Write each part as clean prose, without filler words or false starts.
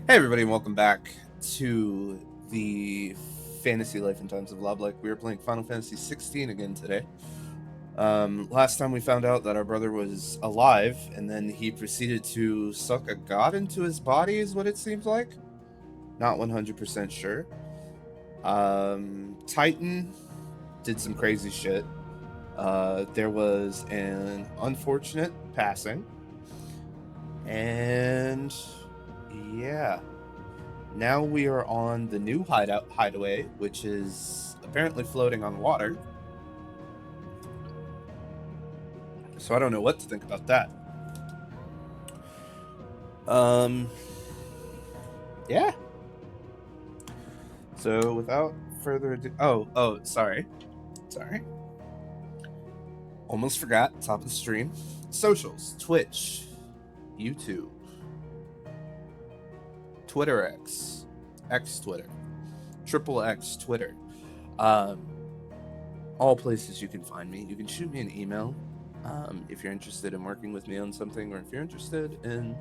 Hey everybody, and welcome back to the Fantasy Life and Times of Loblike. We are playing Final Fantasy XVI again today. Last time we found out that our brother was alive, and then he proceeded to suck a god into his body, is what it seems like. Not 100% sure. Titan did some crazy shit. There was an unfortunate passing. And yeah. Now we are on the new hideaway, which is apparently floating on water. So I don't know what to think about that. Yeah. So without further ado, sorry. Almost forgot, top of the stream. Socials, Twitch, YouTube, Twitter X Twitter, XXX Twitter. All places you can find me. You can shoot me an email if you're interested in working with me on something, or if you're interested in,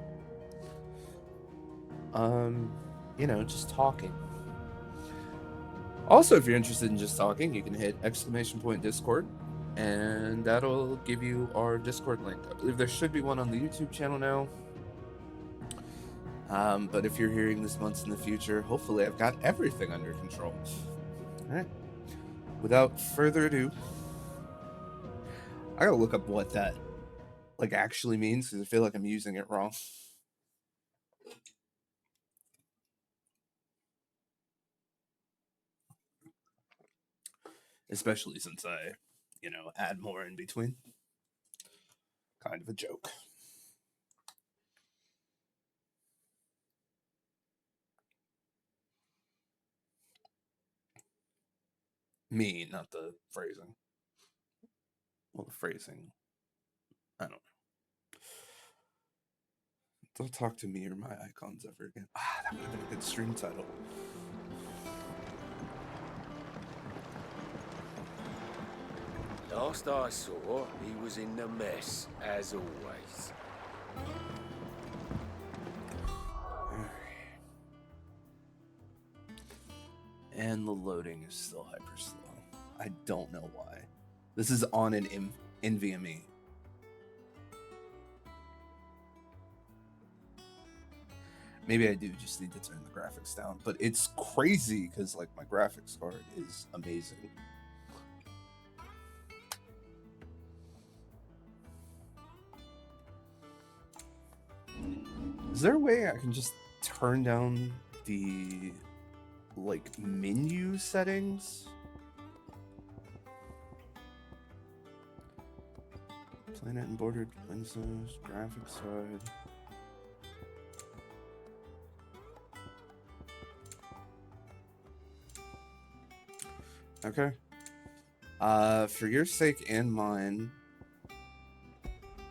just talking. Also, if you're interested in just talking, you can hit !Discord, and that'll give you our Discord link. I believe there should be one on the YouTube channel now. But if you're hearing this months in the future, hopefully I've got everything under control. All right. Without further ado, I gotta look up what that actually means, because I feel like I'm using it wrong. Especially since I, add more in between. Kind of a joke. Me, not the phrasing. Well, the phrasing, I don't know. Don't talk to me or my icons ever again. That would have been a good stream title. Last I saw, he was in the mess, as always. And the loading is still hyper slow. I don't know why. This is on an NVMe. Maybe I do just need to turn the graphics down, but it's crazy because my graphics card is amazing. Is there a way I can just turn down the menu settings? Planet and bordered lenses, graphics card. Okay. For your sake and mine,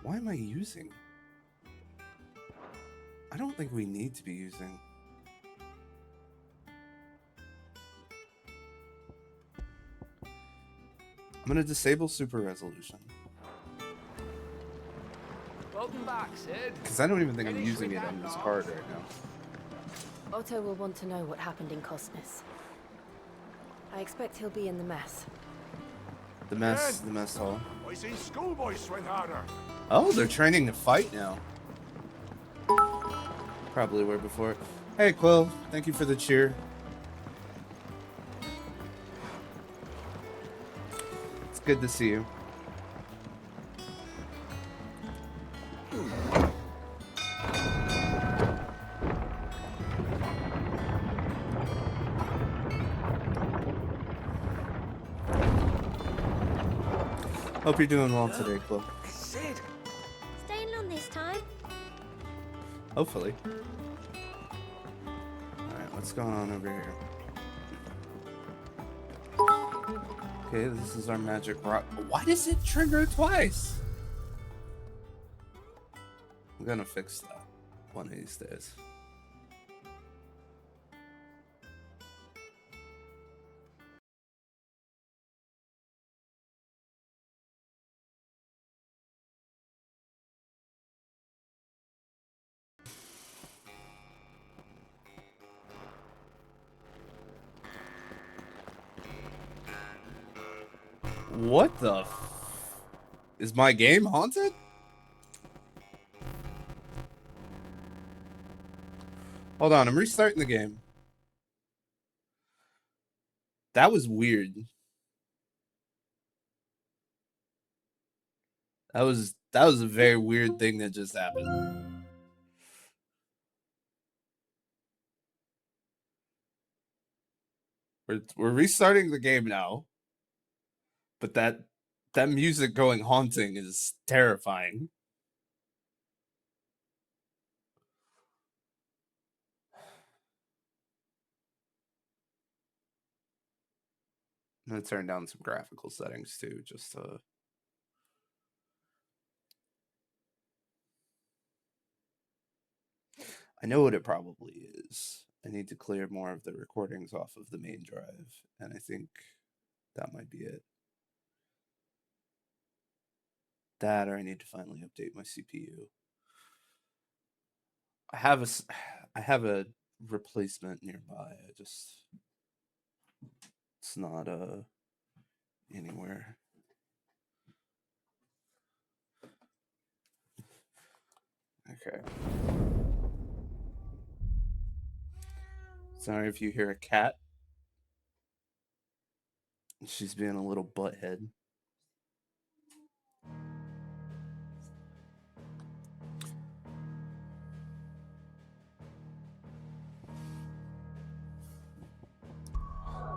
why am I using? I don't think we need to be using. I'm gonna disable super resolution. Welcome back, Sid. Because I don't even think I'm using it on this card right now. Otto will want to know what happened in Cosmos. I expect he'll be in the mess. The mess hall. I see schoolboys sweat harder. Oh, they're training to fight now. Probably were before. Hey, Quill. Thank you for the cheer. It's good to see you. Hope you're doing well today, Quill. Sid! Staying long this time? Hopefully. Alright, what's going on over here? Okay, this is our magic rock. Why does it trigger twice? I'm gonna fix that one of these days. What the is my game haunted? Hold on, I'm restarting the game. That was weird. That was a very weird thing that just happened. We're restarting the game now. But that music going haunting is terrifying. I'm gonna turn down some graphical settings too, just to. I know what it probably is. I need to clear more of the recordings off of the main drive, and I think that might be it. That, or I need to finally update my CPU. I have a replacement nearby. It's not anywhere. Okay. Sorry if you hear a cat. She's being a little butthead.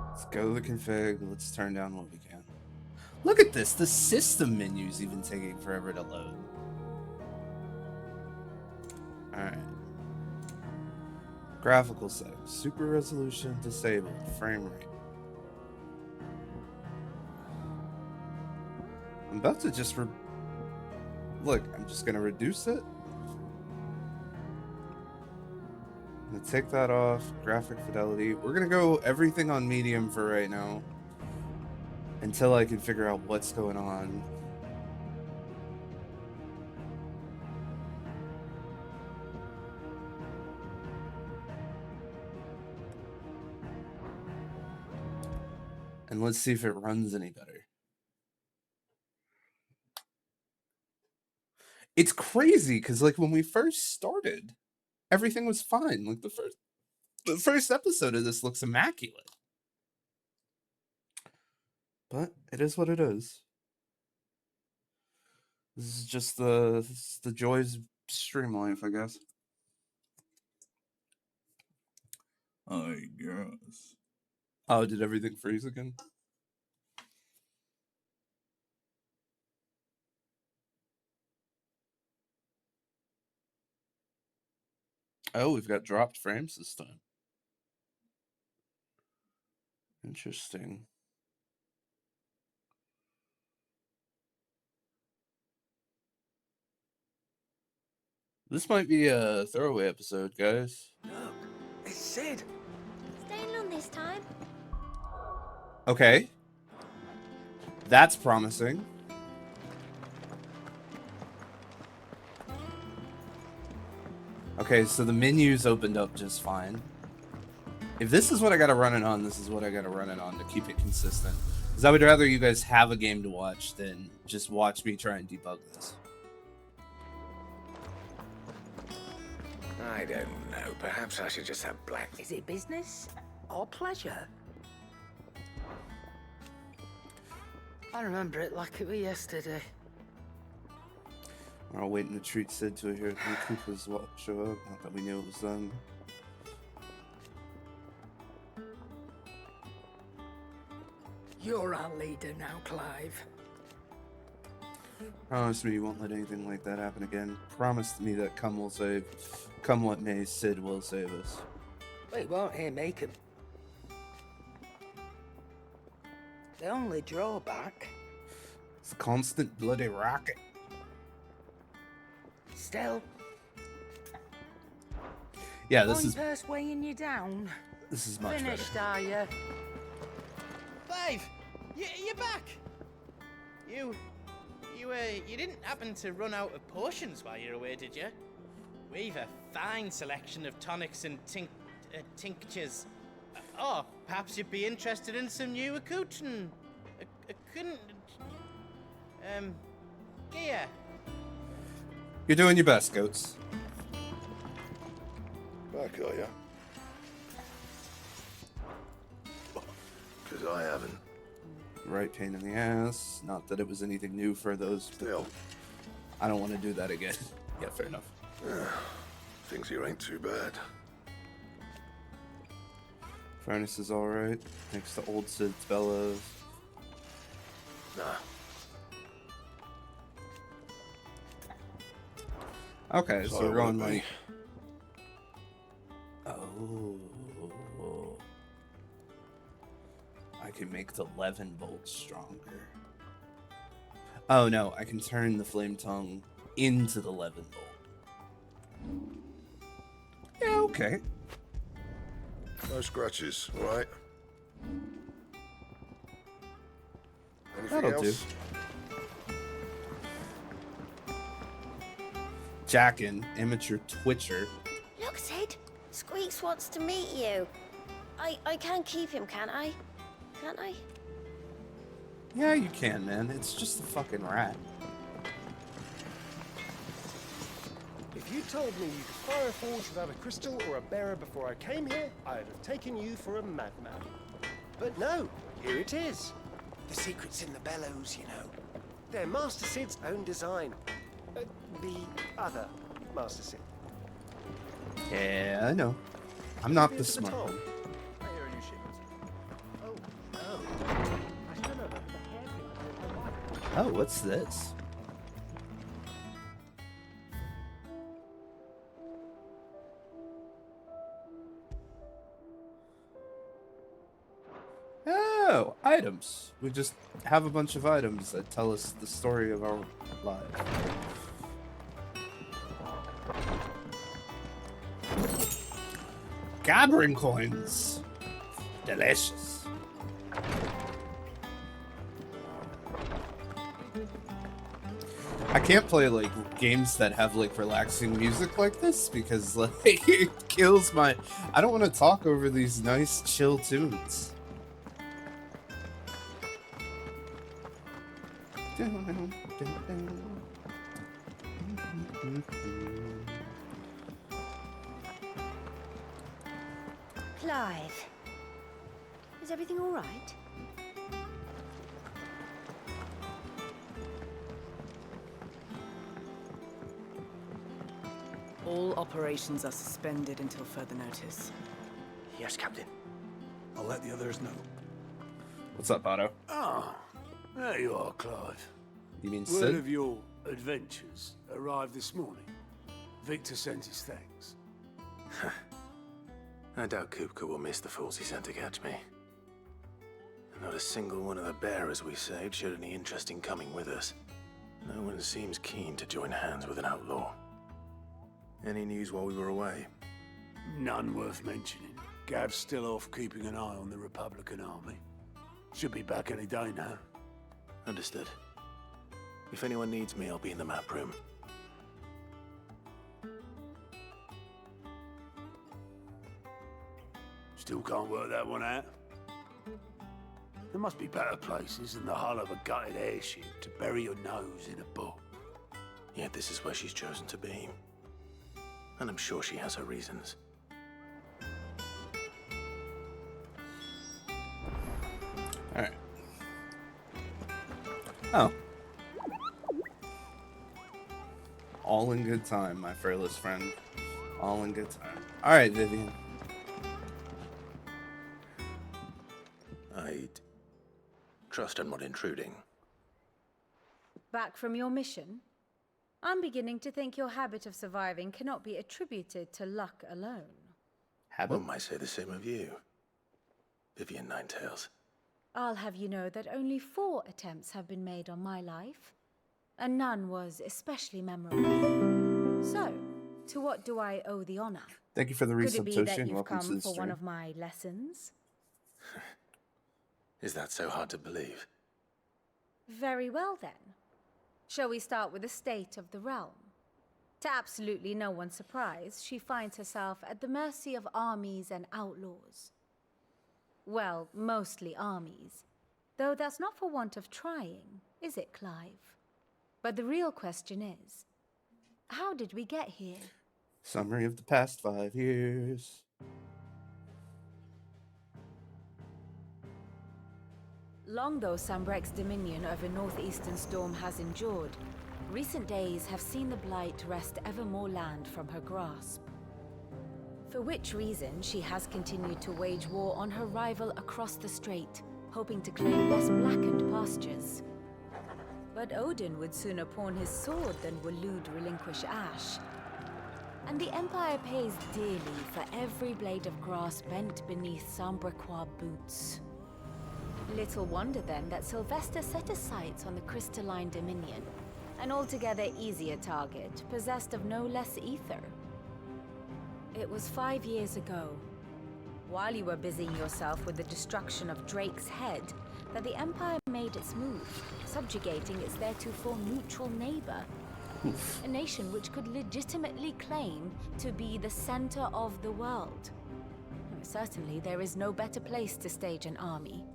Let's go to the config. Let's turn down what we can. Look at this. The system menu's even taking forever to load. Alright. Graphical settings. Super resolution disabled. Frame rate. I'm about to just look, I'm just gonna reduce it. I'm gonna take that off. Graphic fidelity. We're gonna go everything on medium for right now. Until I can figure out what's going on. And let's see if it runs any better. It's crazy because like when we first started, everything was fine. Like the first episode of this looks immaculate. But it is what it is. This is just the joys of stream life, I guess. I guess. Oh, did everything freeze again? Oh, we've got dropped frames this time. Interesting. This might be a throwaway episode, guys. Look, it's Sid. Staying long this time? Okay. That's promising. Okay, so the menu's opened up just fine. If this is what I gotta run it on, this is what I gotta run it on to keep it consistent. Because I would rather you guys have a game to watch than just watch me try and debug this. I don't know. Perhaps I should just have black. Is it business or pleasure? I remember it like it was yesterday. We're all waiting to treat Sid to hear the Koopas show up. Not that we knew it was them. You're our leader now, Clive. Promise me you won't let anything like that happen again. Promise me that come what may, Sid will save us. We won't hear make 'em. The only drawback... It's a constant bloody rocket. Still... Yeah, this is... Purse weighing you down. This is much Finished, better. are you? Clive, you're back. You didn't happen to run out of potions while you're away, did you? We've a fine selection of tonics and tinctures. Oh, perhaps you'd be interested in some new accoutrement. gear. You're doing your best, Goats. Back, are ya? Because I haven't. Right pain in the ass. Not that it was anything new for those. Still, I don't want to do that again. Yeah, fair enough. things here ain't too bad. Furnace is alright. Next to old Sid's bellows. Nah, Okay, so sorry, we're going won't like. be. Oh. I can make the 11 bolts stronger. Oh no, I can turn the flame tongue into the 11 bolt. Yeah, okay. No scratches, all right? Anything That'll do. else? Jackin, amateur twitcher. Look, Sid. Squeaks wants to meet you. I can't keep him, can I? Can't I? Yeah, you can, man. It's just a fucking rat. If you told me you could fire a forge without a crystal or a bearer before I came here, I'd have taken you for a madman. But no, here it is. The secret's in the bellows, you know. They're Master Sid's own design. The other Master Sid. Yeah, I know. I'm not the Here's to smart Tom. one. I hear a new shipment. Oh. I still know that the hair. Oh, what's this? Oh, items. We just have a bunch of items that tell us the story of our lives. Gathering coins. Delicious. I can't play like games that have like relaxing music like this because like it kills my. I don't want to talk over these nice chill tunes. Clive. Is everything all right? All operations are suspended until further notice. Yes, Captain. I'll let the others know. What's up, Otto? Ah, there you are, Clive. You mean Word Sid? of your adventures arrived this morning. Victor sent his thanks. I doubt Kupka will miss the fools he sent to catch me. And not a single one of the bearers we saved showed any interest in coming with us. No one seems keen to join hands with an outlaw. Any news while we were away? None worth mentioning. Gav's still off keeping an eye on the Republican army. Should be back any day now. Understood. If anyone needs me, I'll be in the map room. Still can't work that one out. There must be better places than the hull of a gutted airship to bury your nose in a book. Yet this is where she's chosen to be. And I'm sure she has her reasons. Alright. Oh. All in good time, my fearless friend. All in good time. Alright, Vivian. I'd trust I'm not intruding. Back from your mission? I'm beginning to think your habit of surviving cannot be attributed to luck alone. Habit? One might say the same of you, Vivian Ninetails. I'll have you know that only 4 attempts have been made on my life, and none was especially memorable. So, to what do I owe the honor? Thank you for the Could it resub, be Toshi, that and you've welcome to come the for one stream. of my lessons? Is that so hard to believe? Very well then. Shall we start with the state of the realm? To absolutely no one's surprise, she finds herself at the mercy of armies and outlaws. Well, mostly armies. Though that's not for want of trying, is it, Clive? But the real question is, how did we get here? Summary of the past 5 years. Long though Sambrek's dominion over northeastern Storm has endured, recent days have seen the Blight wrest ever more land from her grasp. For which reason she has continued to wage war on her rival across the strait, hoping to claim less blackened pastures. But Odin would sooner pawn his sword than Waloed relinquish Ash. And the Empire pays dearly for every blade of grass bent beneath Sambrequois boots. Little wonder then that Sylvester set his sights on the Crystalline Dominion, an altogether easier target, possessed of no less ether. It was 5 years ago, while you were busying yourself with the destruction of Drake's head, that the Empire made its move, subjugating its theretofore neutral neighbor. Oof. A nation which could legitimately claim to be the center of the world. Certainly, there is no better place to stage an army.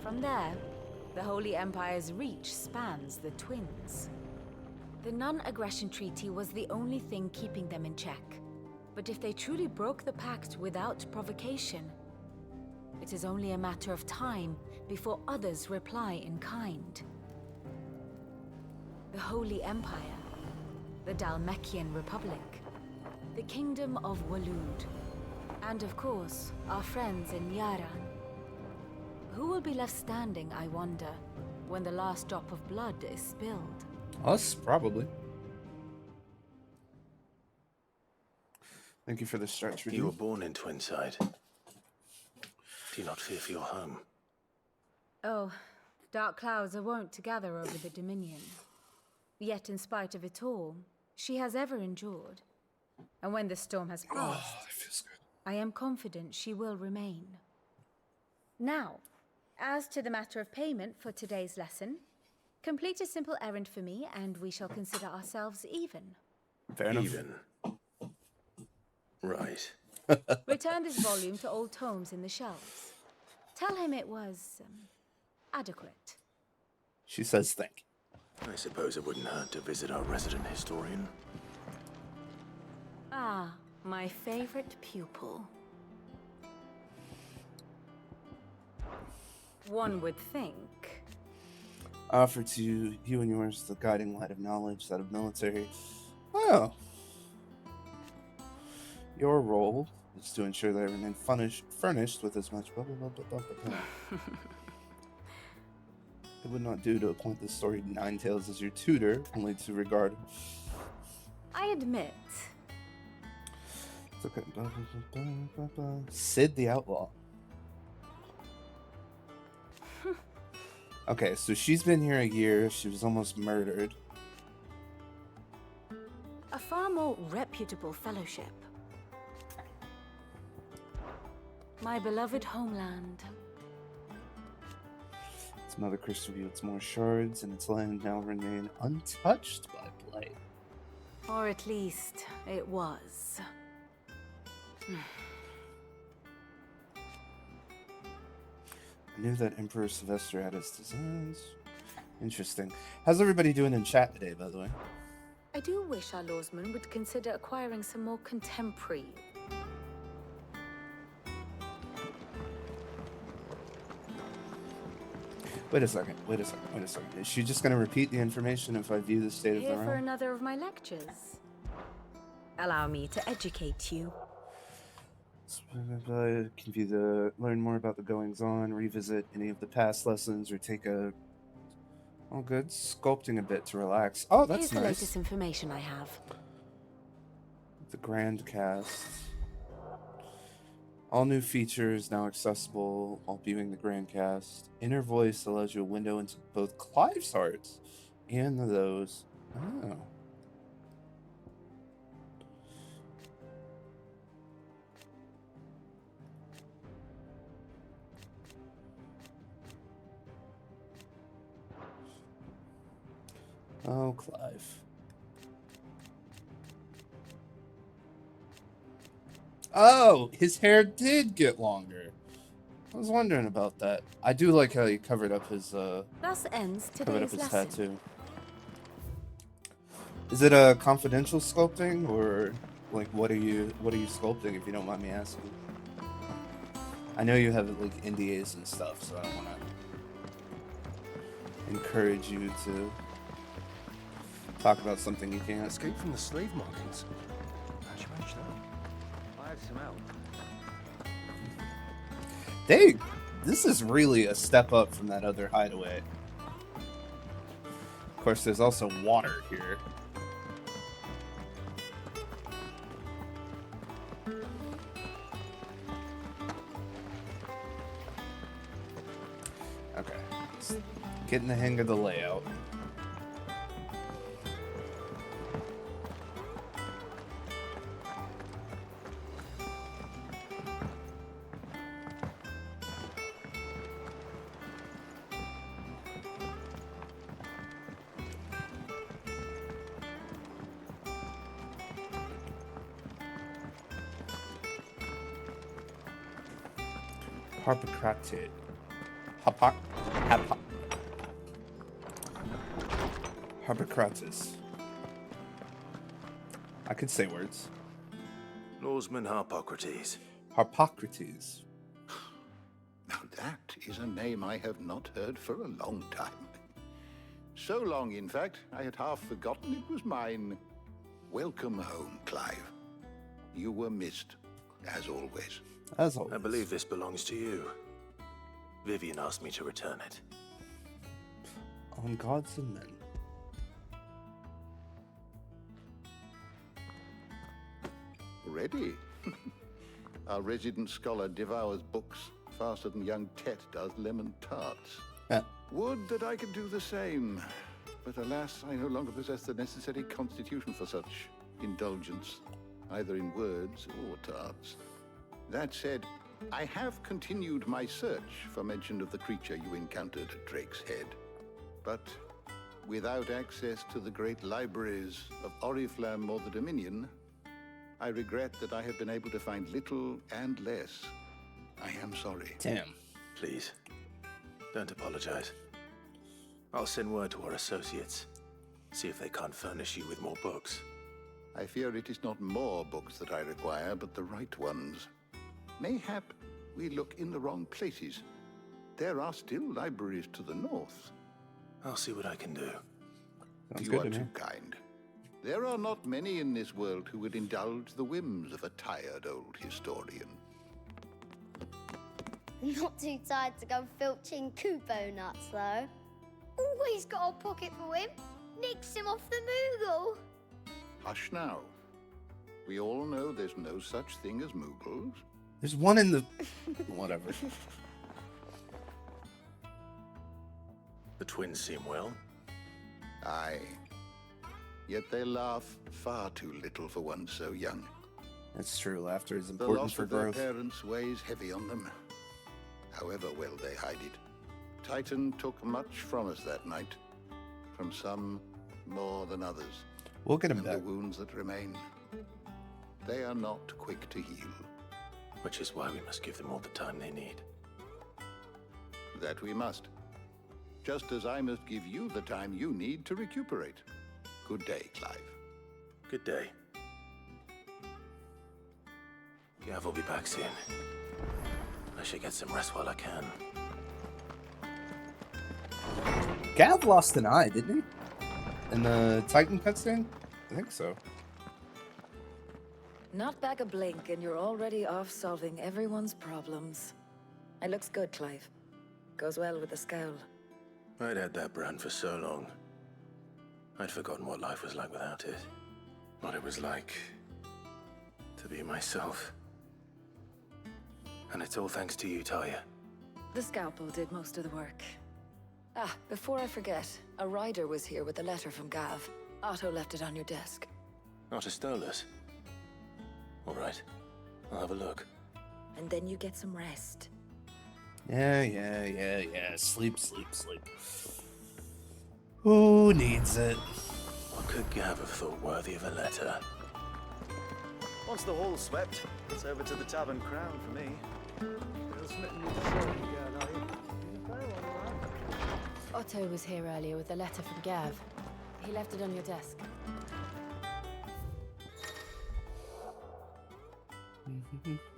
From there, the Holy Empire's reach spans the Twins. The non-aggression treaty was the only thing keeping them in check. But if they truly broke the pact without provocation, it is only a matter of time before others reply in kind. The Holy Empire, the Dhalmekian Republic, the Kingdom of Waloed, and of course, our friends in Yaran. Who will be left standing, I wonder, when the last drop of blood is spilled? Us, probably. Thank you for the stretch review. You were born in Twinside. Do you not fear for your home? Oh, dark clouds are wont to gather over the Dominion. Yet in spite of it all, she has ever endured. And when the storm has passed, that feels good. I am confident she will remain. Now, as to the matter of payment for today's lesson, complete a simple errand for me and we shall consider ourselves even. Fair enough. Even. Right. Return this volume to old tomes in the shelves. Tell him it was adequate. She says thank you. I suppose it wouldn't hurt to visit our resident historian. Ah, my favorite pupil. One would think. Offer to you and yours the guiding light of knowledge, that of military. Oh. Your role is to ensure they remain furnished with as much blah blah blah blah blah blah. It would not do to appoint the storied Nine Tails as your tutor, only to regard. I admit. It's okay. Blah, blah, blah, blah, blah. Sid the Outlaw. Okay, so she's been here a year. She was almost murdered. A far more reputable fellowship. My beloved homeland. Its mother crystal yields more shards, and its land now remain untouched by blight. Or at least, it was. I knew that Emperor Sylvester had his designs. Interesting. How's everybody doing in chat today, by the way? I do wish our lawsman would consider acquiring some more contemporary. Wait a second. Is she just going to repeat the information if I view the state of the Here for realm? another of my lectures. Allow me to educate you. Can view learn more about the goings-on, revisit any of the past lessons, or take a... Oh, good. Sculpting a bit to relax. Oh, that's Here's nice. the latest information I have. The Grand Cast. All new features now accessible while viewing the Grand Cast. Inner Voice allows you a window into both Clive's hearts and those. Oh. Oh, Clive. Oh, his hair did get longer. I was wondering about that. I do like how he covered up his Thus ends covered up today's his lesson. tattoo. Is it a confidential sculpting, or like what are you sculpting, if you don't mind me asking? I know you have like NDAs and stuff, so I don't want to encourage you to talk about something you can't. Escape from the slave markets. How'd you manage that? I have some help. This is really a step up from that other hideaway. Of course, there's also water here. Okay, just getting the hang of the layout. Harpocrates. Harpocrates. I could say words. Norseman Harpocrates. Harpocrates. Now that is a name I have not heard for a long time. So long, in fact, I had half forgotten it was mine. Welcome home, Clive. You were missed, as always. As always. I believe this belongs to you. Vivian asked me to return it. On gods and men. Ready? Our resident scholar devours books faster than young Tet does lemon tarts. Would that I could do the same. But alas, I no longer possess the necessary constitution for such indulgence, either in words or tarts. That said, I have continued my search for mention of the creature you encountered at Drake's Head. But without access to the great libraries of Oriflamme or the Dominion, I regret that I have been able to find little and less. I am sorry. Damn. Please, don't apologize. I'll send word to our associates. See if they can't furnish you with more books. I fear it is not more books that I require, but the right ones. Mayhap we look in the wrong places. There are still libraries to the north. I'll see what I can do. Sounds You good are to me. too kind. There are not many in this world who would indulge the whims of a tired old historian. Not too tired to go filching Kupo nuts, though. Always got a pocket for him. Nicks him off the Moogle. Hush now. We all know there's no such thing as Moogles. There's one in the... Whatever. The twins seem well. Aye. Yet they laugh far too little for one so young. That's true. Laughter is The important loss for of their growth. parents weighs heavy on them, however well they hide it. Titan took much from us that night, from some more than others. We'll get him And back. the wounds that remain, they are not quick to heal. Which is why we must give them all the time they need. That we must. Just as I must give you the time you need to recuperate. Good day, Clive. Good day. Gav will be back soon. I should get some rest while I can. Gav lost an eye, didn't he? In the Titan cutscene? I think so. Not back a blink, and you're already off solving everyone's problems. It looks good, Clive. Goes well with the scowl. I'd had that brand for so long. I'd forgotten what life was like without it. What it was like to be myself. And it's all thanks to you, Talia. The scalpel did most of the work. Ah, before I forget, a rider was here with a letter from Gav. Otto left it on your desk. Otto stole us. All right, I'll have a look. And then you get some rest. Yeah. Sleep. Who needs it? What could Gav have thought worthy of a letter? Once the hall's swept, it's over to the Tavern Crown for me. Otto was here earlier with a letter from Gav. He left it on your desk.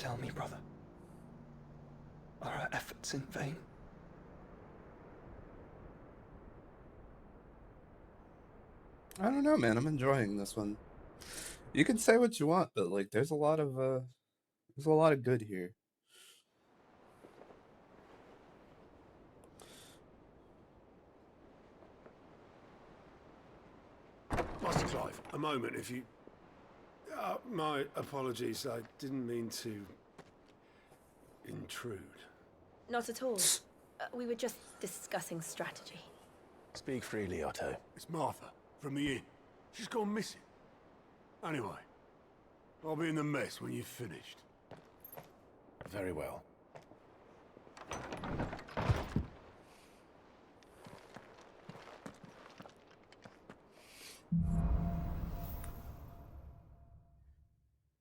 Tell me, brother. Are our efforts in vain? I don't know, man. I'm enjoying this one. You can say what you want, but like, there's a lot of good here. Master Clive, a moment, if you... my apologies, I didn't mean to... intrude. Not at all. We were just discussing strategy. Speak freely, Otto. It's Martha, from the inn. She's gone missing. Anyway, I'll be in the mess when you've finished. Very well.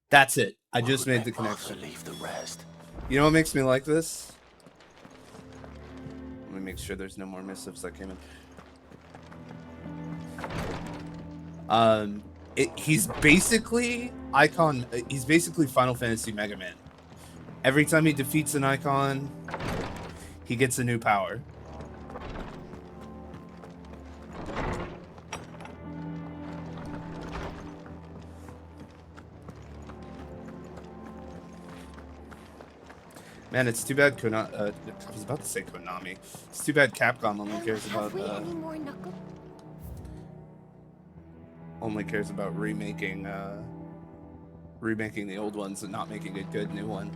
That's it. I just made the connection. Leave the rest. You know what makes me like this? Let me make sure there's no more missives that came in. He's basically he's basically Final Fantasy Mega Man. Every time he defeats an icon, he gets a new power. Man, it's too bad I was about to say Konami. It's too bad Capcom only cares about remaking the old ones and not making a good new one.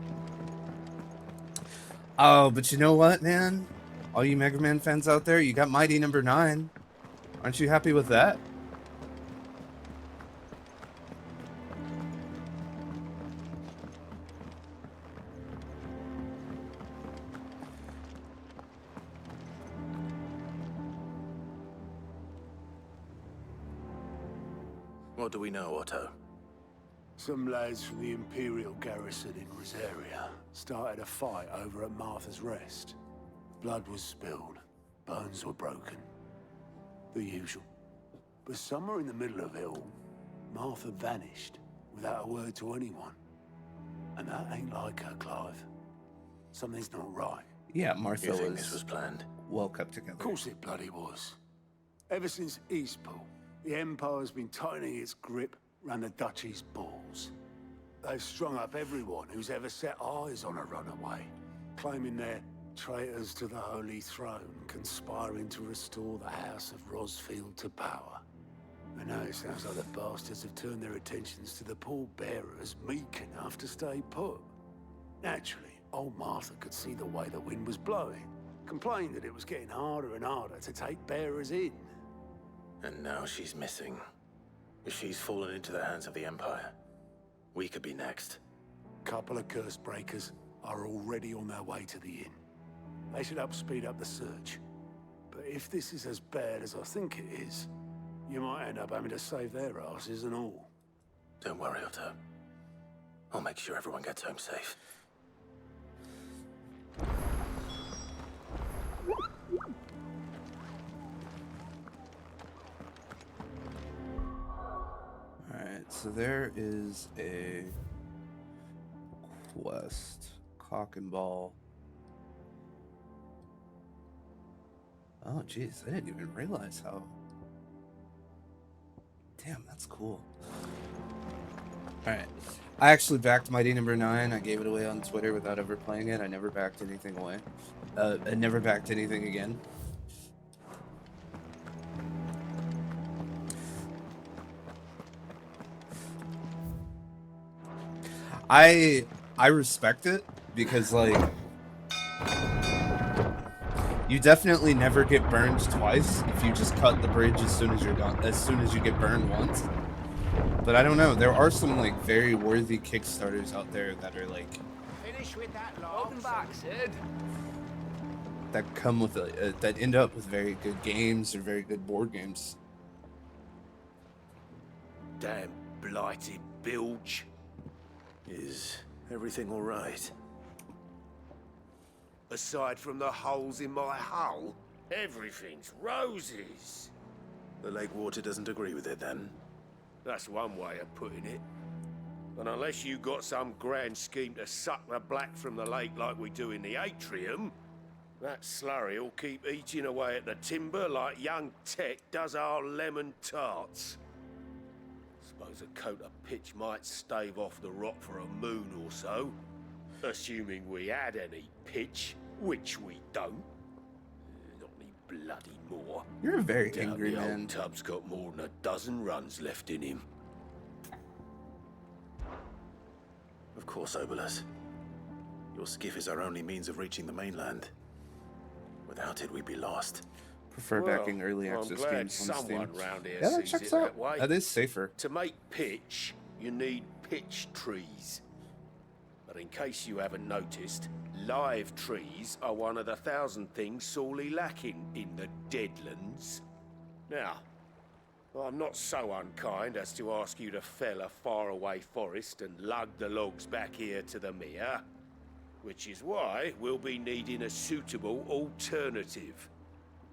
Oh, but you know what, man? All you Mega Man fans out there, you got Mighty number 9. Aren't you happy with that? What do we know, Otto? Some lads from the Imperial garrison in Rosaria started a fight over at Martha's Rest. Blood was spilled, bones were broken. The usual. But somewhere in the middle of it all, Martha vanished without a word to anyone. And that ain't like her, Clive. Something's not right. Yeah, Martha You think this was planned? Well kept together. Of course it bloody was. Ever since Eastpool, the Empire's been tightening its grip round the Duchy's balls. They've strung up everyone who's ever set eyes on a runaway, claiming they're traitors to the Holy Throne, conspiring to restore the House of Rosfield to power. And now it sounds like the bastards have turned their attentions to the pallbearers meek enough to stay put. Naturally, old Martha could see the way the wind was blowing, complained that it was getting harder and harder to take bearers in. And now she's missing. If she's fallen into the hands of the Empire, we could be next. Couple of curse breakers are already on their way to the inn. They should help speed up the search. But if this is as bad as I think it is, you might end up having to save their asses and all. Don't worry, Otto. I'll make sure everyone gets home safe. Alright, so there is a quest. Cock and ball. Oh, jeez, I didn't even realize how... Damn, that's cool. Alright. I actually backed Mighty number 9. I gave it away on Twitter without ever playing it. I never backed anything away. I never backed anything again. I respect it because, like, you definitely never get burned twice if you just cut the bridge as soon as you're done, as soon as you get burned once. But I don't know, there are some like very worthy Kickstarters out there that are like Finish with that. Welcome back, Sid. that come with a, that end up with very good games or very good board games. Damn blighted bilge. Is everything all right? Aside from the holes in my hull, everything's roses. The lake water doesn't agree with it, then? That's one way of putting it. And unless you got some grand scheme to suck the black from the lake like we do in the atrium, that slurry will keep eating away at the timber like young Tech does our lemon tarts. Suppose a coat of pitch might stave off the rot for a moon or so, assuming we had any pitch, which we don't. Not any bloody more. You're a very Doubt angry the man. old tub's got more than a dozen runs left in him. Of course, Obolus. Your skiff is our only means of reaching the mainland. Without it, we'd be lost. Prefer backing early I'm access glad games on someone Steam. round here Yeah, that sees checks it out. that way. That is safer. To make pitch, you need pitch trees. But in case you haven't noticed, live trees are one of the 1,000 things sorely lacking in the Deadlands. Now, I'm not so unkind as to ask you to fell a faraway forest and lug the logs back here to the mere, which is why we'll be needing a suitable alternative.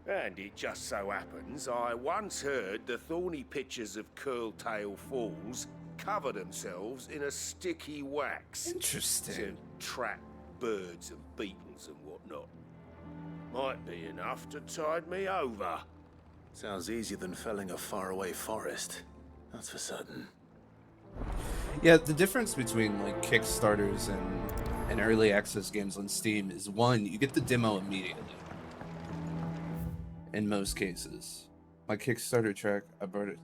And it just so happens I once heard the thorny pitchers of Curltail Falls cover themselves in a sticky wax. Interesting. To trap birds and beetles and whatnot. Might be enough to tide me over. Sounds easier than felling a faraway forest. That's for certain. Yeah, the difference between like Kickstarters and early access games on Steam is one, you get the demo immediately. In most cases. My Kickstarter track, I brought it.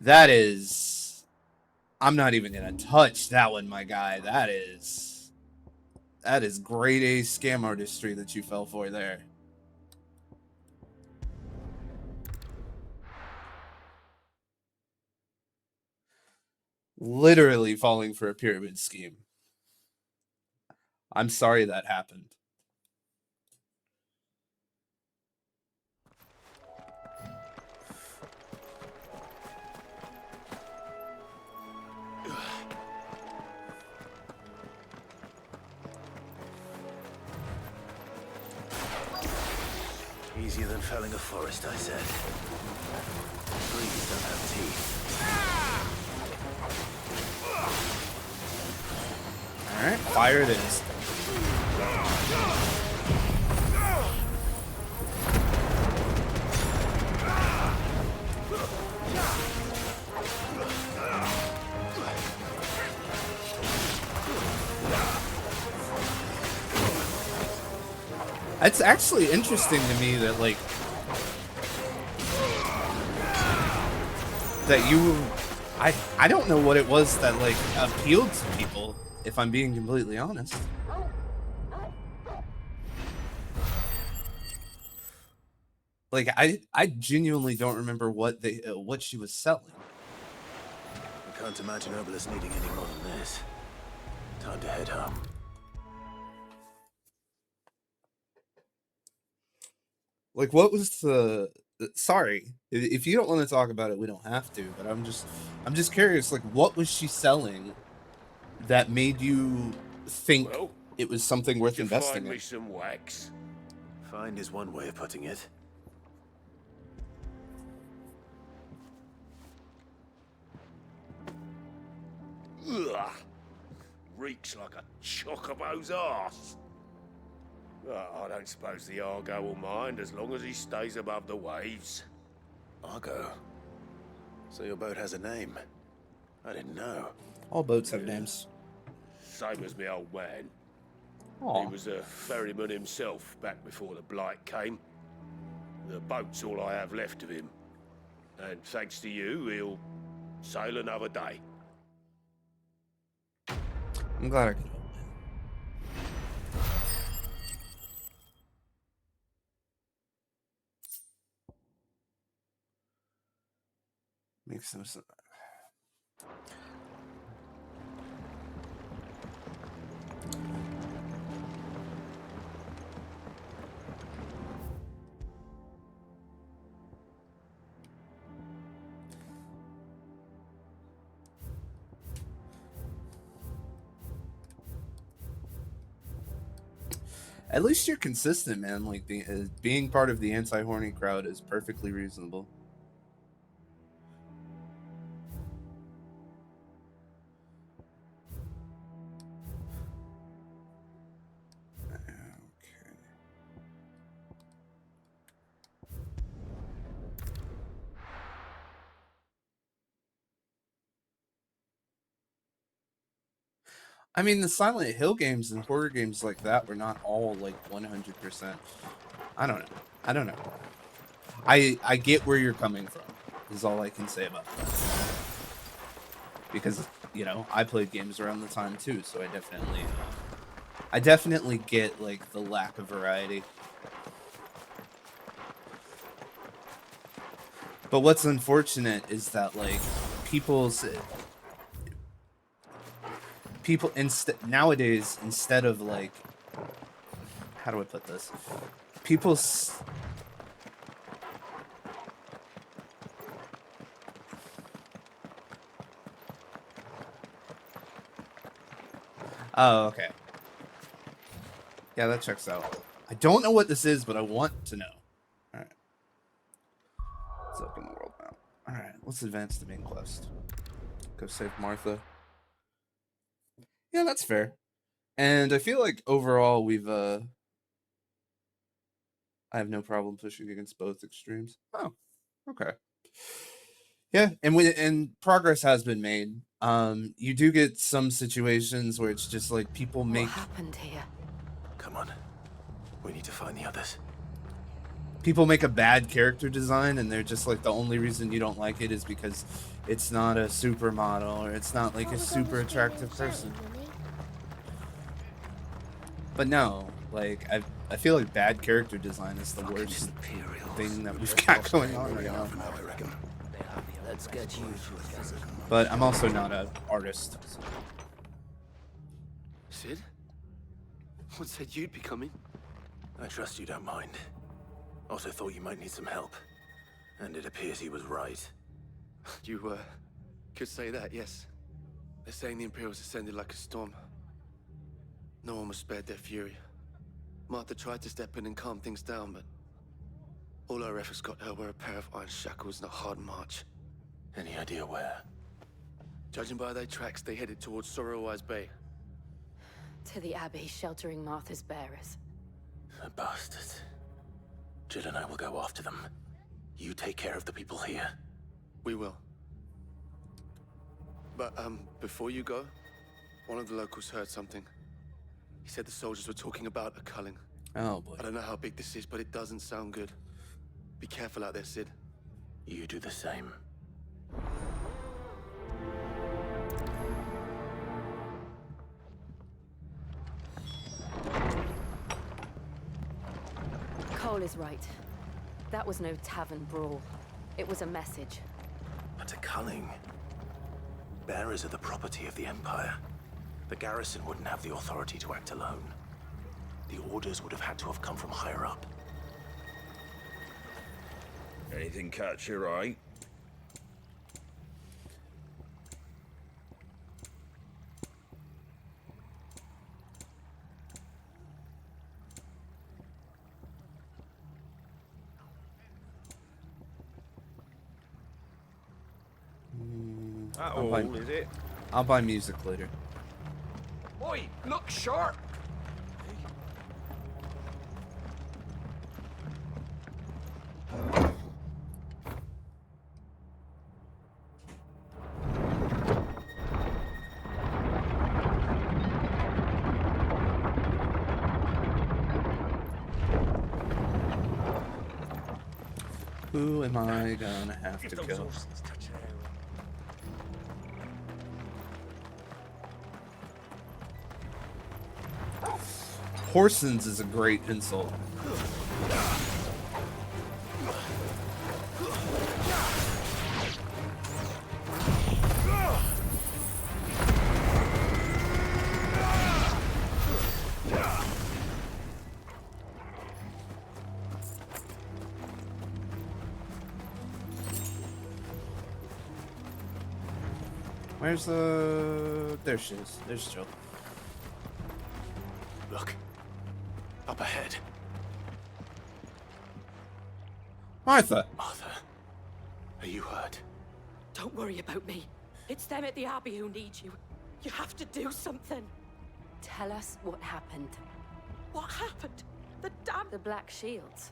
That is... I'm not even gonna touch that one, my guy. That is grade A scam artistry that you fell for there. Literally falling for a pyramid scheme. I'm sorry that happened. Easier than felling a forest, I said. Trees don't have teeth. Alright, fire it is. It's actually interesting to me that, like, that you... I don't know what it was that, like, appealed to people, if I'm being completely honest. Like, I genuinely don't remember what she was selling. I can't imagine Obolus needing any more than this. Time to head home. Like, what was the... Sorry, if you don't want to talk about it, we don't have to, but I'm just curious, like, what was she selling that made you think it was something worth investing in? Find me some wax. Find is one way of putting it. Ugh. Reeks like a chocobo's arse. I don't suppose the Argo will mind as long as he stays above the waves. Argo? So your boat has a name? I didn't know. All boats have names. Same as my old man. Aw. He was a ferryman himself back before the blight came. The boat's all I have left of him. And thanks to you, he'll sail another day. I'm glad I could. Makes no sense. At least you're consistent, man. Like, being part of the anti-horny crowd is perfectly reasonable. I mean, the Silent Hill games and horror games like that were not all like 100%. I don't know. I get where you're coming from, is all I can say about that. Because, you know, I played games around the time too, so I definitely get like the lack of variety. But what's unfortunate is that like people nowadays, instead of like, how do I put this? Oh, okay. Yeah, that checks out. I don't know what this is, but I want to know. All right. Let's open the world map. All right, let's advance the main quest. Go save Martha. Yeah, that's fair. And I feel like overall I have no problem pushing against both extremes. Oh, okay. Yeah, and progress has been made. You do get some situations where it's just like people make. What happened here? Come on. We need to find the others. People make a bad character design, and they're just like, the only reason you don't like it is because it's not a supermodel or it's not like a super attractive person. But no, like I feel like bad character design is the worst thing that we've got going on right now. Let's get you. But I'm also not an artist. So. Sid? What said you'd be coming? I trust you don't mind. Also thought you might need some help. And it appears he was right. You, could say that, yes. They're saying the Imperials ascended like a storm. No one was spared their fury. Martha tried to step in and calm things down, but all our efforts got her were a pair of iron shackles and a hard march. Any idea where? Judging by their tracks, they headed towards Sorrowwise Bay. To the Abbey, sheltering Martha's bearers. The bastards. Jill and I will go after them. You take care of the people here. We will. But, before you go, one of the locals heard something. He said the soldiers were talking about a culling. Oh boy. I don't know how big this is, but it doesn't sound good. Be careful out there, Sid. You do the same. Cole is right. That was no tavern brawl. It was a message. But a culling. Bearers are the property of the Empire. The garrison wouldn't have the authority to act alone. The orders would have had to have come from higher up. Anything catch your eye? Is it? I'll buy music later. Oi, look sharp! Who am I gonna have to kill? Horsens is a great insult. Where's the... There she is. There's Jill. Look. Up ahead. Martha! Martha. Are you hurt? Don't worry about me. It's them at the Abbey who need you. You have to do something. Tell us what happened. What happened? The Black Shields.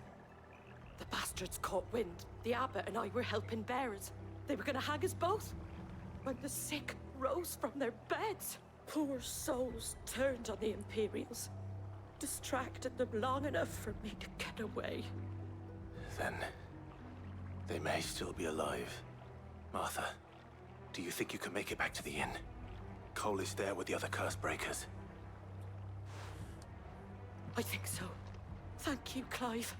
The bastards caught wind. The abbot and I were helping bearers. They were gonna hang us both. When the sick rose from their beds. poor souls turned on the Imperials. Distracted them long enough for me to get away. Then they may still be alive. Martha, do you think you can make it back to the inn? Cole is there with the other curse breakers. I think so. Thank you, Clive.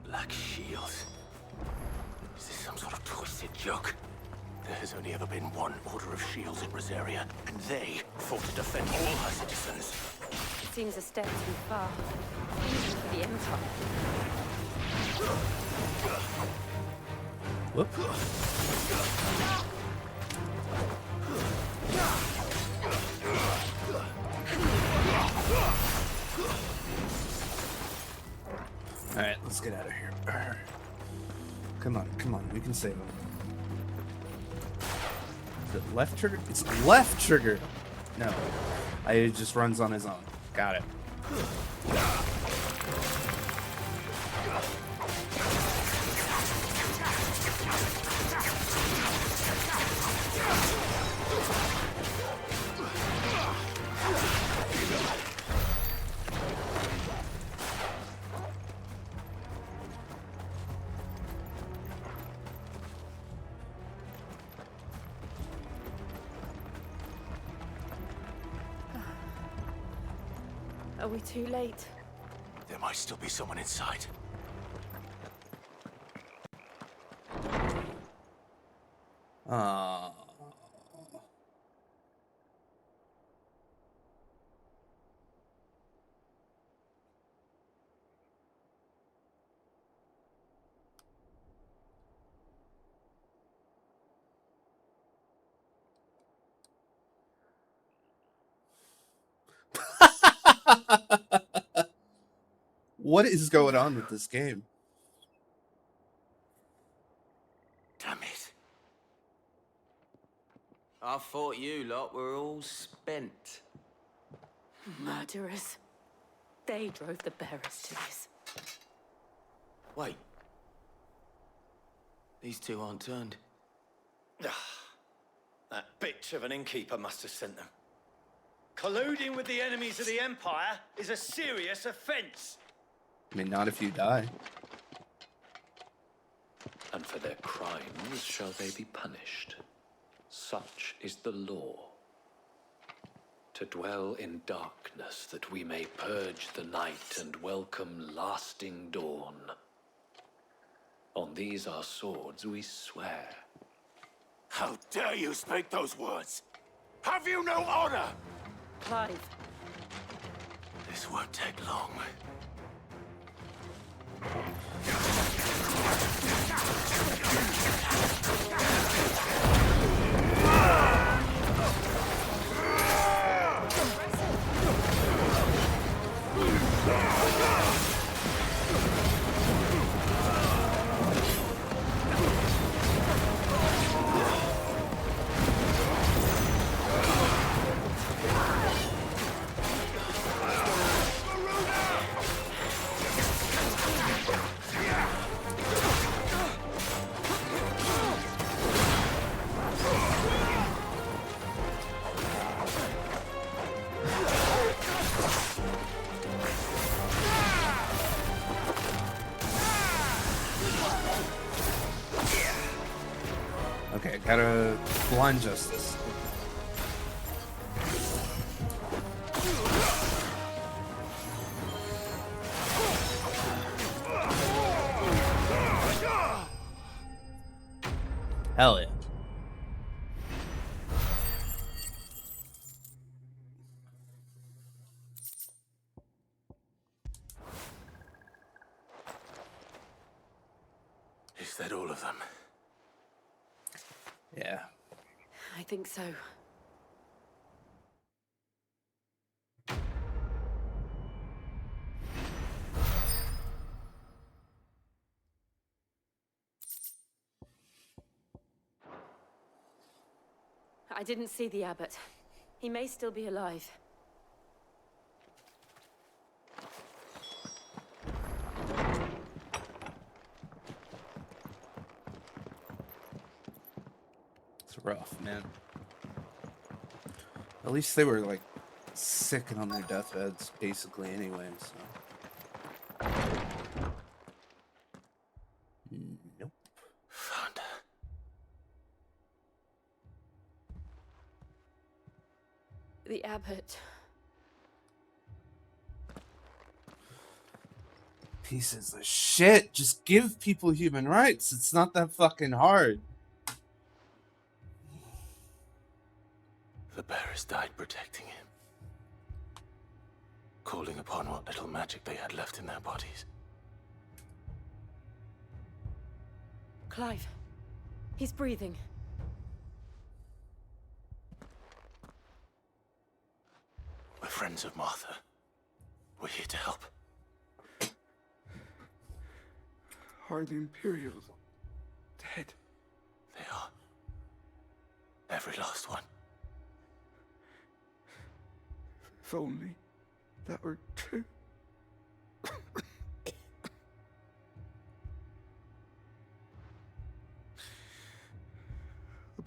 Black Shields. Is this some sort of twisted joke? There has only ever been one Order of Shields in Rosaria, and they fought to defend all her citizens. It seems a step too far, even for the Empire. Whoop. Alright, let's get out of here. Come on, come on, we can save him. Is it left trigger? It's left trigger! No. It just runs on his own. Got it. Are we too late? There might still be someone inside. What is going on with this game? Damn it. I thought you lot were all spent. Murderers. They drove the bearers to this. Wait. These two aren't turned. That bitch of an innkeeper must have sent them. Colluding with the enemies of the Empire is a serious offense. I mean, not if you die. And for their crimes shall they be punished. Such is the law. To dwell in darkness that we may purge the night and welcome lasting dawn. On these our swords we swear. How dare you speak those words? Have you no honor? Clive. This won't take long. Okay, gotta blind justice. Hell yeah. Is that all of them? Yeah. I think so. I didn't see the abbot. He may still be alive. It's rough, man. At least they were like sick and on their deathbeds, basically, anyway. So. Nope. Found her. The abbot. Pieces of shit. Just give people human rights. It's not that fucking hard. The bearers died protecting him, calling upon what little magic they had left in their bodies. Clive. He's breathing. We're friends of Martha. We're here to help. Are the Imperials dead? They are. Every last one. If only that were true. The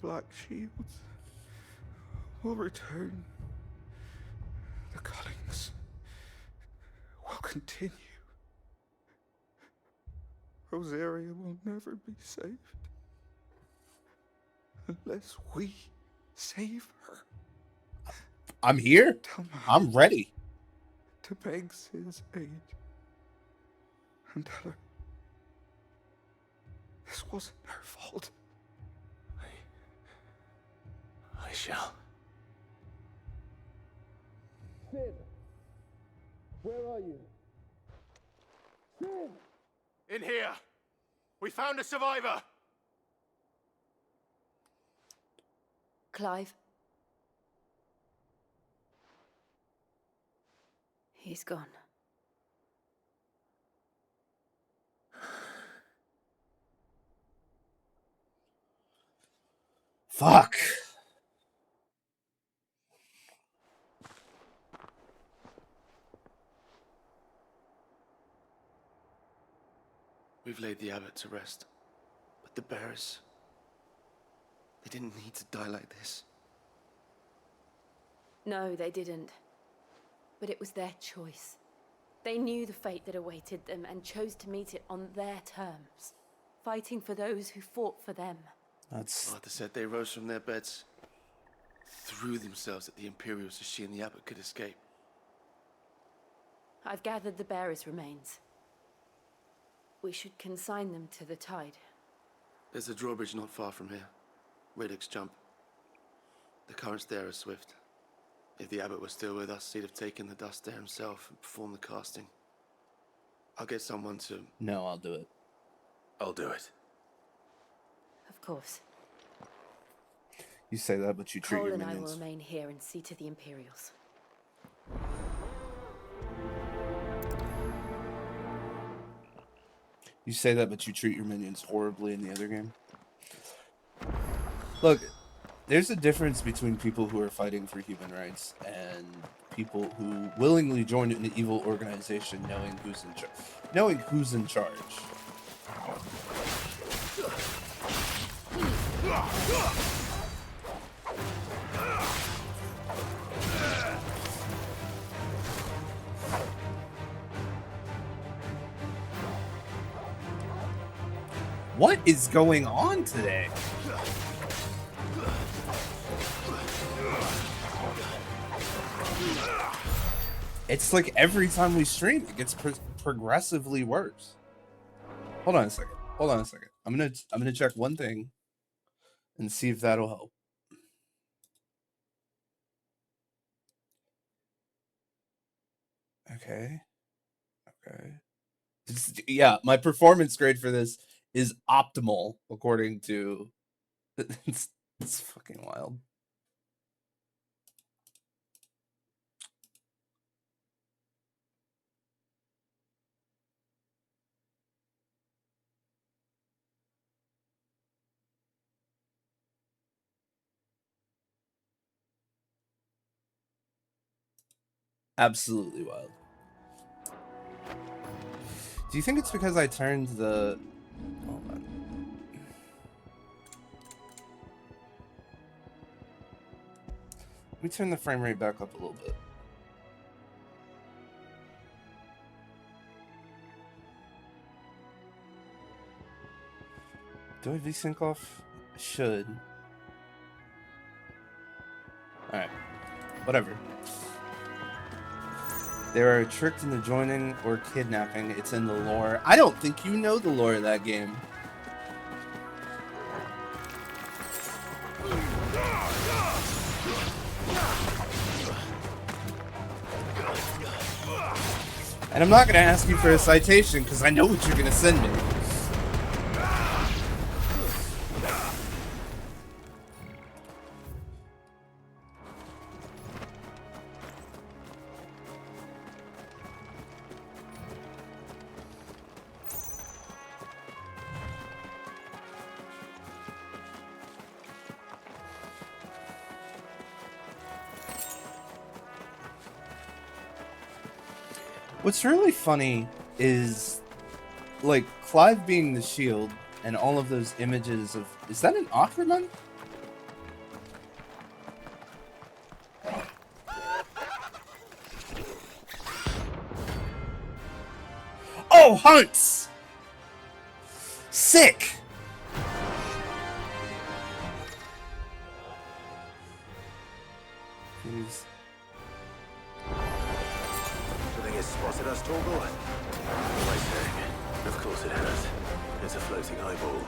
Black Shields will return. The Cullings will continue. Rosaria will never be saved unless we save her. I'm here. I'm ready. To beg his aid. And tell her this wasn't her fault. I shall. Sid, where are you? Sid! In here! We found a survivor! Clive. He's gone. Fuck. We've laid the abbot to rest. But the bearers... they didn't need to die like this. No, they didn't. But it was their choice. They knew the fate that awaited them and chose to meet it on their terms, fighting for those who fought for them. Martha said they rose from their beds, threw themselves at the Imperials so she and the abbot could escape. I've gathered the bearers' remains. We should consign them to the tide. There's a drawbridge not far from here. Radix jump. The currents there are swift. If the abbot was still with us, he'd have taken the dust there himself and performed the casting. I'll get someone to... No, I'll do it. I'll do it. Of course. You say that, but you treat Cole your and I will minions. remain here and see to the Imperials. You say that, but you treat your minions horribly in the other game. Look, there's a difference between people who are fighting for human rights and people who willingly join an evil organization knowing who's in charge. Knowing who's in charge. What is going on today? It's like every time we stream, it gets progressively worse. Hold on a second. Hold on a second. I'm gonna check one thing and see if that'll help. Okay. Okay. Yeah, my performance grade for this is optimal according to it's fucking wild. Absolutely wild. Do you think it's because I turned the... Hold on. Let me turn the frame rate back up a little bit. Do I VSync off? I should. Alright. Whatever. They are tricked into joining or kidnapping. It's in the lore. I don't think you know the lore of that game. And I'm not going to ask you for a citation because I know what you're going to send me. What's really funny is, like, Clive being the shield and all of those images of... Is that an Aquaman? Oh, hunts! Sick! Jeez. Spotted us, tall boy? What am I saying? Of course it has. It's a floating eyeball.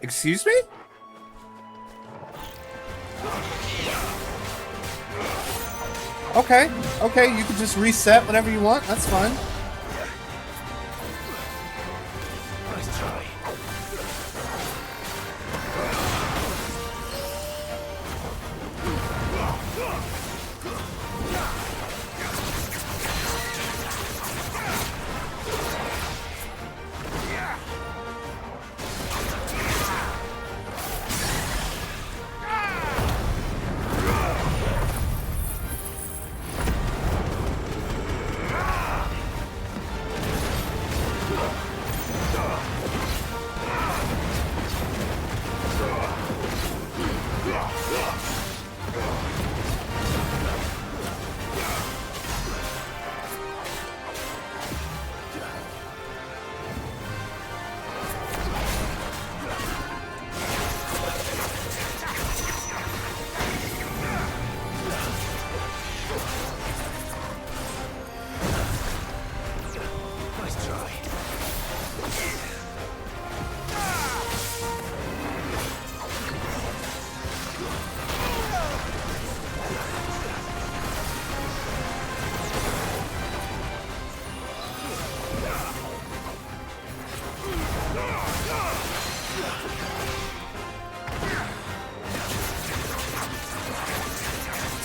Excuse me? Okay, okay, you can just reset whenever you want, that's fine. Nice try.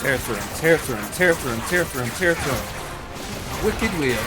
Tear through him, tear through him, tear through him, tear through him, tear through him. Wicked wheel.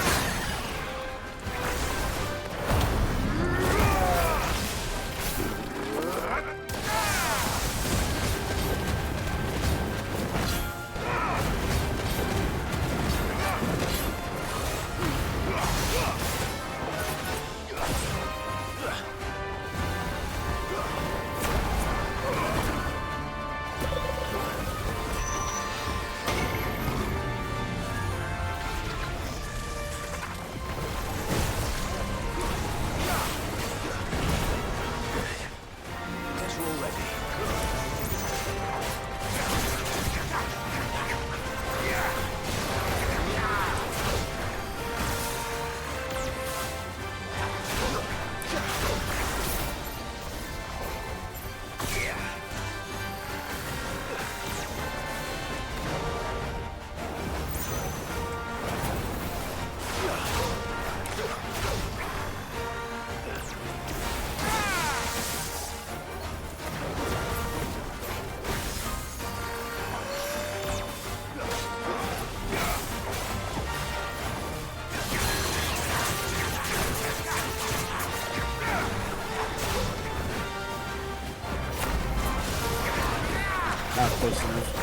listeners.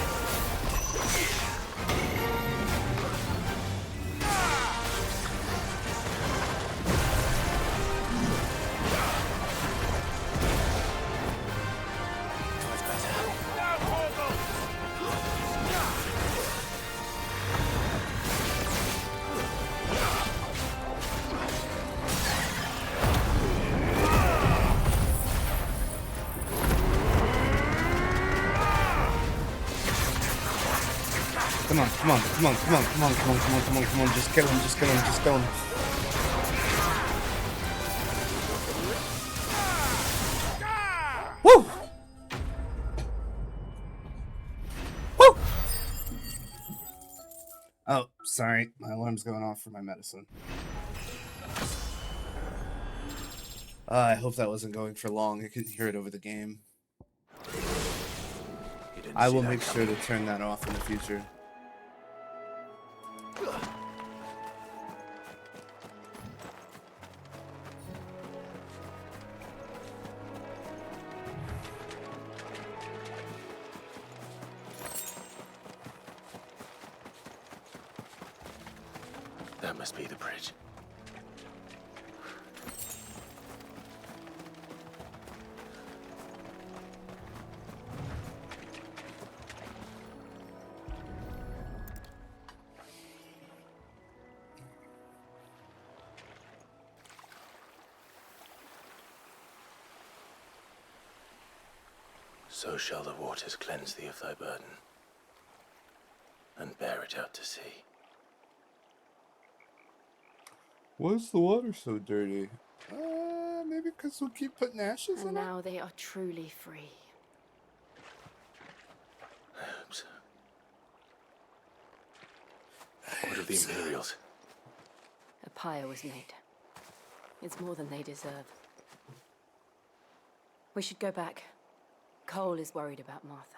Come on, come on, come on, come on, come on, come on, come on, come on, come on, just kill him, just kill him, just kill him. Woo! Woo! Oh, sorry, my alarm's going off for my medicine. I hope that wasn't going for long. I couldn't hear it over the game. I will make sure to turn that off in the future. That must be the bridge. So shall the waters cleanse thee of thy burden, and bear it out to sea. Why is the water so dirty? Maybe because we'll keep putting ashes in it? And now they are truly free. I hope so. What of the Imperials? A pyre was made. It's more than they deserve. We should go back. Cole is worried about Martha.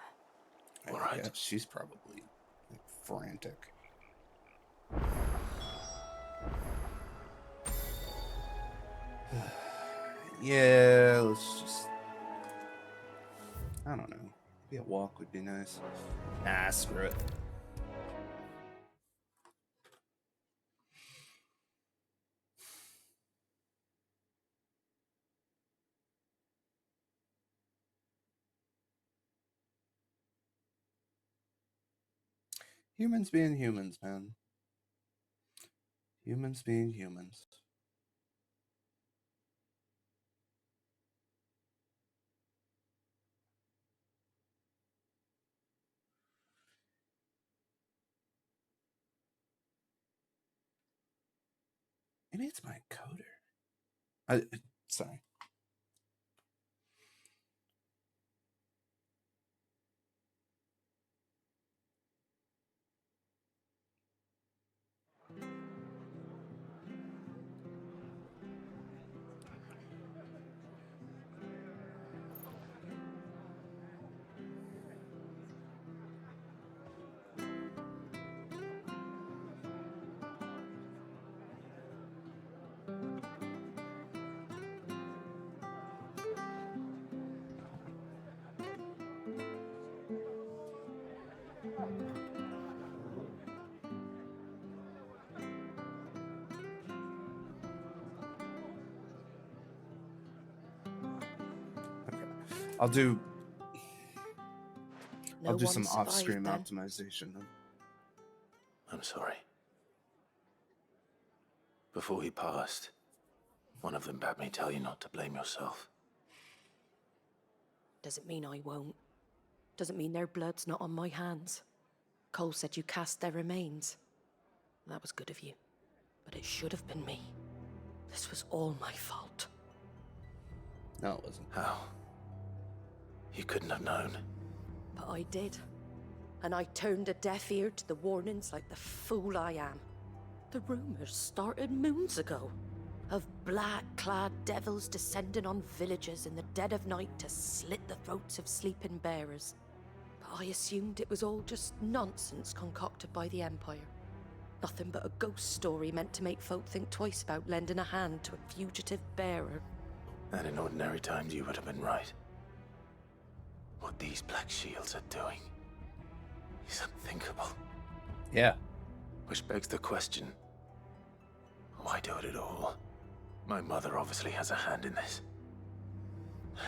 All right. Yeah, she's probably like, frantic. Yeah, let's just... I don't know. Maybe a walk would be nice. Nah, screw it. Humans being humans, man. Humans being humans. Maybe it's my coder. Sorry. I'll do some off-screen optimization. I'm sorry. Before he passed, one of them bade me tell you not to blame yourself. Doesn't mean I won't. Doesn't mean their blood's not on my hands. Cole said you cast their remains. That was good of you. But it should have been me. This was all my fault. No, it wasn't. How? You couldn't have known. But I did. And I turned a deaf ear to the warnings like the fool I am. The rumors started moons ago. Of black-clad devils descending on villages in the dead of night to slit the throats of sleeping bearers. But I assumed it was all just nonsense concocted by the Empire. Nothing but a ghost story meant to make folk think twice about lending a hand to a fugitive bearer. And in ordinary times you would have been right. What these Black Shields are doing Yeah. Which begs the question, why do it at all? My mother obviously has a hand in this.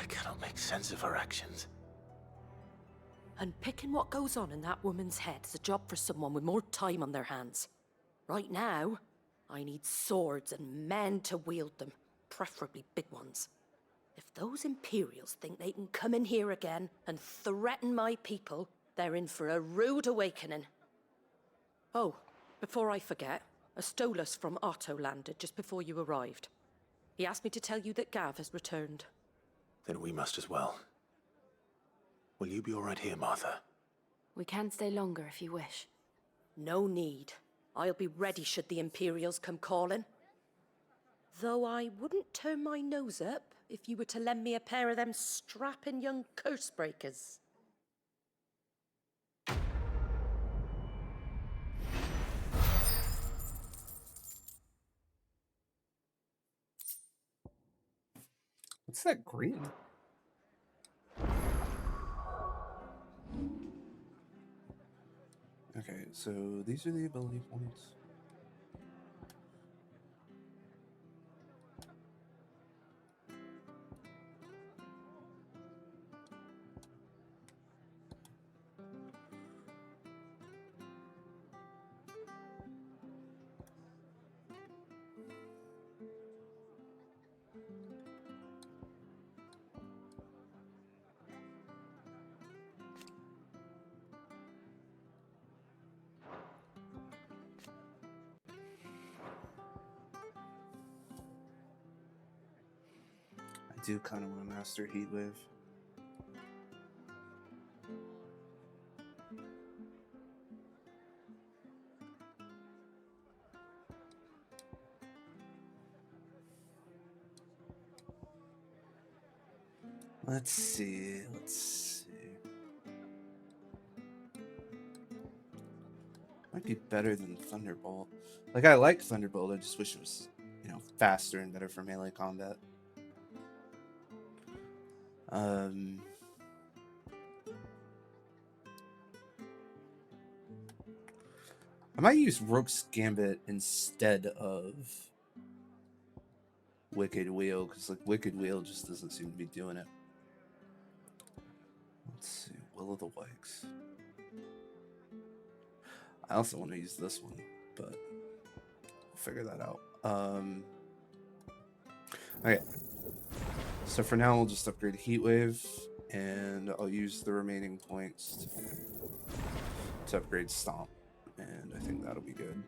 I cannot make sense of her actions. And picking what goes on in that woman's head is a job for someone with more time on their hands. Right now, I need swords and men to wield them, preferably big ones. If those Imperials think they can come in here again and threaten my people, they're in for a rude awakening. Oh, before I forget, a Stolas from Otto landed just before you arrived. He asked me to tell you that Gav has returned. Then we must as well. Will you be all right here, Martha? We can stay longer if you wish. No need. I'll be ready should the Imperials come calling. Though I wouldn't turn my nose up if you were to lend me a pair of them strapping young curse breakers. What's that green? Okay, so these are the ability points. I do kind of want to master Heatwave. Let's see. Might be better than Thunderbolt. Like, I like Thunderbolt, I just wish it was, faster and better for melee combat. I might use Rook's Gambit instead of Wicked Wheel, because like Wicked Wheel just doesn't seem to be doing it. Let's see, Will of the Wikes. I also want to use this one, but we'll figure that out. Okay. So for now, we'll just upgrade Heatwave, and I'll use the remaining points to upgrade Stomp, and I think that'll be good.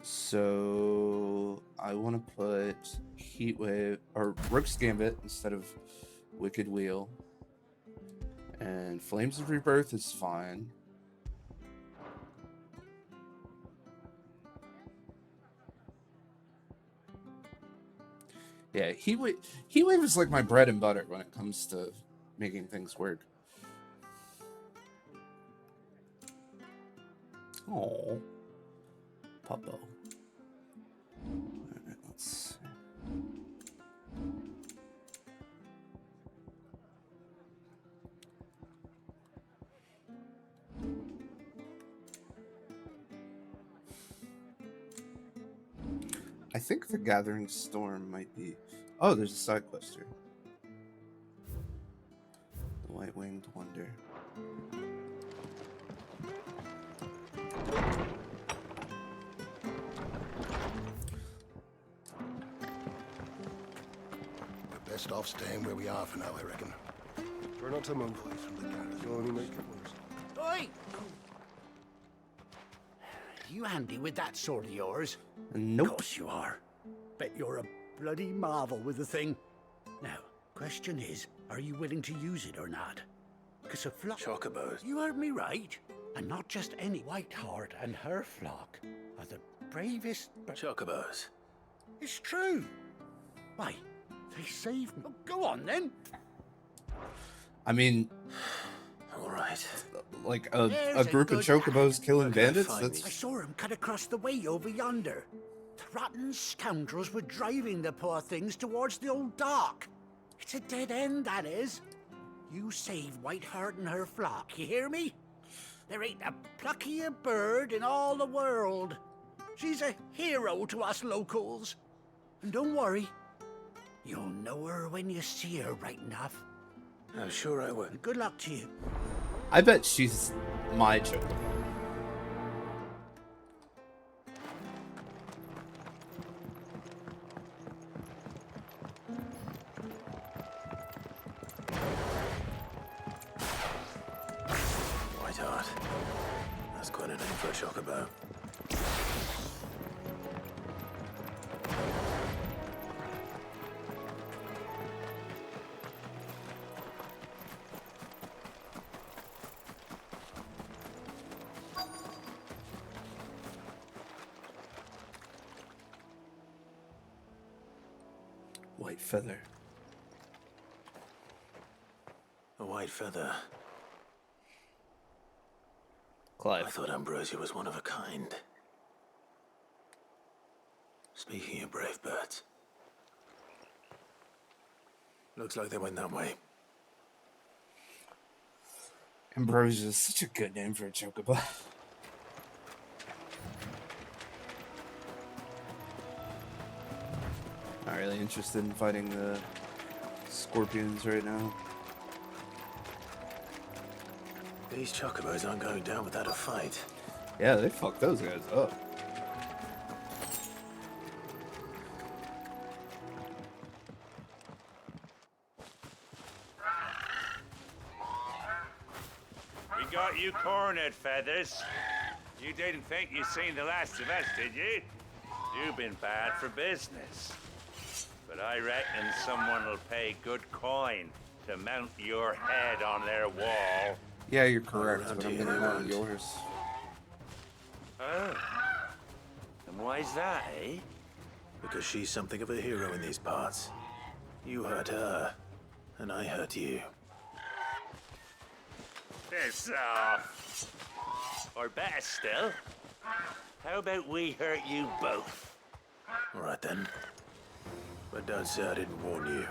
So I want to put Heatwave or Rook's Gambit instead of Wicked Wheel, and Flames of Rebirth is fine. Yeah, Heatwave is like my bread and butter when it comes to making things work. Oh, Puppo. Alright, let's see. I think the Gathering Storm might be... Oh, there's a side quest here. The White-Winged Wonder. We're best off staying where we are for now, I reckon. Try not to move away from the garrison. You'll only make it worse. Oi! You handy with that sword of yours? Nope. Of course you are. Bet you're a bloody marvel with the thing. Now, question is, are you willing to use it or not? Because a flock... Chocobos. You heard me right. And not just any. Whiteheart and her flock are the bravest... Chocobos. It's true. Why, they saved me. Oh, go on, then. I mean... All right. Like a group of chocobos killing bandits? I saw him cut across the way over yonder. The rotten scoundrels were driving the poor things towards the old dock. It's a dead end, that is. You save Whiteheart and her flock, you hear me? There ain't a pluckier bird in all the world. She's a hero to us locals. And don't worry, you'll know her when you see her right enough. I'm sure I will. Good luck to you. I bet she's my choker. Whiteheart. That's quite a name for a chocobo. White feather. A white feather. Clive. I thought Ambrosia was one of a kind. Speaking of brave birds. Looks like they went that way. Ambrosia is such a good name for a chocobo. Not really interested in fighting the scorpions right now. These chocobos aren't going down without a fight. Yeah, they fucked those guys up. We got you cornered, Feathers. You didn't think you'd seen the last of us, did you? You've been bad for business. But I reckon someone will pay good coin to mount your head on their wall. Yeah, you're correct, but I'm gonna mount yours. Oh. And why's that, eh? Because she's something of a hero in these parts. You hurt her, and I hurt you. Piss off. Or better still, how about we hurt you both? All right then. But don't say I didn't warn you.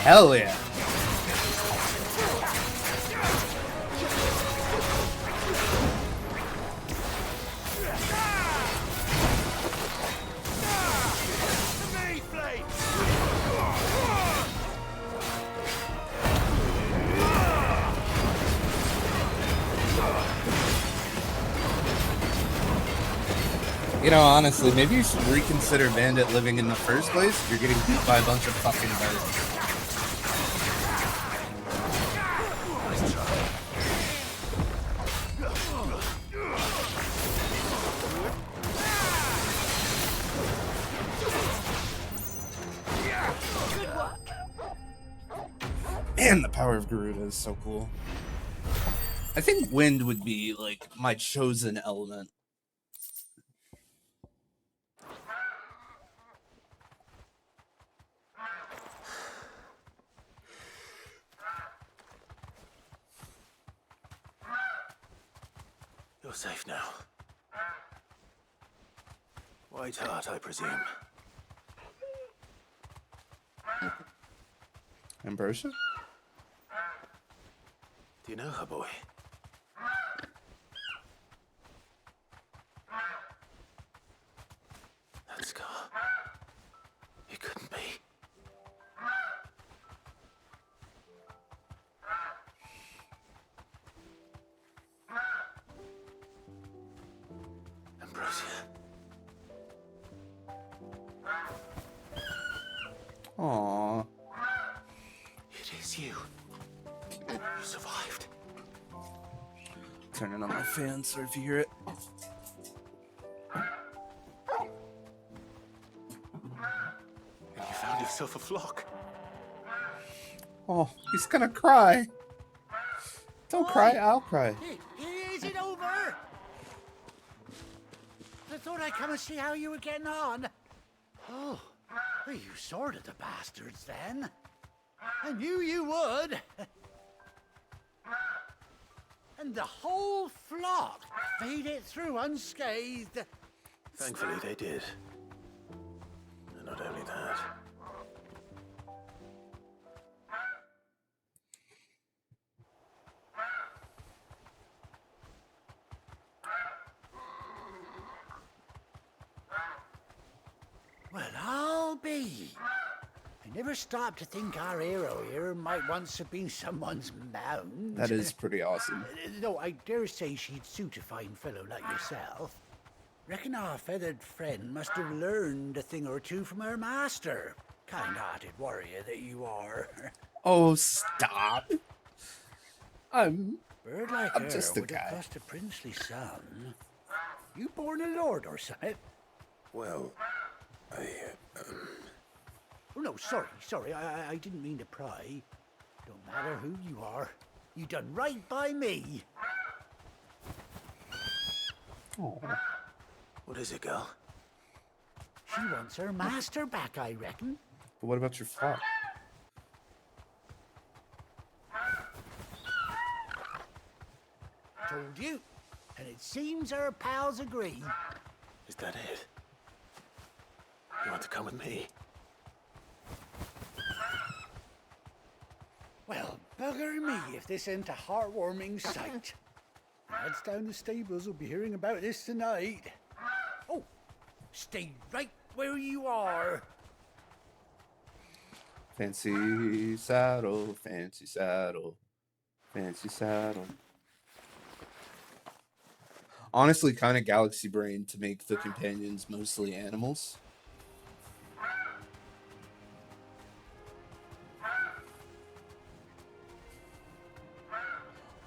Hell yeah. You know, honestly, maybe you should reconsider Bandit living in the first place if you're getting beat by a bunch of fucking birds. Man, the power of Garuda is so cool. I think wind would be, like, my chosen element. You're safe now. White Hart, I presume. Ambrosia? Do you know her, boy? That scar. It couldn't be. Ambrosia. Aww. It is you. You survived. Turning on my fan so if you hear it. And you found yourself a flock. Oh, he's gonna cry. Don't cry, I'll cry. Is it over? I thought I'd come and see how you were getting on. Oh, well, you sorted the bastards then. I knew you would. And the whole flock made it through unscathed. Thankfully, they did. And not only that. Well, I'll be. I never stopped to think our hero here might once have been someone's mount. That is pretty awesome. No, I dare say she'd suit a fine fellow like yourself. Reckon our feathered friend must have learned a thing or two from her master. Kind-hearted warrior that you are. Oh, stop. Bird like I'm her just a would guy. have cost a princely son. You born a lord or something? Well, Oh, no, sorry. I didn't mean to pry. Don't matter who you are. You done right by me. Oh. What is it, girl? She wants her master back, I reckon. But what about your flock? Told you. And it seems her pals agree. Is that it? You want to come with me? Well, bugger me if this ain't a heartwarming sight. Lads down the stables will be hearing about this tonight. Oh, stay right where you are. Fancy saddle, fancy saddle, fancy saddle. Honestly, kind of galaxy brain to make the companions mostly animals.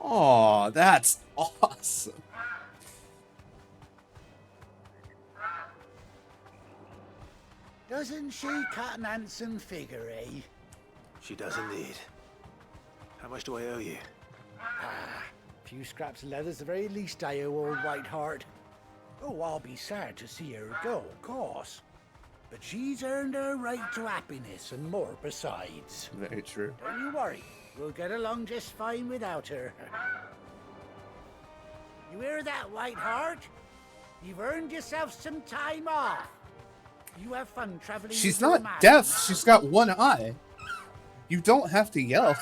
Oh, that's awesome. Doesn't she cut an handsome figure, eh? She does indeed. How much do I owe you? A few scraps of leather's the very least I owe old White Hart. Oh, I'll be sad to see her go, of course. But she's earned her right to happiness and more besides. Very true. Don't you worry. We'll get along just fine without her. You hear that, White Hart? You've earned yourself some time off. You have fun traveling. She's with your not man. deaf. She's got one eye. You don't have to yell.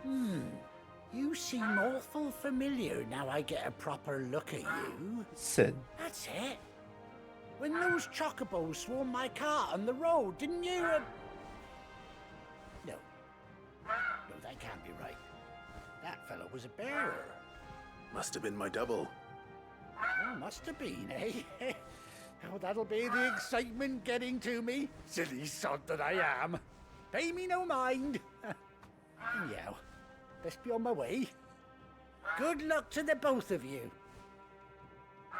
You seem awful familiar now I get a proper look at you. Sid. That's it. When those chocobos swarmed my car on the road, didn't you? No, that can't be right. That fellow was a bearer. Must have been my double. Oh, must have been, eh? Oh, that'll be the excitement getting to me. Silly sod that I am. Pay me no mind. Anyhow, best be on my way. Good luck to the both of you.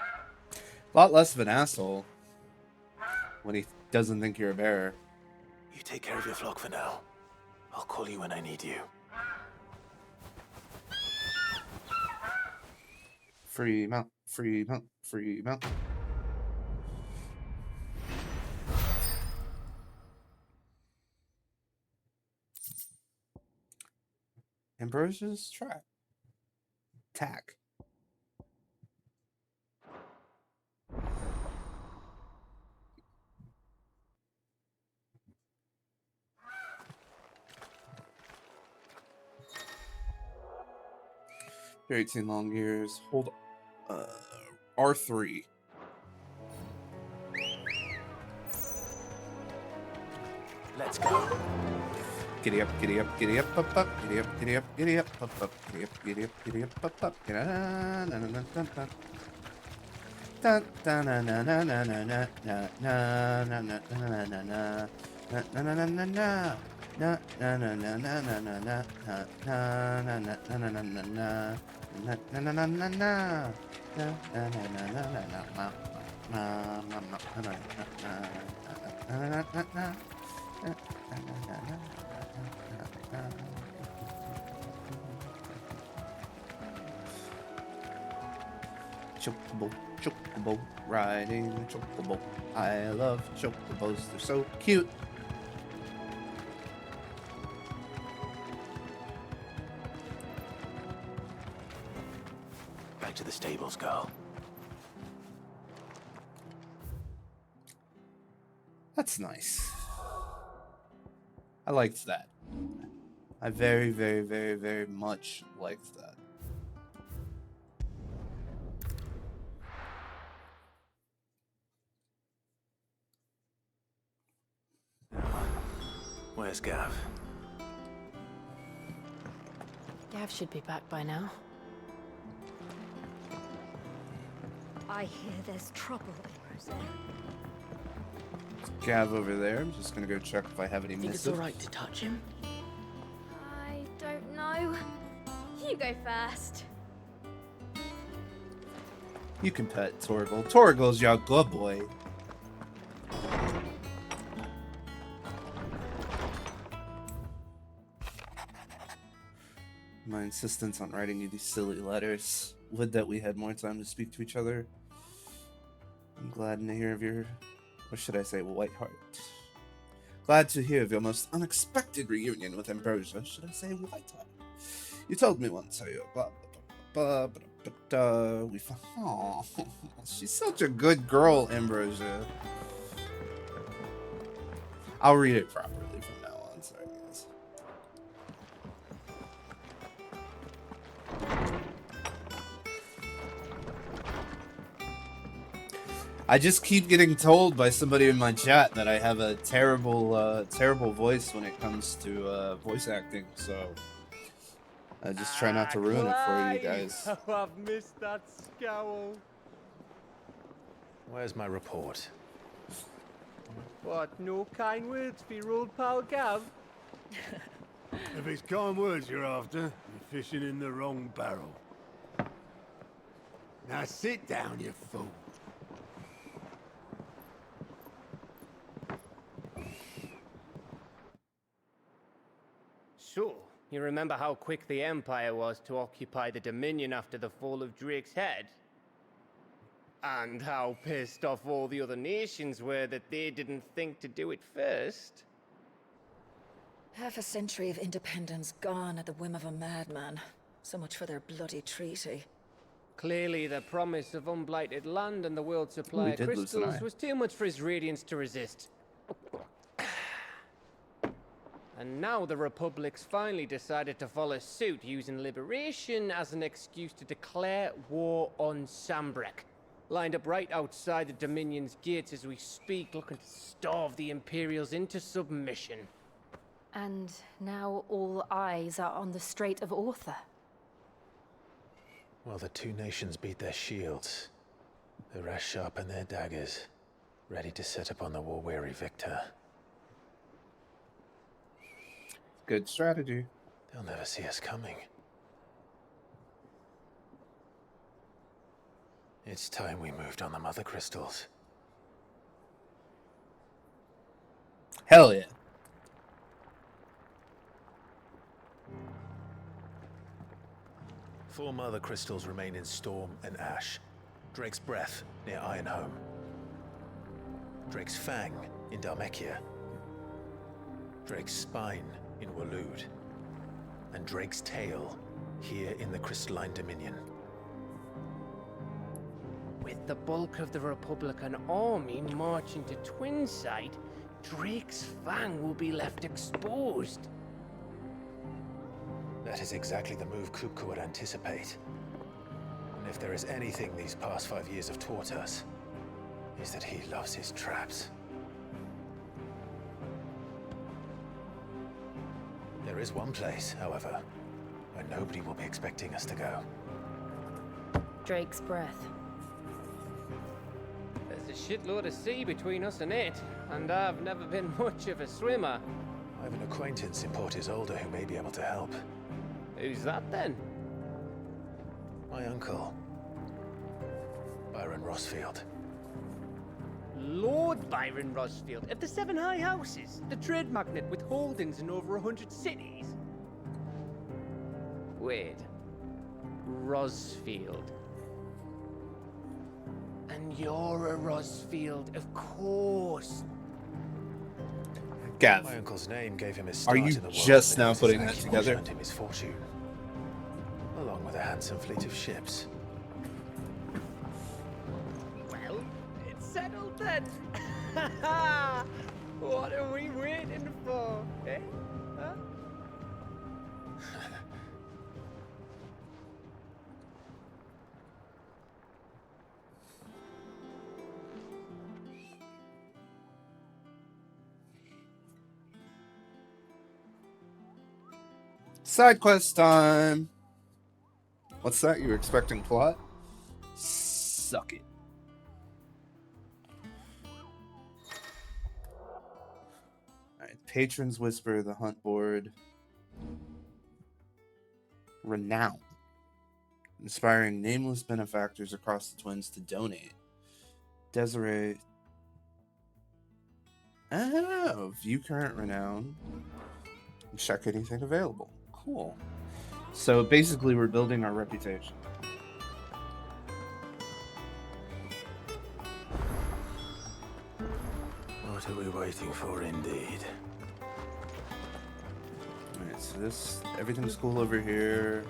A lot less of an asshole when he doesn't think you're a bearer. You take care of your flock for now. I'll call you when I need you. Free mount, free mount, free mount. Ambrosia's track. Tack. For 18 long years. Hold R3. Let's go. Giddy up, giddy up, giddy up, up, up, giddy up, giddy up, giddy up, up, up, giddy up, giddy up, giddy up, up, up, na na na na na na. Da da na na na na na na na na na na na na na. Na na na na na na. Na na na na na na na na na na na na na na na na na. Na na na na na na. Na na na na na na na. Ma ma ma ma ma na na na na na. Chocobo, chocobo, riding chocobo. I love chocobos, they're so cute. Back to the stables, girl. That's nice. I liked that. I very, very, very, very much liked that. Where's Gav? Gav should be back by now. I hear there's trouble in Roselle. Gav over there. I'm just gonna go check if I have any Think it's missives. alright to touch him? I don't know. You go first. You can pet Torgal. Torgal's your good boy. My insistence on writing you these silly letters. Would that we had more time to speak to each other. I'm glad to hear of your, or should I say, white heart. Glad to hear of your most unexpected reunion with Ambrosia. Should I say white heart? You told me once how you blah blah blah blah, but we found. Oh, she's such a good girl, Ambrosia. I'll read it properly from now on. Sorry, guys. I just keep getting told by somebody in my chat that I have a terrible, terrible voice when it comes to voice acting. So I just try not to ruin it for you guys. Oh, I've missed that scowl. Where's my report? What, no kind words for your old pal Gav? If it's kind words you're after, you're fishing in the wrong barrel. Now sit down, you fool. So, you remember how quick the Empire was to occupy the Dominion after the fall of Drake's head? And how pissed off all the other nations were that they didn't think to do it first? Half a century of independence gone at the whim of a madman. So much for their bloody treaty. Clearly, the promise of unblighted land and the world's supply of crystals was too much for his radiance to resist. And now the Republic's finally decided to follow suit, using liberation as an excuse to declare war on Sambrek. Lined up right outside the Dominion's gates as we speak, looking to starve the Imperials into submission. And now all eyes are on the Strait of Author. Well, the two nations beat their shields. The rest sharpen their daggers, ready to set upon the war-weary victor. Good strategy. They'll never see us coming. It's time we moved on the mother crystals. Hell yeah. Four mother crystals remain in Storm and Ash. Drake's Breath near Ironhome. Drake's Fang in Dhalmekia. Drake's Spine in Waloed. And Drake's Tail here in the Crystalline Dominion. With the bulk of the Republican army marching to Twinside, Drake's Fang will be left exposed. That is exactly the move Kupka would anticipate. And if there is anything these past 5 years have taught us, is that he loves his traps. There is one place, however, where nobody will be expecting us to go. Drake's breath. There's a shitload of sea between us and it, and I've never been much of a swimmer. I have an acquaintance in Port Isolde who may be able to help. Who's that then? My uncle, Byron Rosfield. Lord Byron Rosfield of the Seven High Houses, the trade magnate with holdings in over 100 cities. Wait, Rosfield. And you're a Rosfield, of course. Gav, My uncle's name gave him his are start you in the world, just but now his putting that actions together? earned him his fortune, along with a handsome fleet of ships. Well, it's settled then. What are we waiting for, eh? Huh? Side quest time. What's that? You were expecting plot? Suck it. Alright, Patrons Whisper, the Hunt Board. Renown. Inspiring nameless benefactors across the Twins to donate. Desiree. Oh, view current renown. Check anything available. Cool. So basically, we're building our reputation. What are we waiting for, indeed? Alright, so this, everything's cool over here.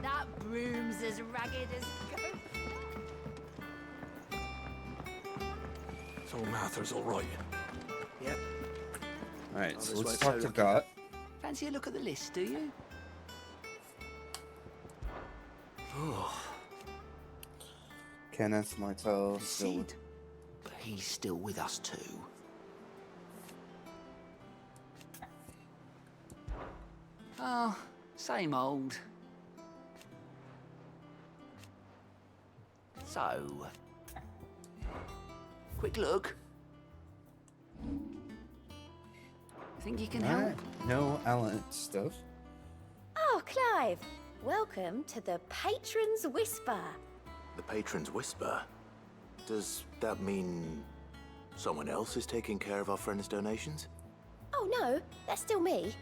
That broom's as ragged as ghost. So Martha's all right. Yep. Alright, so this let's way, talk so to look Got. Fancy a look at the list, do you? Oh, Kenneth, Martel, still Sid. But he's still with us too. Oh, same old. So, quick look. Think you can help? No Alan stuff. Oh, Clive. Welcome to the Patron's Whisper. The Patron's Whisper? Does that mean someone else is taking care of our friend's donations? Oh, no, that's still me.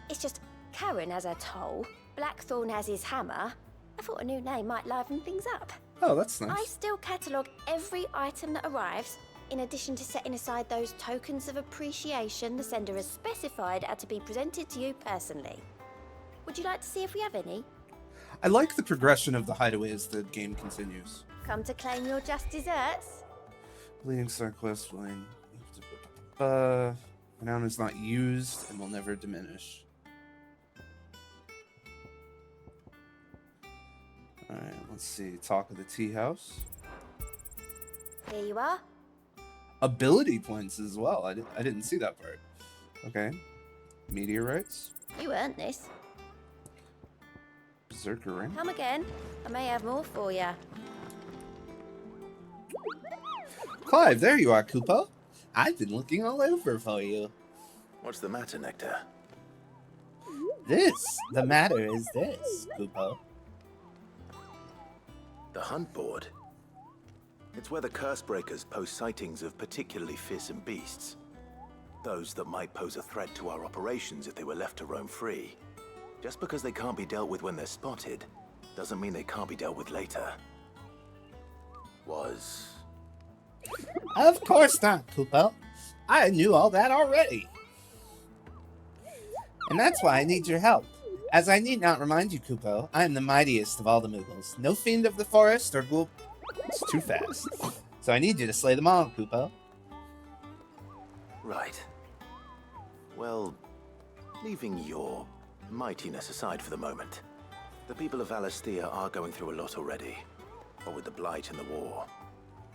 It's just Karen has her toll, Blackthorn has his hammer. I thought a new name might liven things up. Oh, that's nice. I still catalogue every item that arrives, in addition to setting aside those tokens of appreciation the sender has specified are to be presented to you personally. Would you like to see if we have any? I like the progression of the hideaway as the game continues. Come to claim your just desserts? Bleeding Star Quest, Flying. Renown is not used and will never diminish. Alright, let's see. Talk of the Tea House. Here you are. Ability points as well. I didn't see that part. Okay. Meteorites. You earned this. Berserker Ring. Come again. I may have more for you. Clive, there you are, Kupo. I've been looking all over for you. What's the matter, Nectar? The matter is this, Kupo. The Hunt Board? It's where the Cursebreakers post sightings of particularly fearsome beasts. Those that might pose a threat to our operations if they were left to roam free. Just because they can't be dealt with when they're spotted, doesn't mean they can't be dealt with later. Of course not, Kupo. I knew all that already. And that's why I need your help. As I need not remind you, Kupo, I am the mightiest of all the Moogles. No fiend of the forest or ghoul. It's too fast. So I need you to slay them all, Kupo. Right. Well, leaving your mightiness aside for the moment, the people of Valisthea are going through a lot already. What with the Blight and the war,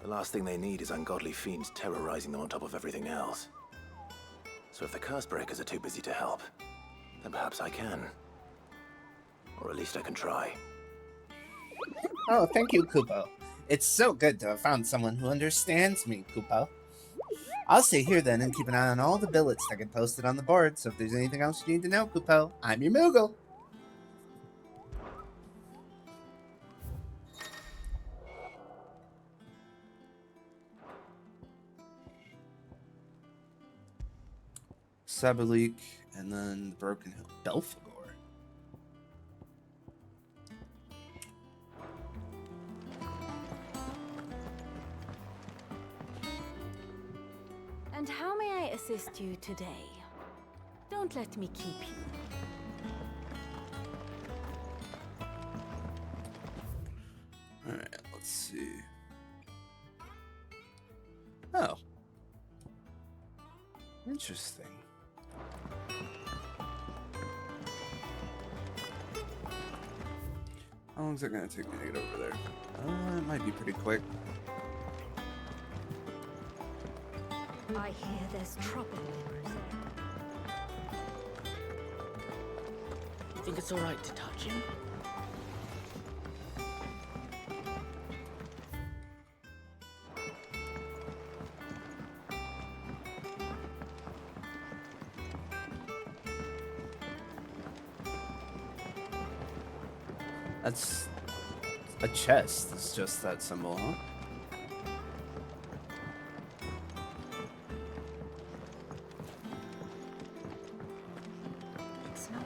the last thing they need is ungodly fiends terrorizing them on top of everything else. So if the Cursebreakers are too busy to help, then perhaps I can. Or at least I can try. Oh, thank you, Kupo. It's so good to have found someone who understands me, Kupo. I'll stay here then and keep an eye on all the billets that get posted on the board, so if there's anything else you need to know, Kupo, I'm your Moogle. Sabalik, and then the Broken Hill. Belphegor. And how may I assist you today? Don't let me keep you. Alright, let's see. Oh. Interesting. How long is it going to take me to get over there? It might be pretty quick. I hear there's trouble. You think it's alright to touch him? That's a chest. It's just that symbol, huh? It's not.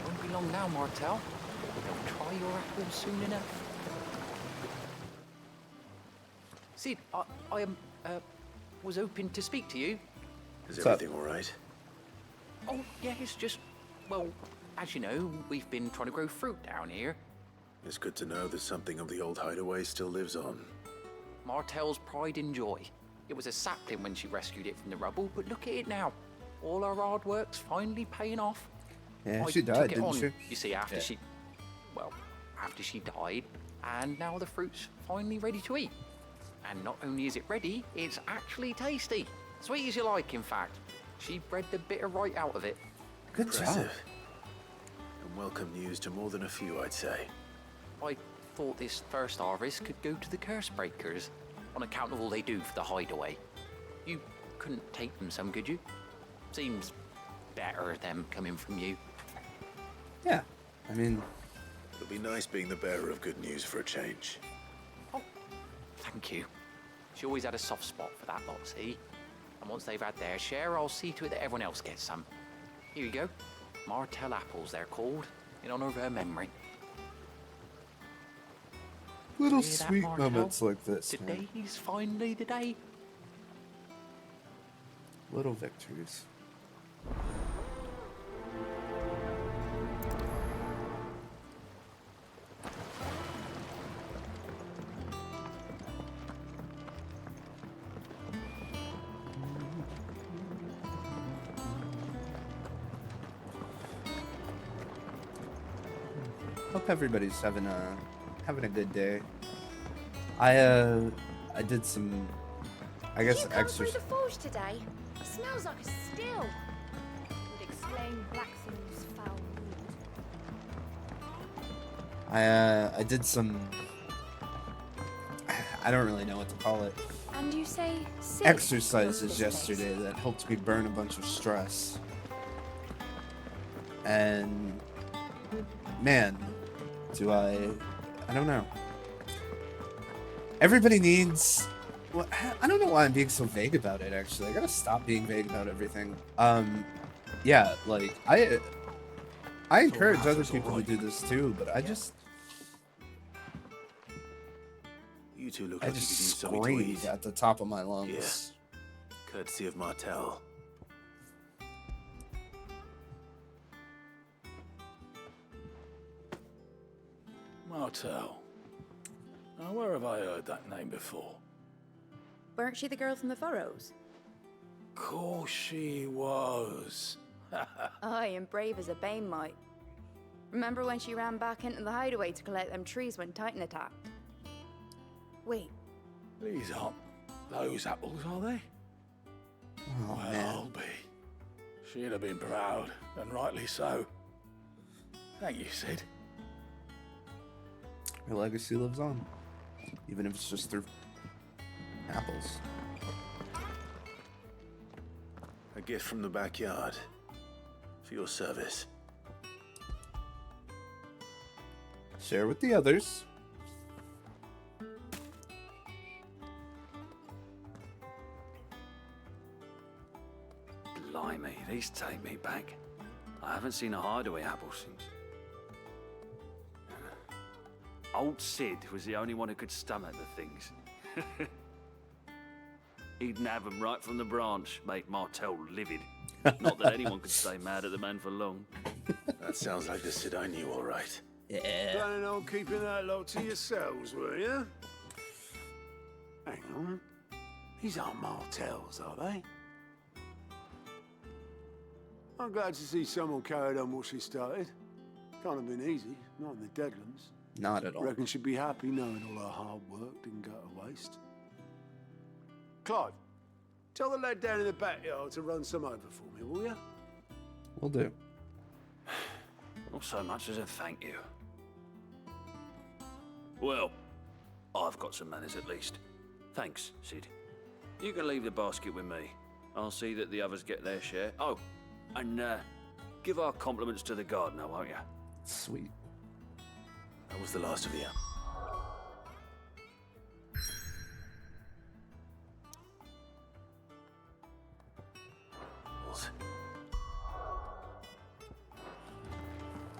Won't be long now, Martel. You'll try your apple soon enough. Sid, I was hoping to speak to you. Is everything all right? Oh, yeah, it's just, well, as you know, we've been trying to grow fruit down here. It's good to know that something of the old hideaway still lives on. Martel's pride and joy. It was a sapling when she rescued it from the rubble, but look at it now. All our hard work's finally paying off. Yeah, I she died, took it didn't on, she? You see, after she died, and now the fruit's finally ready to eat. And not only is it ready, it's actually tasty. Sweet as you like, in fact. She bred the bitter right out of it. Good Impressive. job. And welcome news to more than a few, I'd say. I thought this first harvest could go to the Cursebreakers, on account of all they do for the hideaway. You couldn't take them some, could you? Seems better them coming from you. Yeah, I mean... It'll be nice being the bearer of good news for a change. Oh, thank you. She always had a soft spot for that lot, see? And once they've had their share, I'll see to it that everyone else gets some. Here you go. Martel apples, they're called, in honor of her memory. Little Hear that, sweet Martel? moments like this, man. Today's finally the day. Little victories. Hope everybody's having a good day. I did some, I guess, Did you come through exercise. the forge today? It smells like a still. Would explain Blackson's foul mood. I did some, I don't really know what to call it. And you say Sid Exercises runs this yesterday that helped me burn a bunch of stress. And man, I don't know. Everybody needs, well, I don't know why I'm being so vague about it, actually. I gotta stop being vague about everything. Yeah, like, I encourage other people to do this too, but I just... You two look I like you just could use something to screamed eat. at the top of my lungs. Yes. Courtesy of Martel. Martel. Now, where have I heard that name before? Weren't she the girl from the Furrows? course she was. Aye, and brave as a bane might. Remember when she ran back into the hideaway to collect them trees when Titan attacked? Wait, These aren't those apples, are they? Oh, well, man. I'll be. She'd have been proud, and rightly so. Thank you, Sid. Her legacy lives on, even if it's just through apples. A gift from the backyard. For your service. Share with the others. Blimey, these take me back. I haven't seen a hideaway apple since. Old Sid was the only one who could stomach the things. He'd nab them right from the branch, make Martell livid. Not that anyone could stay mad at the man for long. That sounds like the Sid I knew, all right. Yeah. Planning on keeping that lot to yourselves, were you? Hang on. These aren't Martells, are they? I'm glad to see someone carried on what she started. Can't have been easy, not in the Deadlands. Not at all. Reckon she'd be happy knowing all her hard work didn't go to waste. Clive, tell the lad down in the backyard to run some over for me, will you? Will do. Not so much as a thank you. Well, I've got some manners at least. Thanks, Sid. You can leave the basket with me. I'll see that the others get their share. Oh, and give our compliments to the gardener, won't you? Sweet. That was the last of the apples.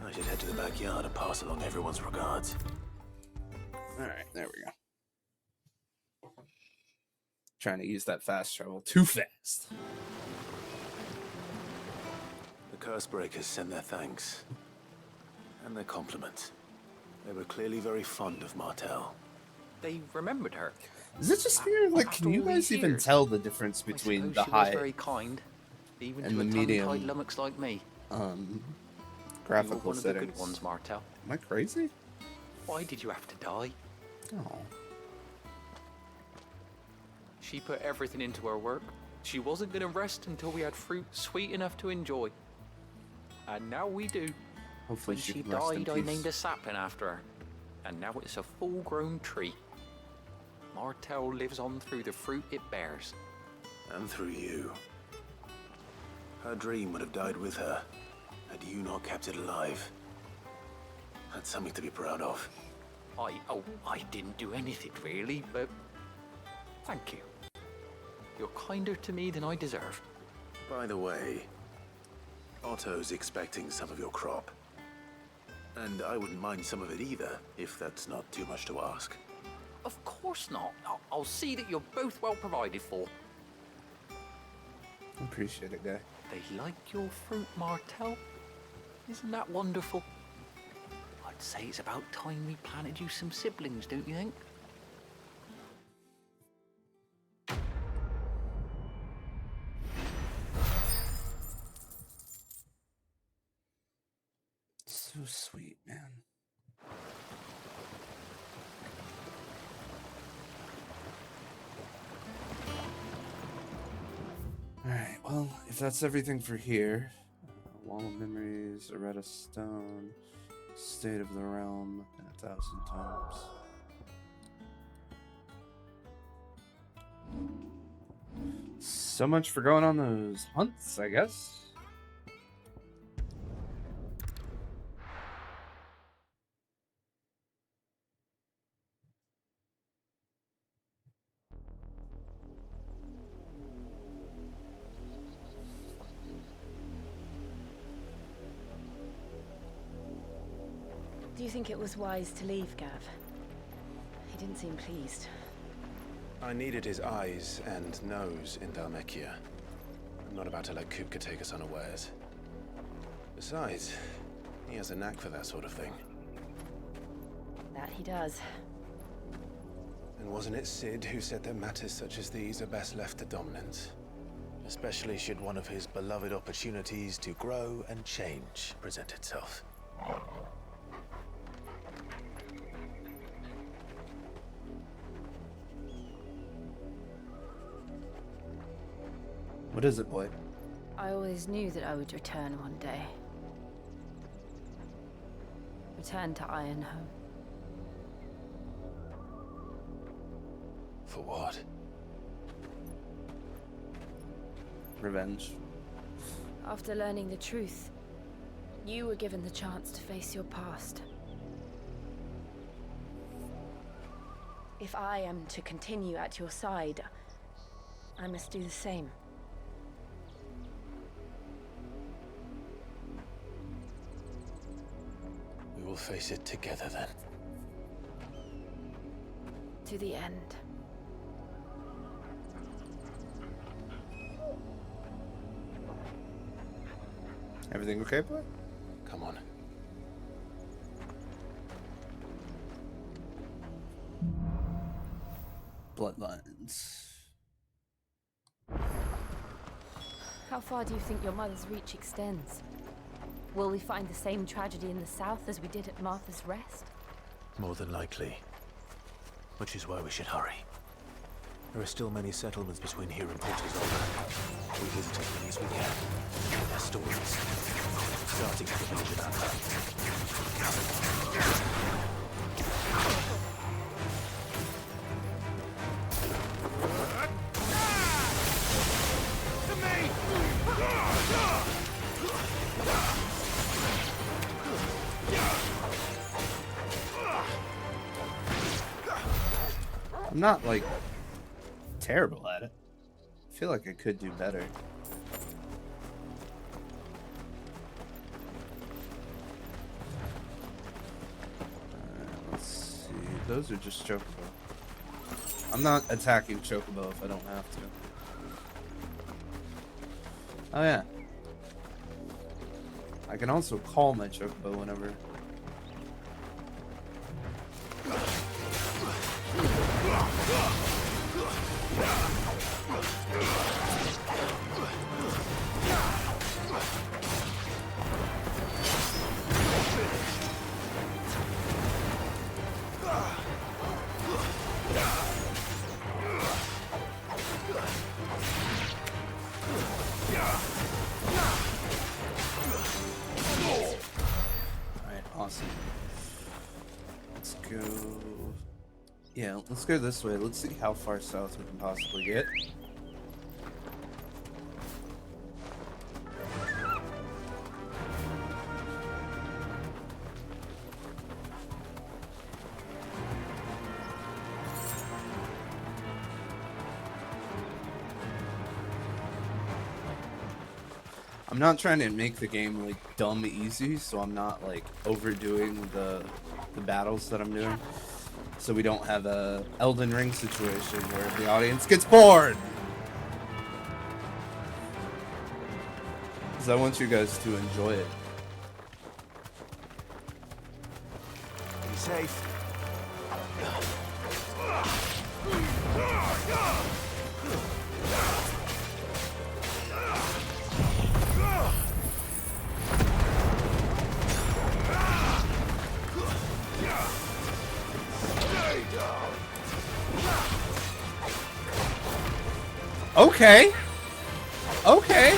I should head to the backyard and pass along everyone's regards. Alright, there we go. Trying to use that fast travel too fast. The Cursebreakers send their thanks. And their compliments. They were clearly very fond of Martell. They remembered her. Is it just here? Like, After can you all guys these even years. tell the difference I between suppose the she was high very kind, even and to the a medium tongue-tied lummox like me. graphical You're one of settings? the good ones, Martell. Am I crazy? Why did you have to die? Oh. She put everything into her work. She wasn't going to rest until we had fruit sweet enough to enjoy. And now we do. Hopefully When she she can rest in died, I peace. named a sapling after her. And now it's a full-grown tree. Martell lives on through the fruit it bears. And through you. Her dream would have died with her, had you not kept it alive. That's something to be proud of. I didn't do anything really, but thank you. You're kinder to me than I deserve. By the way, Otto's expecting some of your crop. And I wouldn't mind some of it either, if that's not too much to ask. Of course not. I'll see that you're both well provided for. Appreciate it, guy. They like your fruit, Martell. Isn't that wonderful? I'd say it's about time we planted you some siblings, don't you think? So sweet, man. Alright, well, if that's everything for here, Wall of Memories, Areta Stone, State of the Realm, and 1,000 Times. So much for going on those hunts, I guess. Do you think it was wise to leave, Gav? He didn't seem pleased. I needed his eyes and nose in Dhalmekia. I'm not about to let Kupka take us unawares. Besides, he has a knack for that sort of thing. That he does. And wasn't it Sid who said that matters such as these are best left to dominance? especially should one of his beloved opportunities to grow and change present itself. What is it, boy? I always knew that I would return one day. Return to Ironhome. For what? Revenge. After learning the truth, you were given the chance to face your past. If I am to continue at your side, I must do the same. We will face it together then. To the end. Everything okay, boy? Come on. Bloodlines. How far do you think your mother's reach extends? Will we find the same tragedy in the south as we did at Martha's Rest? More than likely. Which is why we should hurry. There are still many settlements between here and Porter's Order. We visit as many as we can. Their stories. Starting with the village of I'm not, like, terrible at it. I feel like I could do better. Let's see. Those are just Chocobo. I'm not attacking Chocobo if I don't have to. Oh yeah. I can also call my Chocobo whenever. Alright, awesome. Let's go. Yeah, let's go this way. Let's see how far south we can possibly get. I'm not trying to make the game like dumb easy, so I'm not like overdoing the battles that I'm doing. So we don't have a Elden Ring situation where the audience gets bored. Because I want you guys to enjoy it. Be safe. Okay. Okay.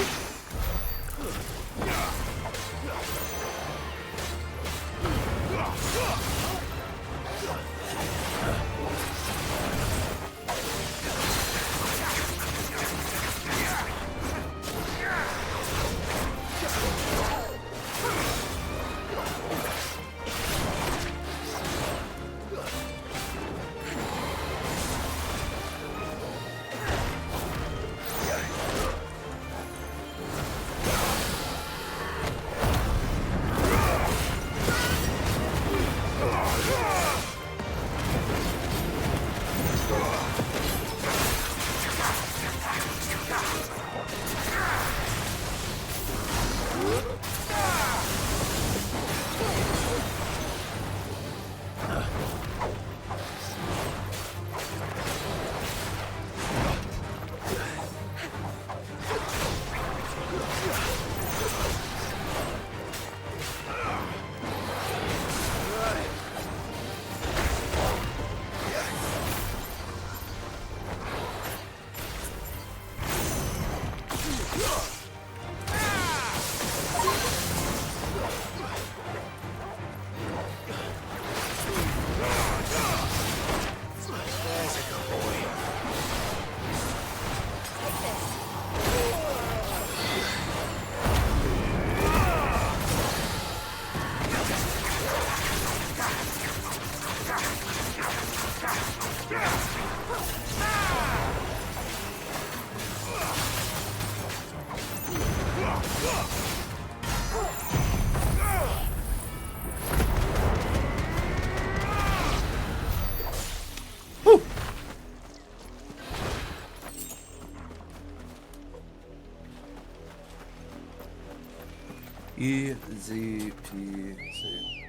Easy peasy.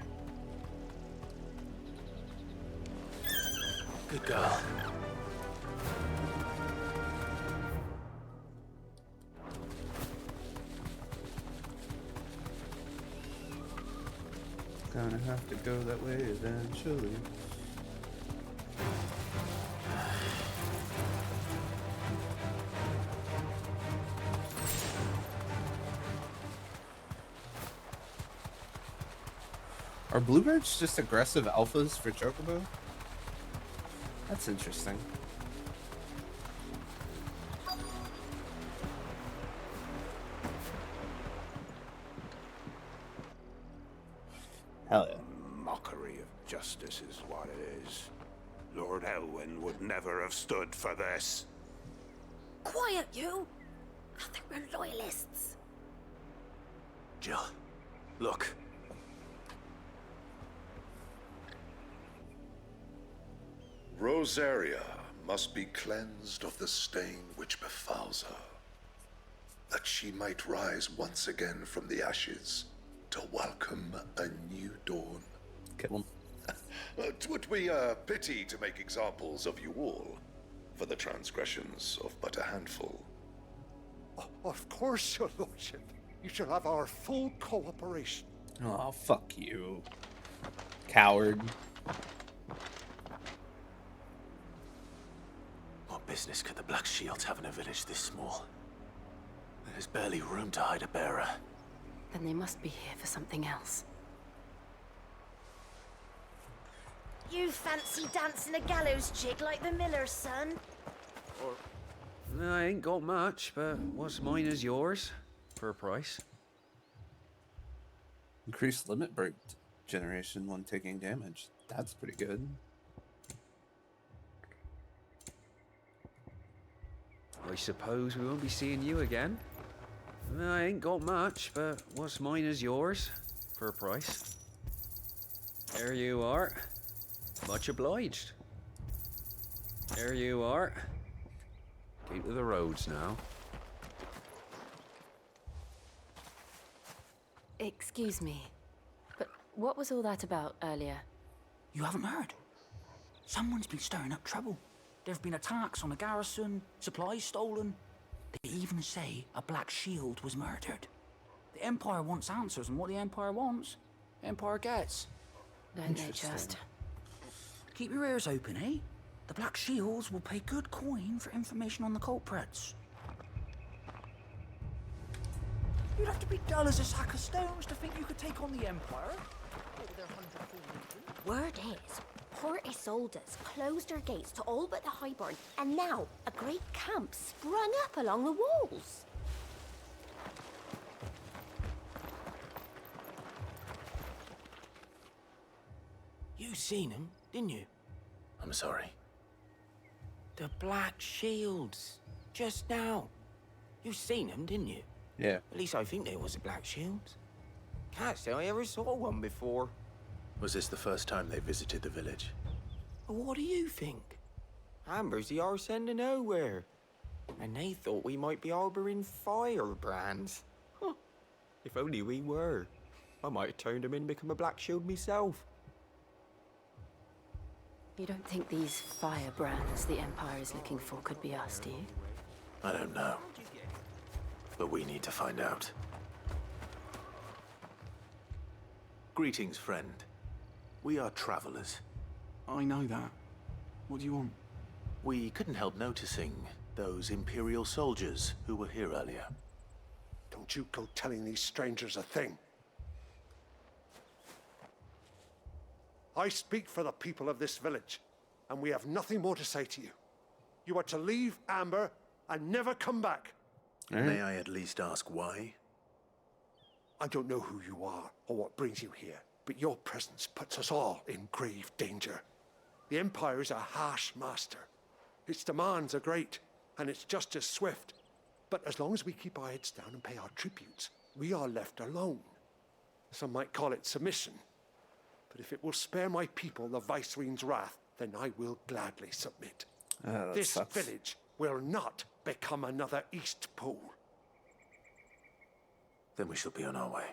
Good girl. Gonna have to go that way eventually. Are bluebirds just aggressive alphas for Chocobo? That's interesting. Hell yeah. Mockery of justice is what it is. Lord Elwyn would never have stood for this. Quiet, you! I think we're loyalists. Jill, look. Rosaria must be cleansed of the stain which befouls her, that she might rise once again from the ashes to welcome a new dawn. Kill him. 'Twould be a pity to make examples of you all, for the transgressions of but a handful. Of course, your lordship. You shall have our full cooperation. Oh, fuck you. Coward. What business could the Black Shields have in a village this small? There's barely room to hide a bearer. Then they must be here for something else. You fancy dancing a gallows jig like the miller's son? I ain't got much, but what's mine is yours, for a price. Increased limit break generation when taking damage. That's pretty good. I suppose we won't be seeing you again. I ain't got much, but what's mine is yours, for a price. There you are. Much obliged. There you are. Keep to the roads now. Excuse me, but what was all that about earlier? You haven't heard? Someone's been stirring up trouble. There have been attacks on the garrison, supplies stolen. They even say a Black Shield was murdered. The Empire wants answers, and what the Empire wants, the Empire gets. Don't they just? Keep your ears open, eh? The Black Shields will pay good coin for information on the culprits. You'd have to be dull as a sack of stones to think you could take on the Empire. Word is, Port Isolde's closed their gates to all but the Highborn, and now a great camp sprung up along the walls. You seen them, didn't you? I'm sorry. The Black Shields. Just now. You seen them, didn't you? Yeah. At least I think there was a Black Shields. Can't say I ever saw one before. Was this the first time they visited the village? What do you think? Amber's the arse end of nowhere. And they thought we might be harboring firebrands. Huh. If only we were. I might have turned them in and become a Black Shield myself. You don't think these firebrands the Empire is looking for could be us, do you? I don't know. But we need to find out. Greetings, friend. We are travelers. I know that. What do you want? We couldn't help noticing those Imperial soldiers who were here earlier. Don't you go telling these strangers a thing. I speak for the people of this village, and we have nothing more to say to you. You are to leave Amber and never come back. May I at least ask why? I don't know who you are or what brings you here, but your presence puts us all in grave danger. The Empire is a harsh master. Its demands are great, and its justice swift. But as long as we keep our heads down and pay our tributes, we are left alone. Some might call it submission. But if it will spare my people the Viceroy's wrath, then I will gladly submit. This sucks. village will not become another East Pole. Then we shall be on our way.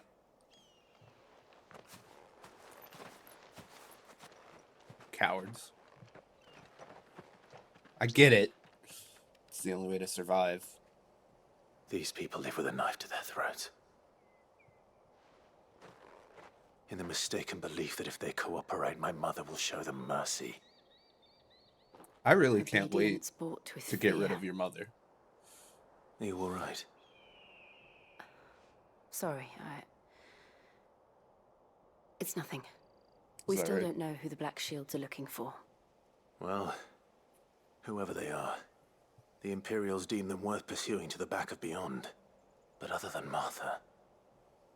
cowards. I get it. It's the only way to survive. These people live with a knife to their throats. In the mistaken belief that if they cooperate, my mother will show them mercy. I really can't wait Obedience bought with to get rid fear. of your mother. Are you all right? Sorry, It's nothing. We Is that still right? don't know who the Black Shields are looking for. Well, whoever they are, the Imperials deem them worth pursuing to the back of beyond. But other than Martha,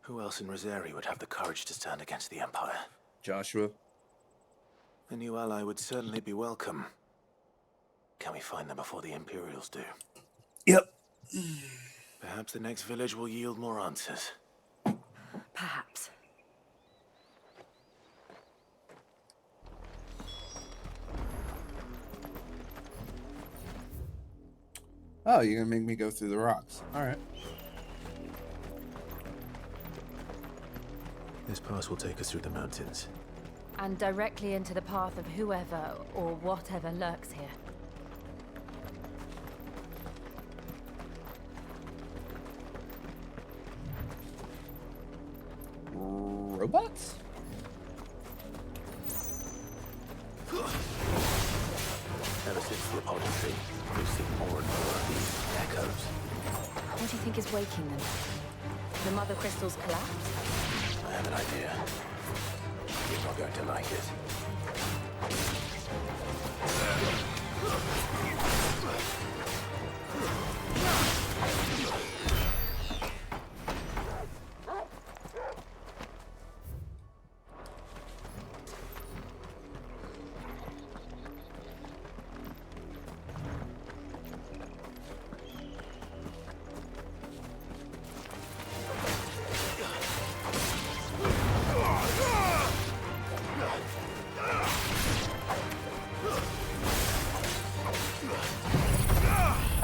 who else in Rosari would have the courage to stand against the Empire? Joshua? A new ally would certainly be welcome. Can we find them before the Imperials do? Yep. Perhaps the next village will yield more answers. Perhaps. Oh, you're gonna make me go through the rocks. Alright. This pass will take us through the mountains. And directly into the path of whoever or whatever lurks here. Robots? Ever since the apology, we've seen more and more of these echoes. What do you think is waking them? The mother crystal's collapse? I have an idea. You're not going to like it.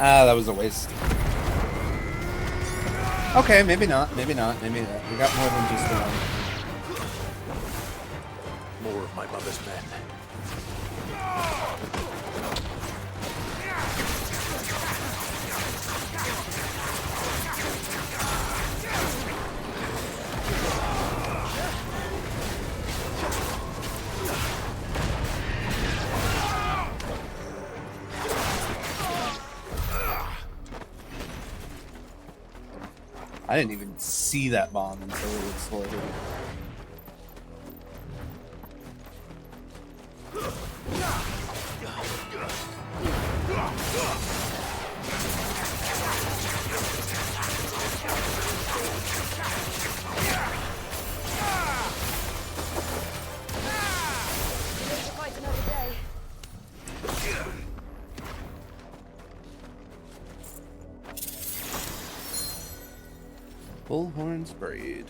Ah, that was a waste. Okay, maybe not. Maybe not. Maybe not. We got more than just the one. More of my mother's men. I didn't even see that bomb until it exploded. Fight another day. Bullhorn's braid.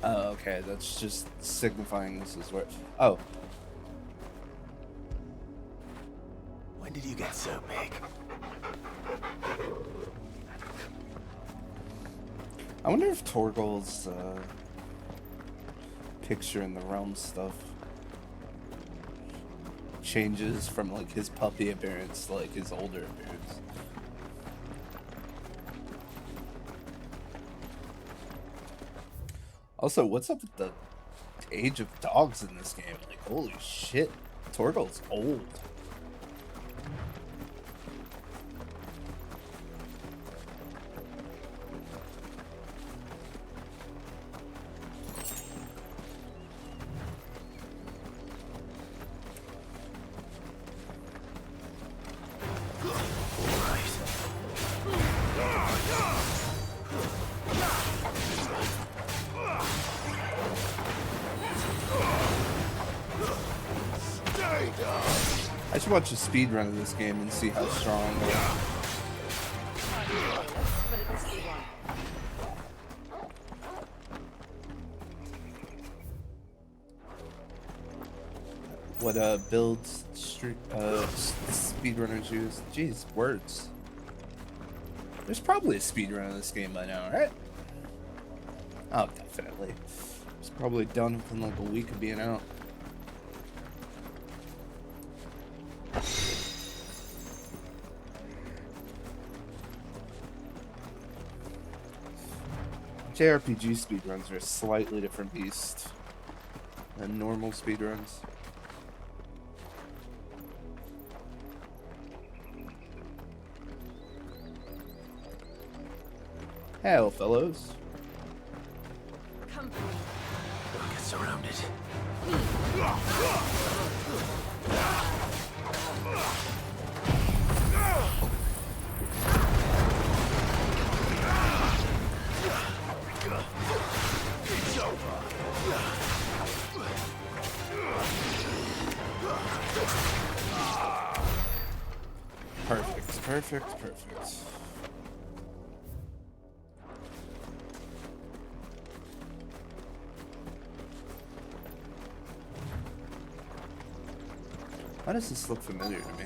Oh, okay, that's just signifying this is where... Oh. When did you get so big? I wonder if Torgal's picture in the realm stuff changes from like his puppy appearance to like his older appearance. Also, what's up with the age of dogs in this game? Like, holy shit, Torgal's old. I should watch a speed run of this game and see how strong they are. What builds speedrunners use? Jeez, words. There's probably a speedrun of this game by now, right? Oh, definitely. It's probably done within like a week of being out. JRPG speedruns are a slightly different beast than normal speedruns. Hell, fellows. Come. Don't get surrounded. It's over. Perfect, perfect, perfect. Why does this look familiar to me?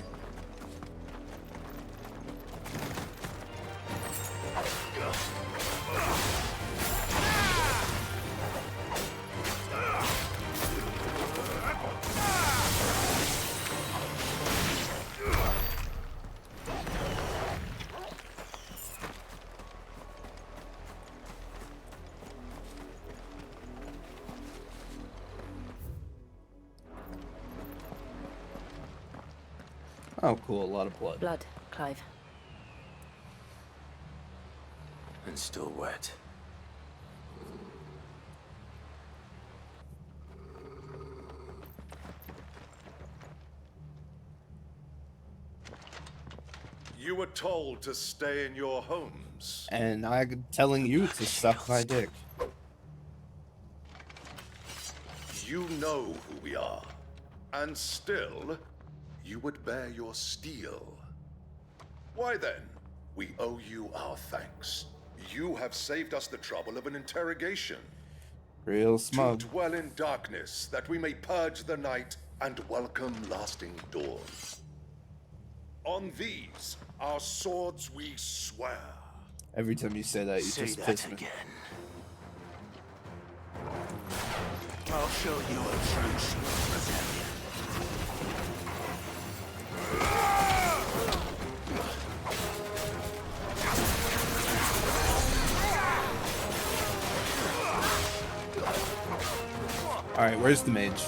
Oh, cool. A lot of blood. Blood, Clive. And still wet. You were told to stay in your homes. And I'm telling you to suck my dick. You know who we are. And still, you would bear your steel. Why then, we owe you our thanks. You have saved us the trouble of an interrogation. Real smug. To dwell in darkness, that we may purge the night and welcome lasting dawn. On these, our swords we swear. Every time you say that, you Say just that piss me. again. I'll show you a true shield rebellion. Alright, where's the mage?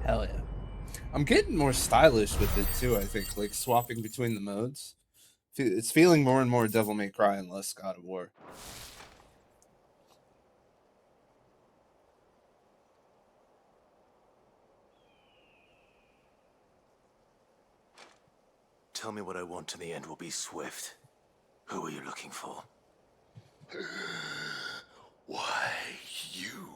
Hell yeah. I'm getting more stylish with it too, I think, like swapping between the modes. It's feeling more and more Devil May Cry and less God of War. tell me what I want and the end will be swift. Who are you looking for? Why, you.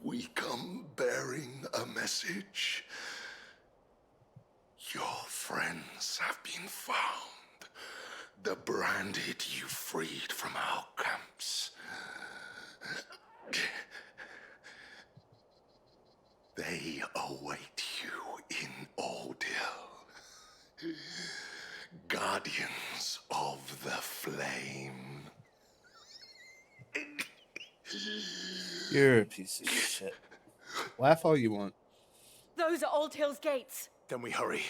We come bearing a message. Your friends have been found. The branded you freed from our camps. They await you in Ordil. Guardians of the Flame. You're a piece of shit. Laugh all you want. Those are Old Hill's gates. Then we hurry.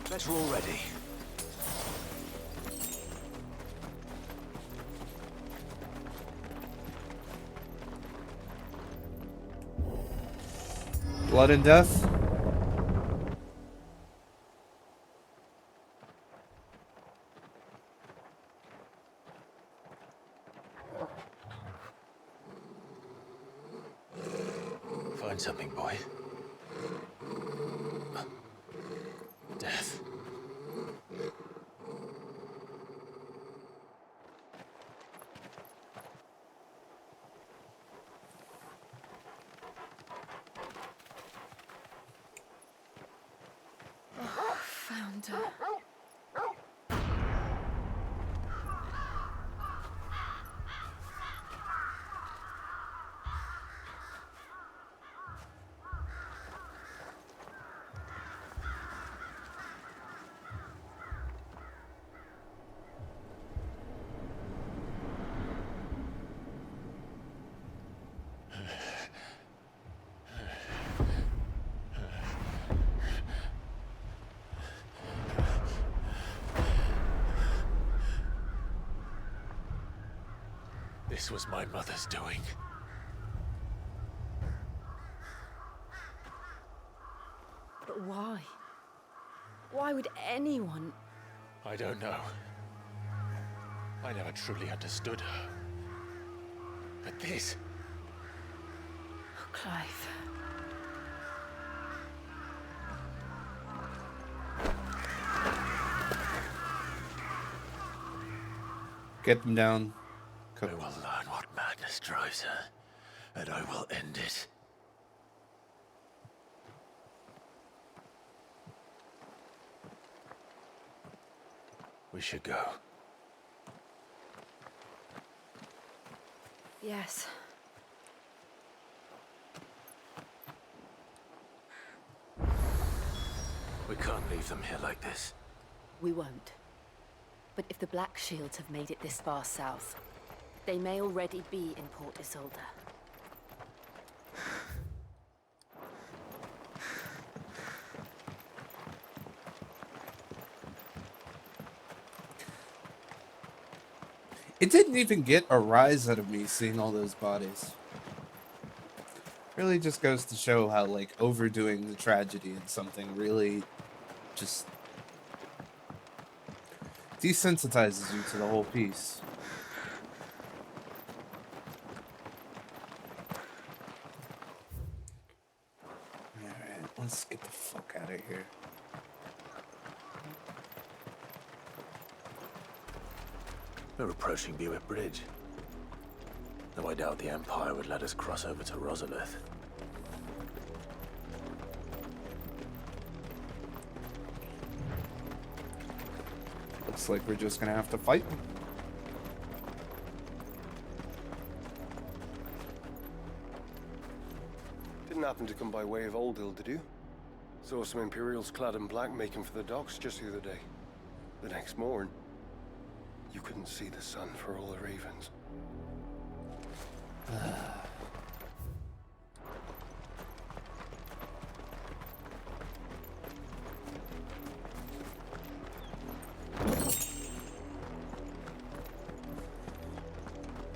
Let's roll ready. Blood and death. Find something, boy. Death. Found her. This was my mother's doing. But why? Why would anyone? I don't know. I never truly understood her. But this... Oh, Clive. Get them down. I will learn what madness drives her, and I will end it. We should go. Yes. We can't leave them here like this. We won't. But if the Black Shields have made it this far south, they may already be in Port Isolde. It didn't even get a rise out of me seeing all those bodies. Really just goes to show how, like, overdoing the tragedy in something really just desensitizes you to the whole piece. Alright, let's get the fuck out of here. We're approaching Buick Bridge. Though I doubt the Empire would let us cross over to Rosalith. Looks like we're just gonna have to fight them. Didn't happen to come by way of Oldhill, did you? Saw some Imperials clad in black making for the docks just the other day. The next morn, you couldn't see the sun for all the ravens.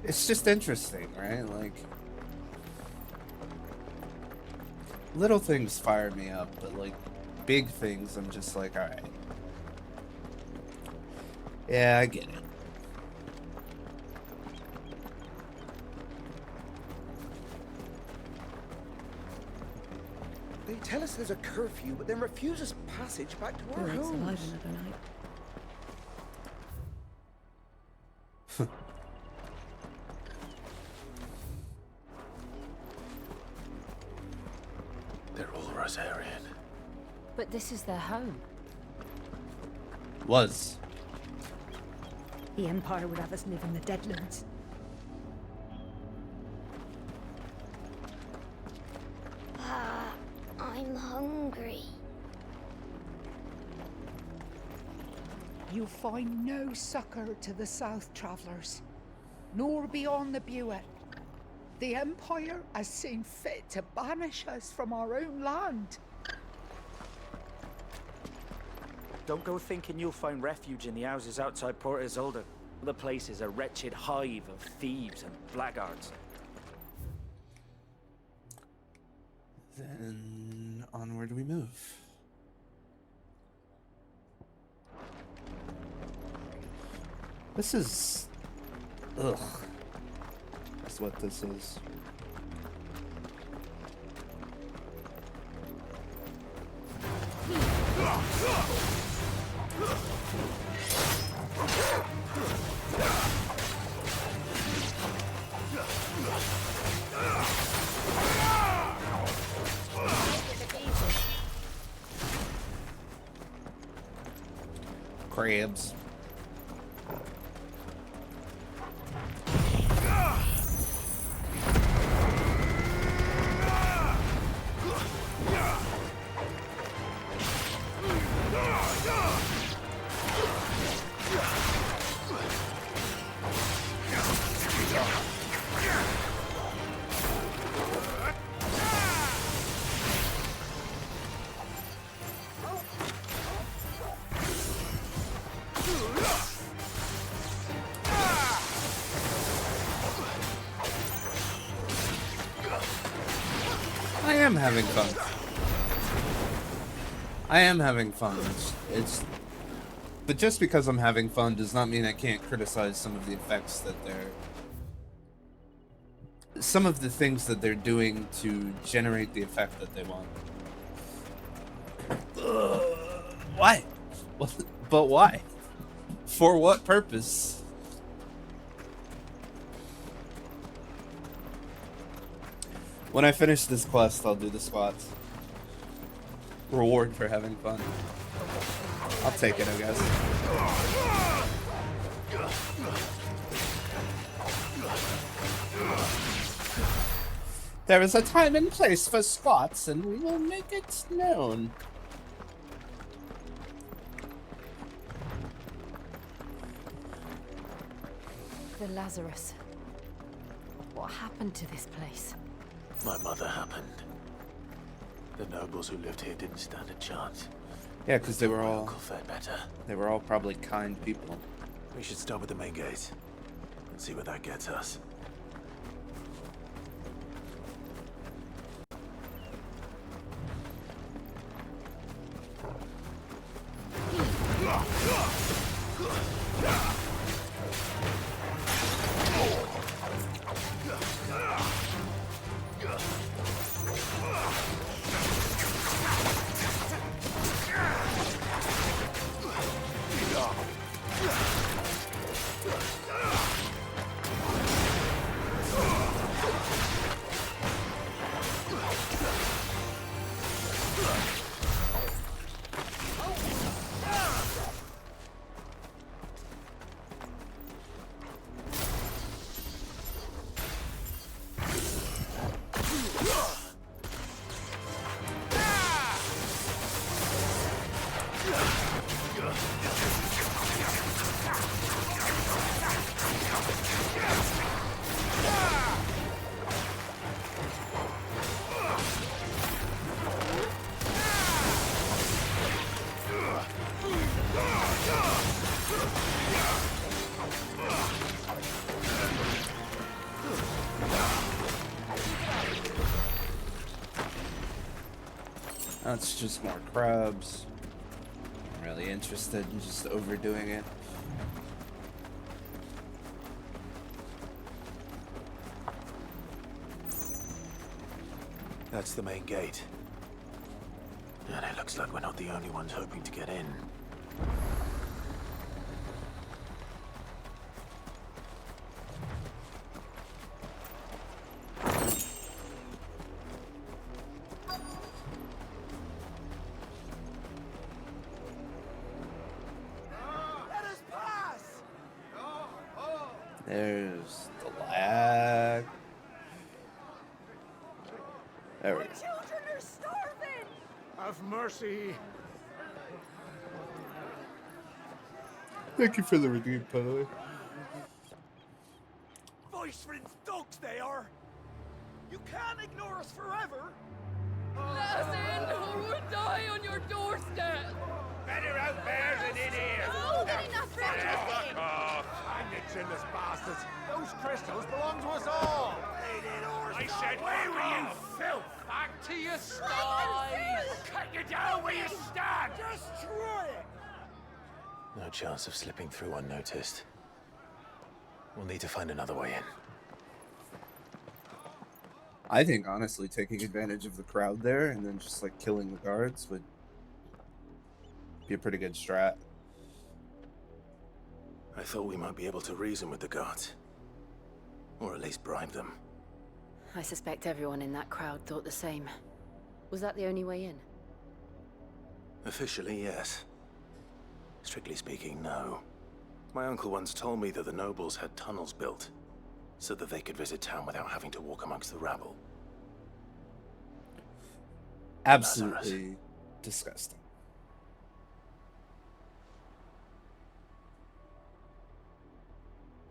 It's just interesting, right? Like, little things fire me up, but like big things, I'm just like, all right. Yeah, I get it. They tell us there's a curfew, but then refuse us passage back to our Who ain't homes. survive another night? They're all Rosarian. But this is their home. Was. The Empire would have us live in the Deadlands. I'm hungry. You find no succor to the South Travellers, nor beyond the Buet. The Empire has seen fit to banish us from our own land. Don't go thinking you'll find refuge in the houses outside Port Isolde. The place is a wretched hive of thieves and blackguards. Then onward we move. This is... ugh. That's what this is. Crabs. I am having fun. I am having fun. It's but just because I'm having fun does not mean I can't criticize some of the effects that some of the things that they're doing to generate the effect that they want. Why? But why? For what purpose? When I finish this quest, I'll do the squats. Reward for having fun. I'll take it, I guess. There is a time and place for squats, and we will make it known. The Lazarus. What happened to this place? My mother happened. The nobles who lived here didn't stand a chance. Yeah, because they were My all uncle fared better. they were all probably kind people. We should start with the main gate and see where that gets us. That's just more crabs. I'm really interested in just overdoing it. That's the main gate. And it looks like we're not the only ones hoping to get in. There's the lag. There we go. Children are starving! Have mercy. Thank you for the redeem, by the way. Voice friends dogs they are. You can't ignore us forever. Let us in, or we'll die on your doorstep. Better out there than in here. Oh, they're enough for Fuck off. Hang it, chinless bastards. Those crystals belong to us all. I said, where were you, filth? Back to your sties. Cut you down where you stand. Destroy it. No chance of slipping through unnoticed. We'll need to find another way in. I think, honestly, taking advantage of the crowd there and then just, like, killing the guards would be a pretty good strat. I thought we might be able to reason with the guards. Or at least bribe them. I suspect everyone in that crowd thought the same. Was that the only way in? Officially, yes. Strictly speaking, no. My uncle once told me that the nobles had tunnels built, so that they could visit town without having to walk amongst the rabble. Absolutely disgusting.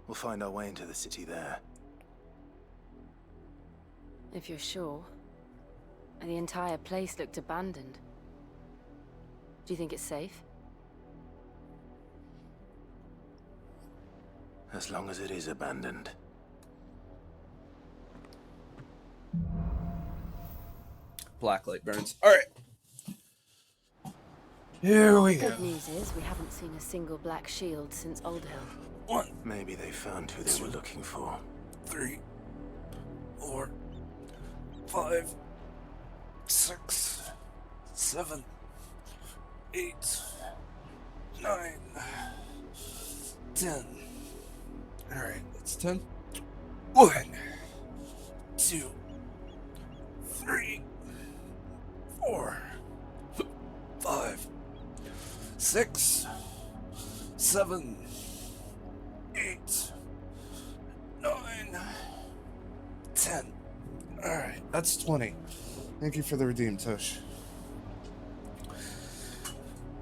We'll find our way into the city there. If you're sure. The entire place looked abandoned. Do you think it's safe? As long as it is abandoned. Blacklight burns. Alright. Here we go. Good news is we haven't seen a single black shield since Old Hill. Maybe they found who they were looking for. 3, 4, 5, 6, 7, 8, 9, 10. Alright, that's 10. 1, 2, 3, 4, 5, 6, 7, 8, 9, 10. Alright, that's 20. Thank you for the redeem, Tosh.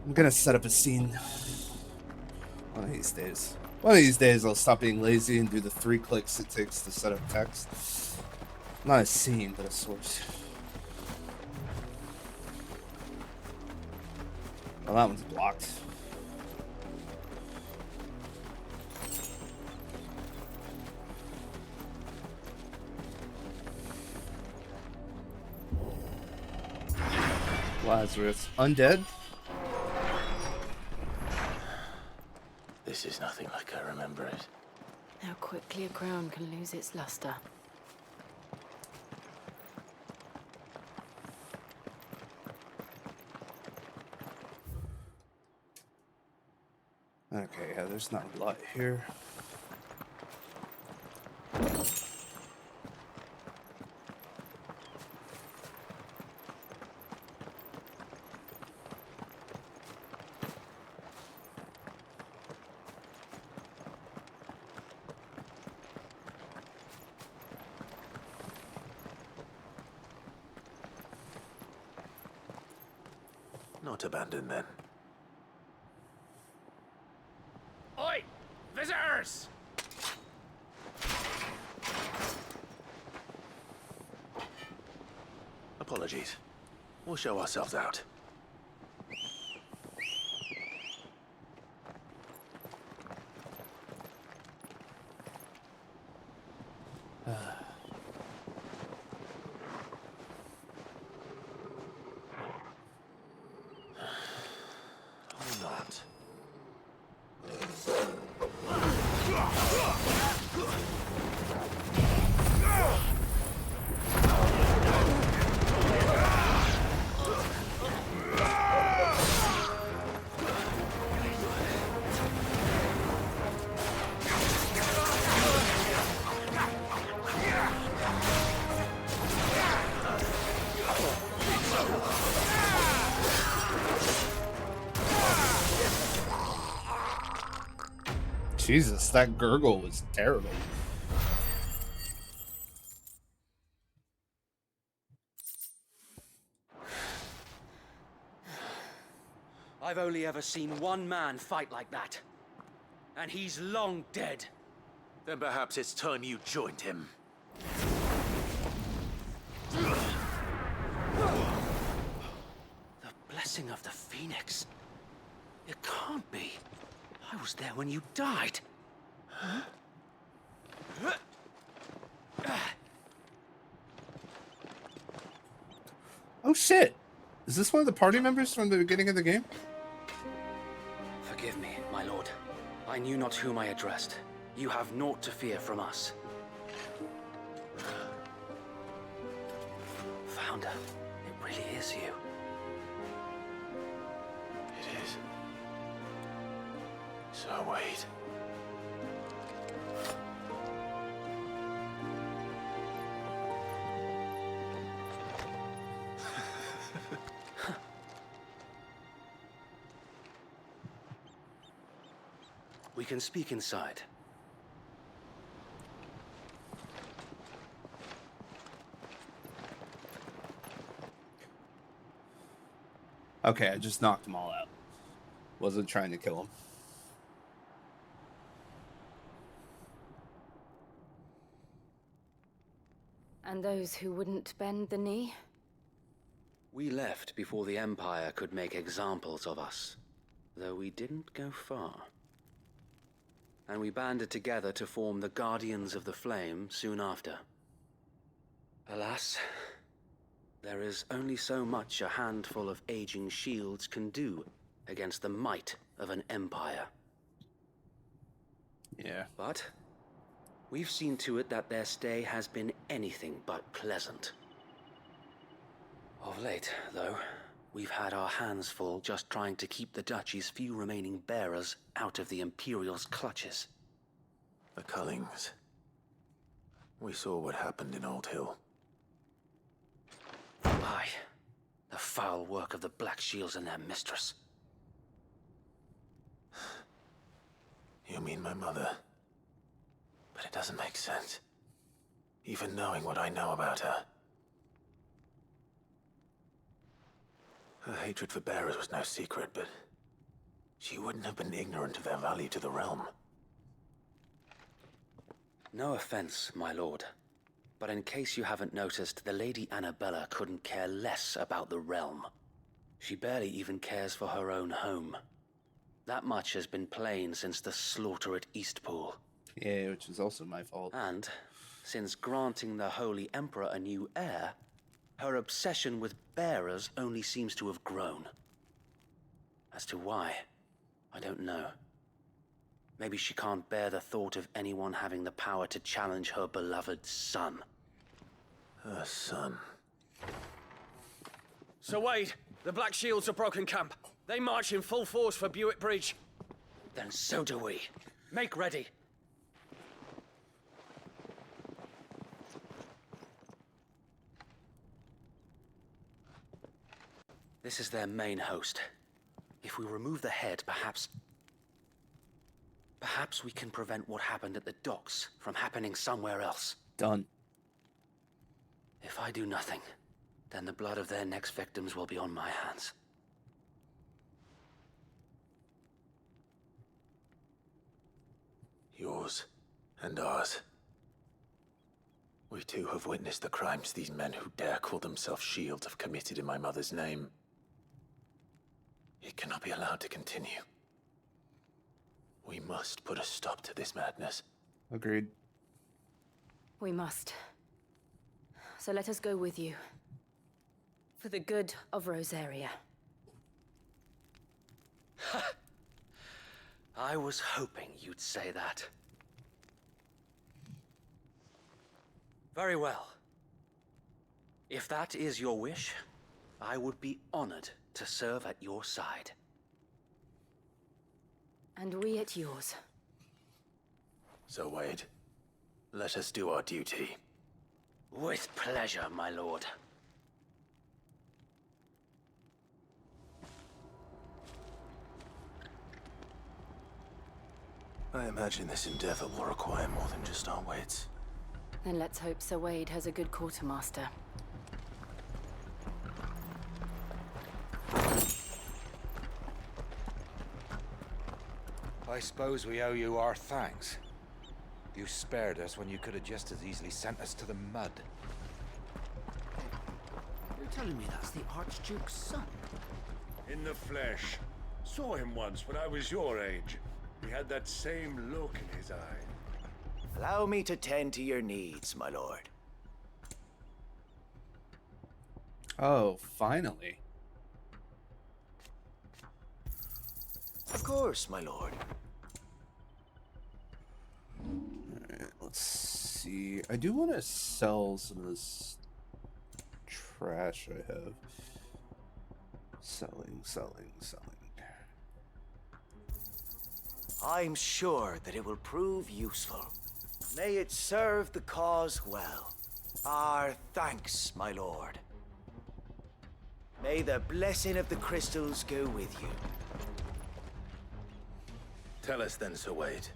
I'm gonna set up a scene. One of these days. One of these days I'll stop being lazy and do the 3 clicks it takes to set up text. Not a scene, but a source. Well, that one's blocked. Lazarus. Undead? This is nothing like I remember it. How quickly a crown can lose its luster. Okay, yeah, there's not a lot here. Not abandoned then. Oi! Visitors! Apologies. We'll show ourselves out. Jesus, that gurgle was terrible. I've only ever seen one man fight like that. And he's long dead. Then perhaps it's time you joined him. The blessing of the Phoenix. It can't be. I was there when you died. Huh? Oh shit! Is this one of the party members from the beginning of the game? Forgive me, my lord. I knew not whom I addressed. You have naught to fear from us. Founder, it really is you. It is. So wait. We can speak inside. Okay, I just knocked them all out. Wasn't trying to kill them. And those who wouldn't bend the knee? We left before the Empire could make examples of us, though we didn't go far. And we banded together to form the Guardians of the Flame soon after. Alas, there is only so much a handful of aging shields can do against the might of an empire. Yeah. But we've seen to it that their stay has been anything but pleasant. Of late, though, we've had our hands full just trying to keep the Duchy's few remaining bearers out of the Imperial's clutches. The Cullings. We saw what happened in Old Hill. Aye, the foul work of the Black Shields and their mistress. You mean my mother? But it doesn't make sense. Even knowing what I know about her. Her hatred for bearers was no secret, but she wouldn't have been ignorant of their value to the realm. No offense, my lord, but in case you haven't noticed, the Lady Annabella couldn't care less about the realm. She barely even cares for her own home. That much has been plain since the slaughter at Eastpool. Yeah, which is also my fault. And since granting the Holy Emperor a new heir, her obsession with bearers only seems to have grown. As to why, I don't know. Maybe she can't bear the thought of anyone having the power to challenge her beloved son. Her son. Sir Wade, the Black Shields have broken camp. They march in full force for Buick Bridge. Then so do we. Make ready. This is their main host. If we remove the head, perhaps we can prevent what happened at the docks from happening somewhere else. Done. If I do nothing, then the blood of their next victims will be on my hands. Yours and ours. We too have witnessed the crimes these men who dare call themselves shields have committed in my mother's name. It cannot be allowed to continue. We must put a stop to this madness. Agreed. We must. So let us go with you. For the good of Rosaria. I was hoping you'd say that. Very well. If that is your wish, I would be honored to serve at your side. And we at yours. So Wade, let us do our duty. With pleasure, my lord. I imagine this endeavor will require more than just our wits. Then let's hope Sir Wade has a good quartermaster. I suppose we owe you our thanks. You spared us when you could have just as easily sent us to the mud. You're telling me that's the Archduke's son? In the flesh. Saw him once when I was your age. He had that same look in his eye. Allow me to tend to your needs, my lord. Oh, finally. Of course, my lord. Alright, let's see. I do want to sell some of this trash I have. Selling. I'm sure that it will prove useful. May it serve the cause well. Our thanks, my lord. May the blessing of the crystals go with you. Tell us then, Sir Wade.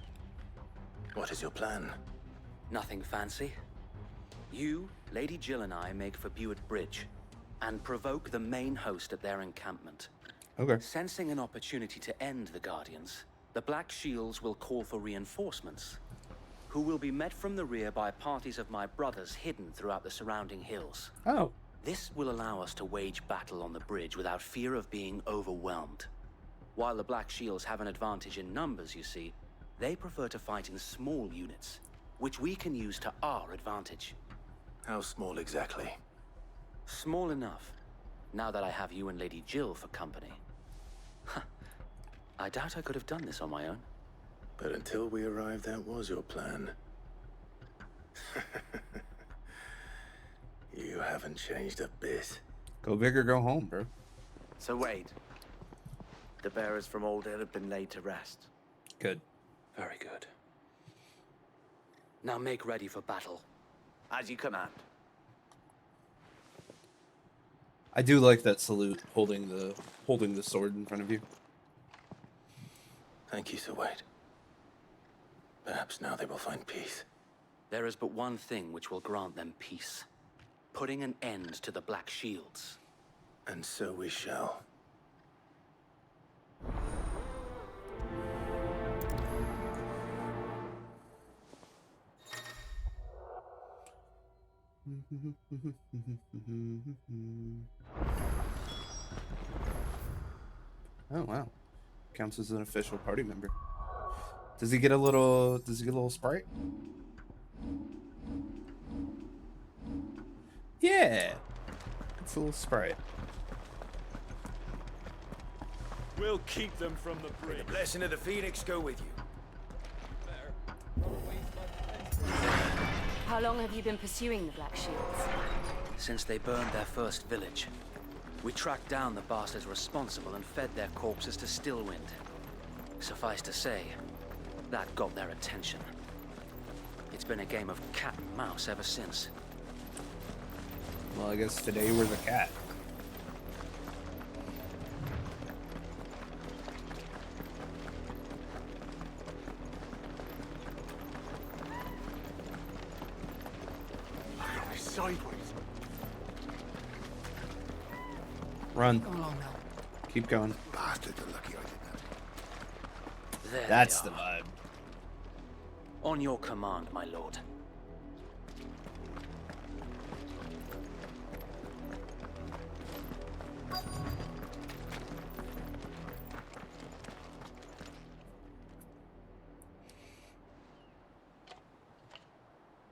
What is your plan? Nothing fancy. You, Lady Jill and I make for Buett Bridge and provoke the main host at their encampment. Okay. Sensing an opportunity to end the Guardians, the Black Shields will call for reinforcements, who will be met from the rear by parties of my brothers hidden throughout the surrounding hills. Oh. This will allow us to wage battle on the bridge without fear of being overwhelmed. While the Black Shields have an advantage in numbers, you see, they prefer to fight in small units, which we can use to our advantage. How small exactly? Small enough, now that I have you and Lady Jill for company. I doubt I could have done this on my own. But until we arrived, that was your plan. You haven't changed a bit. Go big or go home, bro. So Wade, the bearers from Old Inn have been laid to rest. Good. Very good. Now make ready for battle. As you command. I do like that salute, holding the sword in front of you. Thank you, Sir Wade. Perhaps now they will find peace. There is but one thing which will grant them peace. Putting an end to the Black Shields. And so we shall. Oh wow. Counts as an official party member. Does he get a little sprite? Yeah. It's a little sprite. We'll keep them from the bridge. The blessing of the Phoenix go with you. How long have you been pursuing the Black Shields? Since they burned their first village. We tracked down the bastards responsible and fed their corpses to Stillwind. Suffice to say, that got their attention. It's been a game of cat and mouse ever since. Well, I guess today we're the cat. I got me sideways. Run. Go along now. Keep going. Bastard, the lucky I did that. There That's they the are. vibe. On your command, my lord.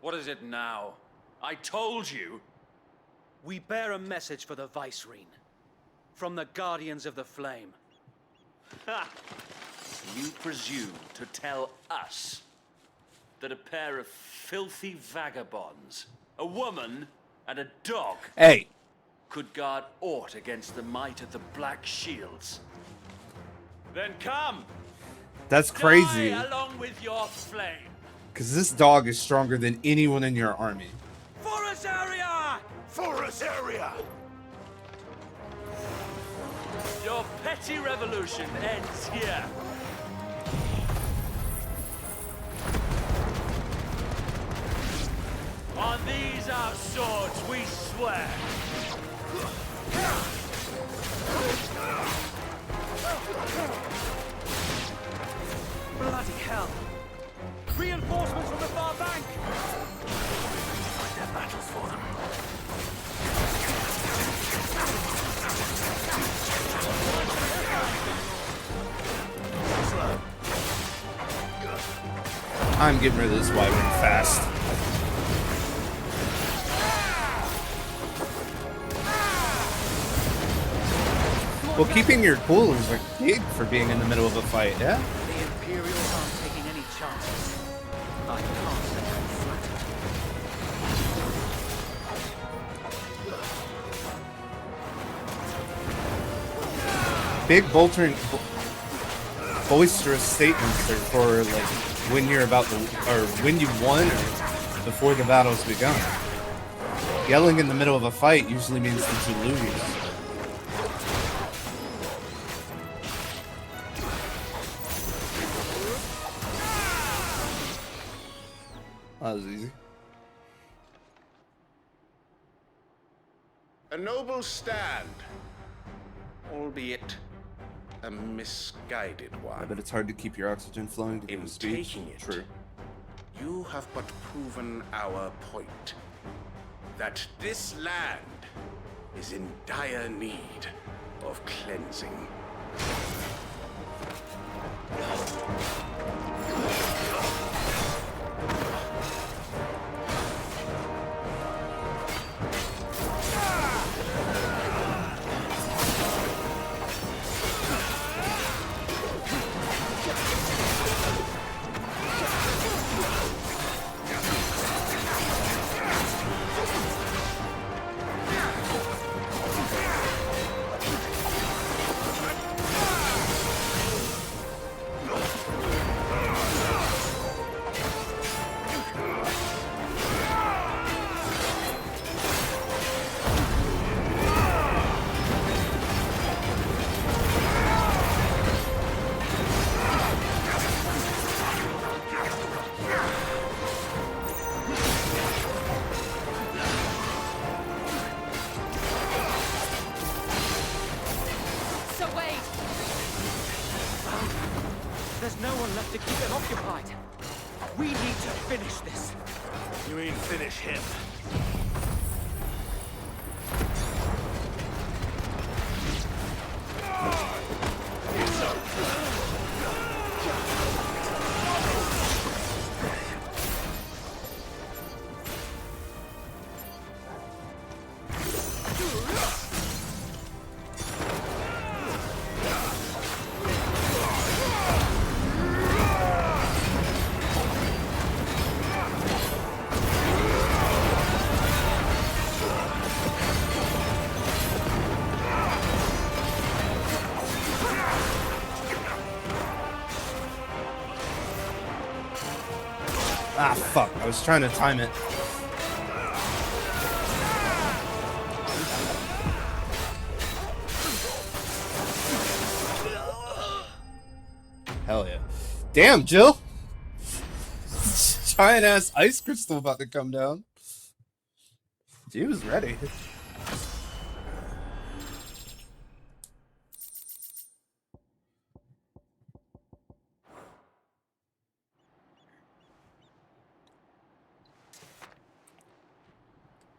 What is it now? I told you! We bear a message for the Vicereine. From the Guardians of the Flame. Ha! You presume to tell us that a pair of filthy vagabonds, a woman and a dog, Hey, could guard aught against the might of the Black Shields? Then come! that's crazy. Die along with your flame! Because this dog is stronger than anyone in your army. Forest area! Forest area! Your petty revolution ends here. On these our swords we swear. Bloody hell! Reinforcements from the far bank! Fight their battles for them. I'm getting rid of this Y-wing fast. Well, keeping your cool is like big for being in the middle of a fight, yeah? The Imperials aren't taking any chances. I can't let them flatter. Big boisterous statements are for like when you're about to, or when you won, or before the battle's begun. Yelling in the middle of a fight usually means that you lose. That was easy. A noble stand, albeit a misguided one. I bet it's hard to keep your oxygen flowing to give In a speech. taking it, True. You have but proven our point, that this land is in dire need of cleansing. There's no one left to keep them occupied. We need to finish this. You mean finish him? Ah, fuck. I was trying to time it. Hell yeah. Damn, Jill! Giant ass ice crystal about to come down. She was ready.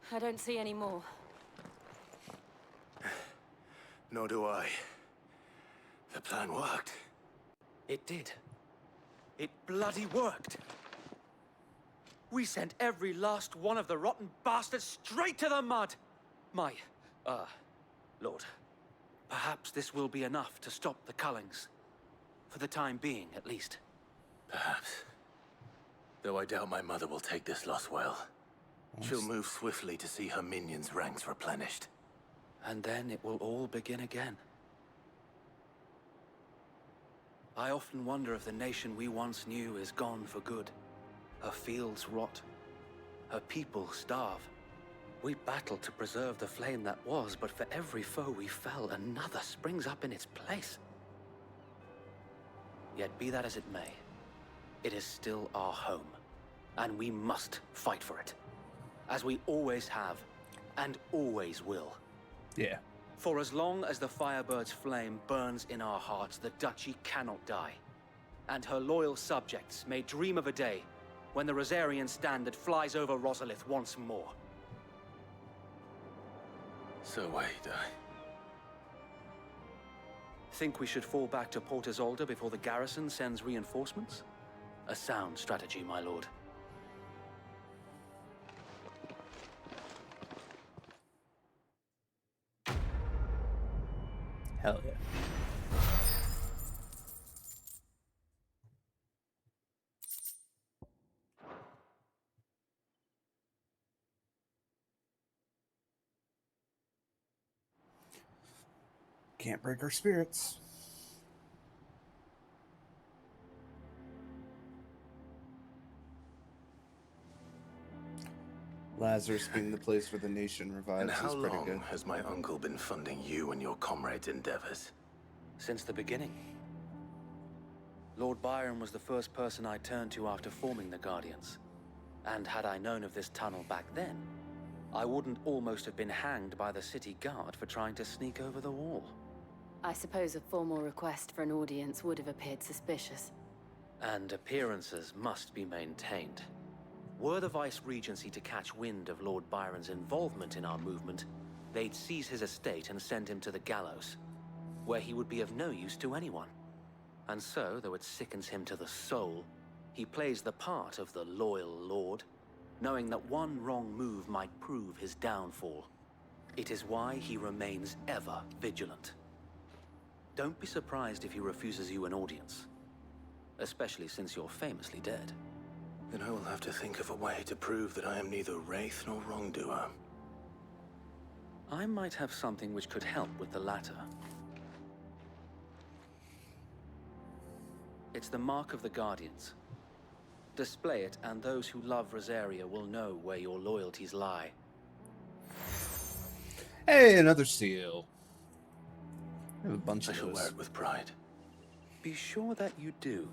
I don't see any more. Nor do I. The plan worked. It did. It bloody worked. We sent every last one of the rotten bastards straight to the mud. My, Lord, perhaps this will be enough to stop the Cullings. For the time being, at least. Perhaps. Though I doubt my mother will take this loss well. She'll move swiftly to see her minions' ranks replenished. And then it will all begin again. I often wonder if the nation we once knew is gone for good. Her fields rot. Her people starve. We battle to preserve the flame that was, but for every foe we fell, another springs up in its place. Yet be that as it may, it is still our home, and we must fight for it. as we always have, and always will. Yeah. For as long as the Firebird's flame burns in our hearts, the Duchy cannot die. And her loyal subjects may dream of a day when the Rosarian standard flies over Rosalith once more. So wait, Think we should fall back to Port Isolde before the garrison sends reinforcements? A sound strategy, my lord. Hell yeah. Can't break our spirits. Lazarus being the place where the nation revives and how is pretty long good. has my uncle been funding you and your comrades' endeavors? Since the beginning. Lord Byron was the first person I turned to after forming the Guardians. And had I known of this tunnel back then, I wouldn't almost have been hanged by the city guard for trying to sneak over the wall. I suppose a formal request for an audience would have appeared suspicious. And appearances must be maintained. Were the Vice-Regency to catch wind of Lord Byron's involvement in our movement, they'd seize his estate and send him to the gallows, where he would be of no use to anyone. And so, though it sickens him to the soul, he plays the part of the loyal lord, knowing that one wrong move might prove his downfall. It is why he remains ever vigilant. Don't be surprised if he refuses you an audience, especially since you're famously dead. Then I will have to think of a way to prove that I am neither wraith nor wrongdoer. I might have something which could help with the latter. It's the mark of the Guardians. Display it, and those who love Rosaria will know where your loyalties lie. Hey, another seal. I have a bunch I of shall those. wear it with pride. Be sure that you do.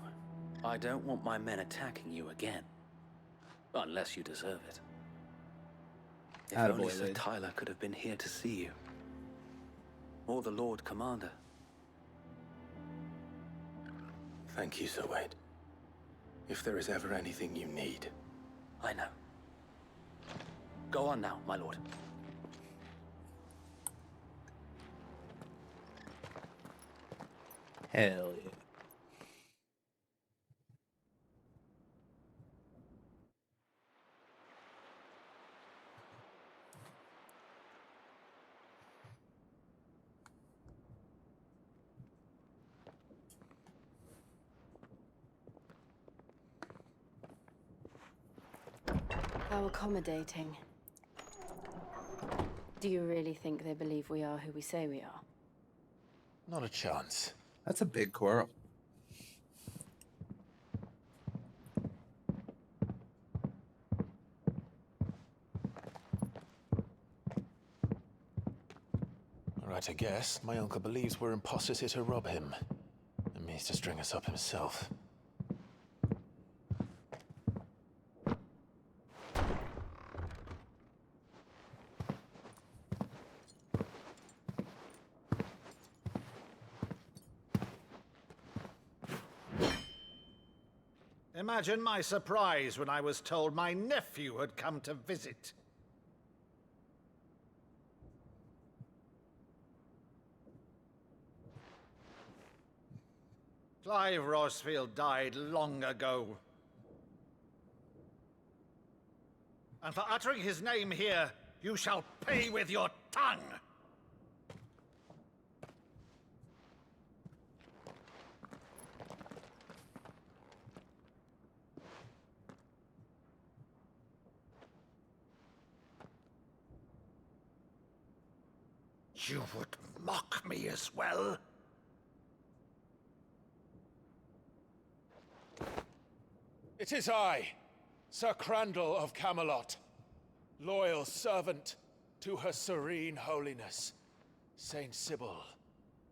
I don't want my men attacking you again. Unless you deserve it. If Attaboy, only Sir lad. Tyler could have been here to see you. Or the Lord Commander. Thank you, Sir Wade. If there is ever anything you need. I know. Go on now, my lord. Hell yeah. How accommodating. Do you really think they believe we are who we say we are? Not a chance. That's a big quarrel. Right, I guess. My uncle believes we're imposters here to rob him. And means to string us up himself. Imagine my surprise when I was told my nephew had come to visit. Clive Rosfield died long ago. And for uttering his name here, you shall pay with your tongue! You would mock me as well? It is I, Sir Crandall of Camelot, loyal servant to Her Serene Holiness, Saint Sybil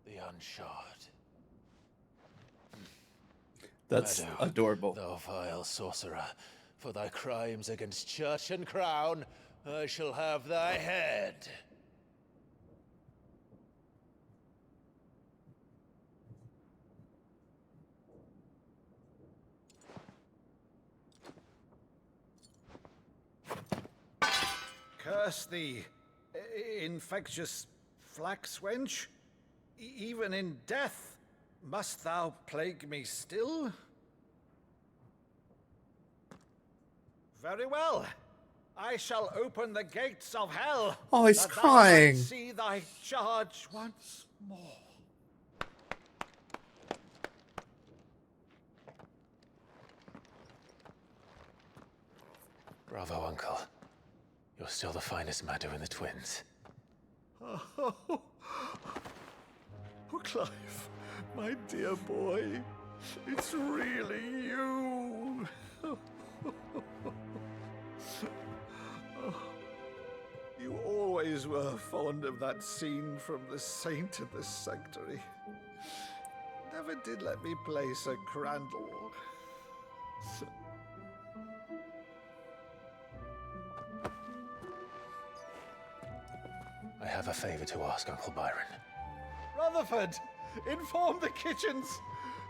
the Unshod. That's adorable. Thou vile sorcerer, for thy crimes against church and crown, I shall have thy head. Curse thee, infectious flax wench. Even in death, must thou plague me still? Very well. I shall open the gates of hell. Oh, he's that thou crying. might see thy charge once more. Bravo, Uncle. You're still the finest Maddo in the twins. Oh, Clive, my dear boy, it's really you. You always were fond of that scene from The Saint of the Sanctuary. Never did let me play Sir Crandall. I have a favor to ask, Uncle Byron. Rutherford, inform the kitchens.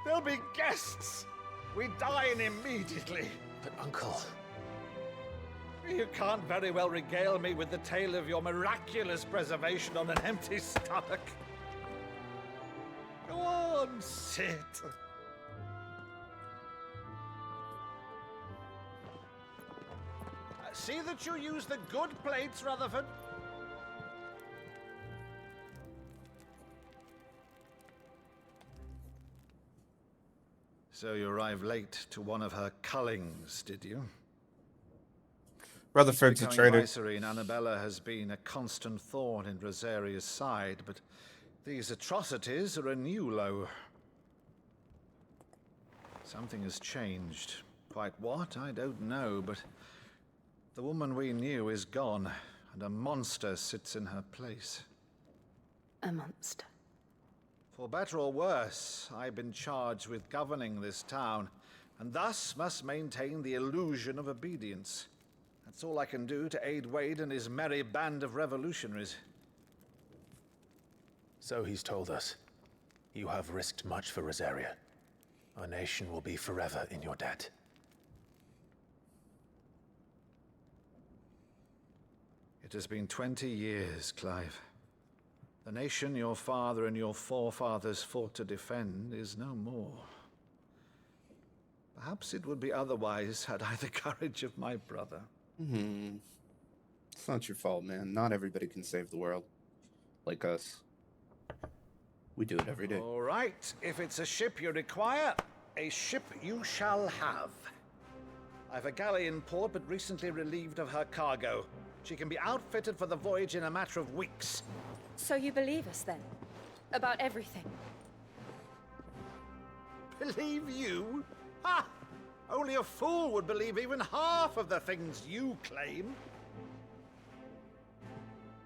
There'll be guests. We dine immediately. But, Uncle... You can't very well regale me with the tale of your miraculous preservation on an empty stomach. Go on, sit. See that you use the good plates, Rutherford. So you arrived late to one of her cullings, did you? Rutherford's a traitor. Viceroy in Annabella has been a constant thorn in Rosaria's side, but these atrocities are a new low. Something has changed. Quite what, I don't know, but the woman we knew is gone, and a monster sits in her place. A monster. For better or worse, I've been charged with governing this town, and thus must maintain the illusion of obedience. That's all I can do to aid Wade and his merry band of revolutionaries. So he's told us. You have risked much for Rosaria. Our nation will be forever in your debt. It has been 20 years, Clive. The nation your father and your forefathers fought to defend is no more. Perhaps it would be otherwise had I the courage of my brother. It's not your fault, man. Not everybody can save the world. Like us. We do it every day. All right. If it's a ship you require, a ship you shall have. I've a galley in port, but recently relieved of her cargo. She can be outfitted for the voyage in a matter of weeks. So you believe us then? About everything? Believe you? Ha! Only a fool would believe even half of the things you claim.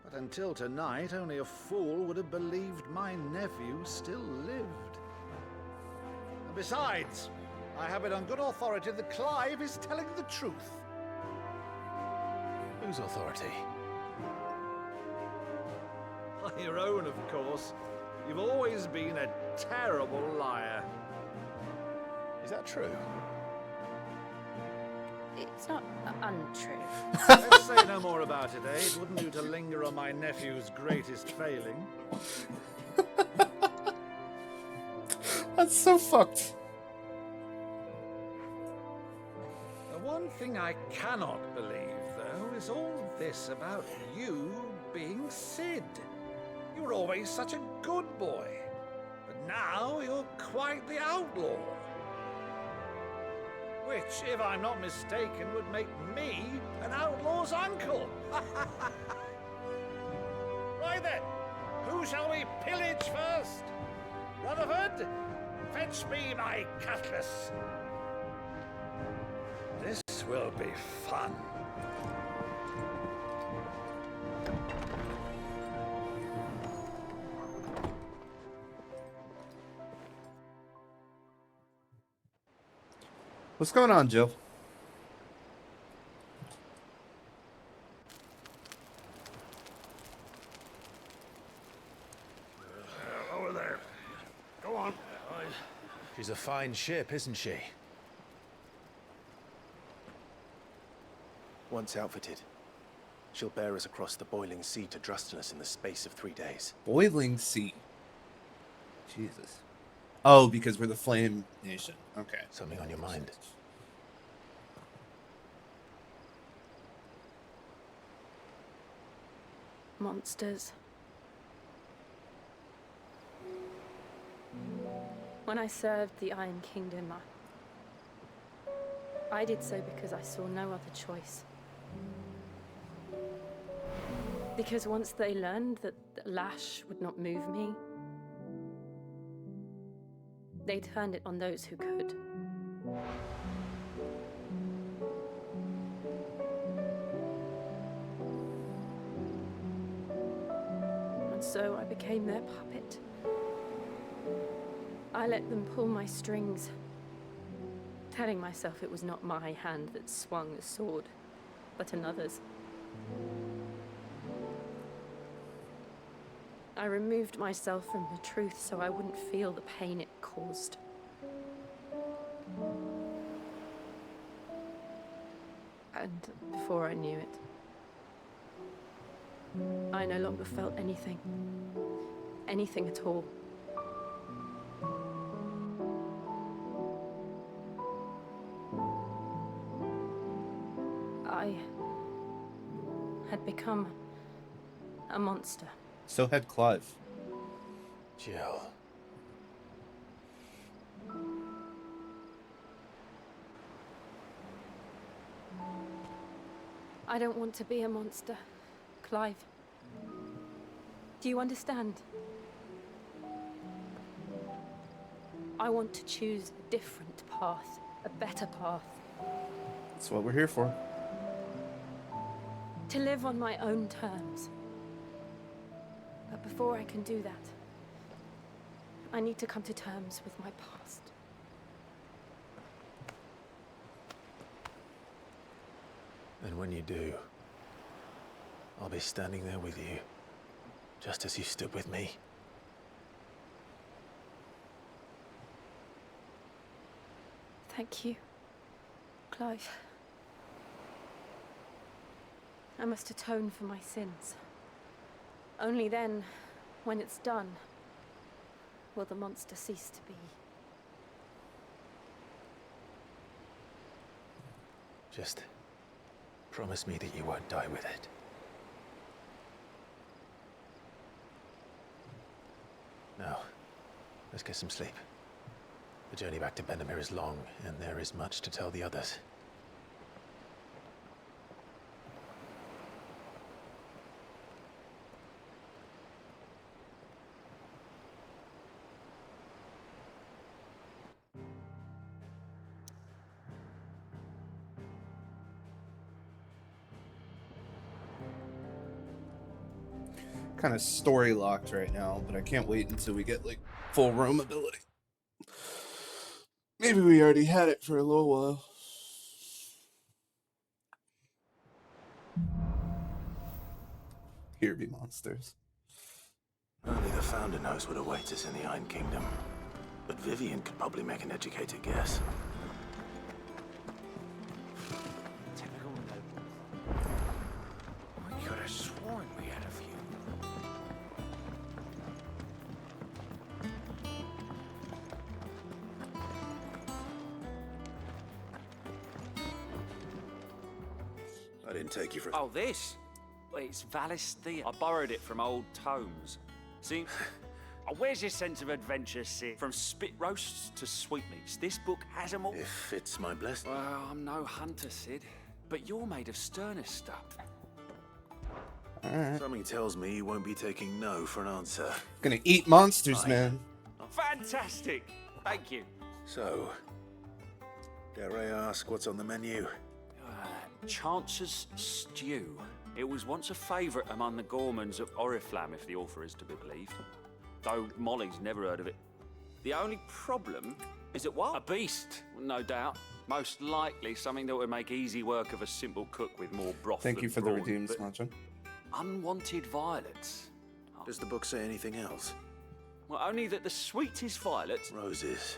But until tonight, only a fool would have believed my nephew still lived. And besides, I have it on good authority that Clive is telling the truth. Whose authority? Your own, of course. You've always been a terrible liar. Is that true? It's not untrue. Let's say no more about it, eh? It wouldn't do to linger on my nephew's greatest failing. That's so fucked. The one thing I cannot believe, though, is all this about you being Sid. You were always such a good boy, but now you're quite the outlaw. Which, if I'm not mistaken, would make me an outlaw's uncle. Right then, who shall we pillage first? Rutherford, fetch me my cutlass. This will be fun. What's going on, Jill? She's a fine ship, isn't she? Once outfitted, she'll bear us across the boiling sea to Drustinus in the space of 3 days. Boiling sea. Jesus. Oh, because we're the Flame Nation. Okay. Something on your mind? Monsters. When I served the Iron Kingdom, I did so because I saw no other choice. Because once they learned that the lash would not move me, they turned it on those who could. And so I became their puppet. I let them pull my strings, telling myself it was not my hand that swung the sword, but another's. I removed myself from the truth so I wouldn't feel the pain it caused. And before I knew it, I no longer felt anything. Anything at all. I had become a monster. So had Clive. Jill. I don't want to be a monster, Clive. Do you understand? I want to choose a different path, a better path. That's what we're here for. To live on my own terms. But before I can do that, I need to come to terms with my past. And when you do, I'll be standing there with you, just as you stood with me. Thank you, Clive. I must atone for my sins. Only then, when it's done, will the monster cease to be. Just promise me that you won't die with it. Now, let's get some sleep. The journey back to Benamir is long, and there is much to tell the others. Kind of story locked right now, but I can't wait until we get like full roam ability. Maybe we already had it for a little while. Here be monsters. Only the Founder knows what awaits us in the Iron Kingdom. But Vivian could probably make an educated guess. Typical noble. I could have sworn we had a few. I didn't take you for... Oh, this? Well, it's Valisthea. I borrowed it from old tomes. See, where's your sense of adventure, Sid? From spit roasts to sweetmeats, this book has them all. If it's my blessing. Well, I'm no hunter, Sid, but you're made of sterner stuff. Something tells me you won't be taking no for an answer. Gonna eat monsters, man. Fantastic! Thank you. So, dare I ask what's on the menu? Chance's Stew. It was once a favourite among the gourmands of Oriflamme, if the author is to be believed. Though Molly's never heard of it. The only problem is that what? A beast, no doubt. Most likely something that would make easy work of a simple cook with more broth Thank than you for the brawn, redeemed but sponsor. unwanted violets. Does the book say anything else? Well, only that the sweetest violets... Roses.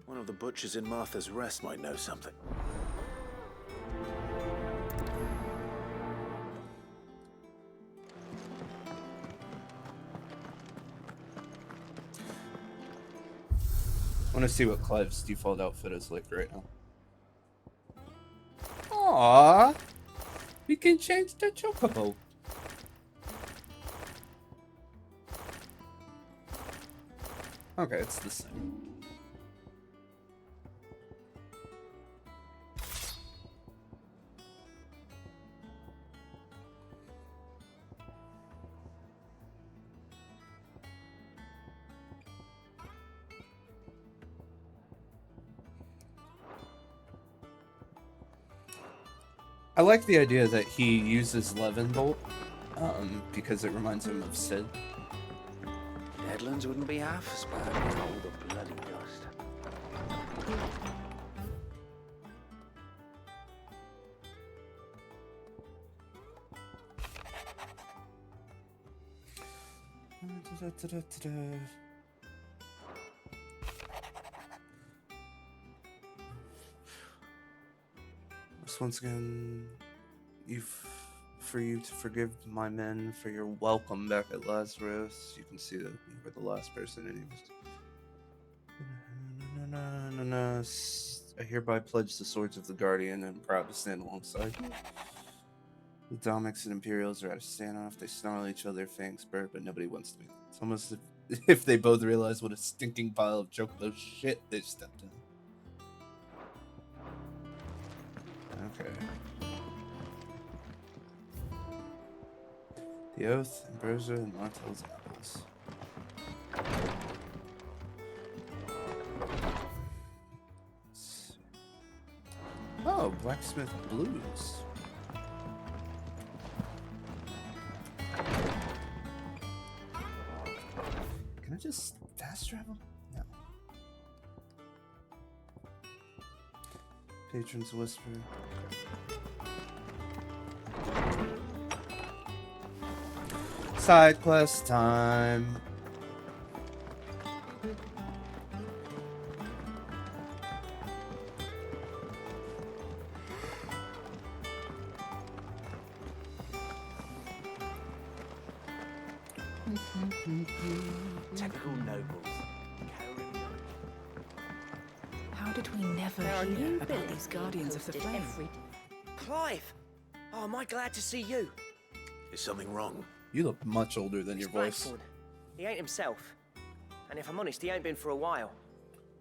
One of the butchers in Martha's Rest might know something. I want to see what Clive's default outfit is like right now. Aww, we can change the chocobo. Okay, it's the same. I like the idea that he uses Levin Bolt, because it reminds him of Sid. Deadlands wouldn't be half as bad with all the bloody dust. Once again, for you to forgive my men for your welcome back at Lazarus. You can see that you were the last person, and he was. I hereby pledge the swords of the Guardian and am proud to stand alongside you. The Dominics and Imperials are at a standoff. They snarl at each other, fangs burn, but nobody wants to be. It's almost if they both realize what a stinking pile of chocobo shit they stepped in. Okay. The Oath, Ambrosia, and Martell's apples. Oh, Blacksmith Blues. Can I just fast travel? No. Patron's Whisper. Side quest time. Typical nobles. How did we never hear about these Guardians of the Flame? Clive! Oh, am I glad to see you? Is something wrong? You look much older than your voice. Blackthorn. He ain't himself. And if I'm honest, he ain't been for a while.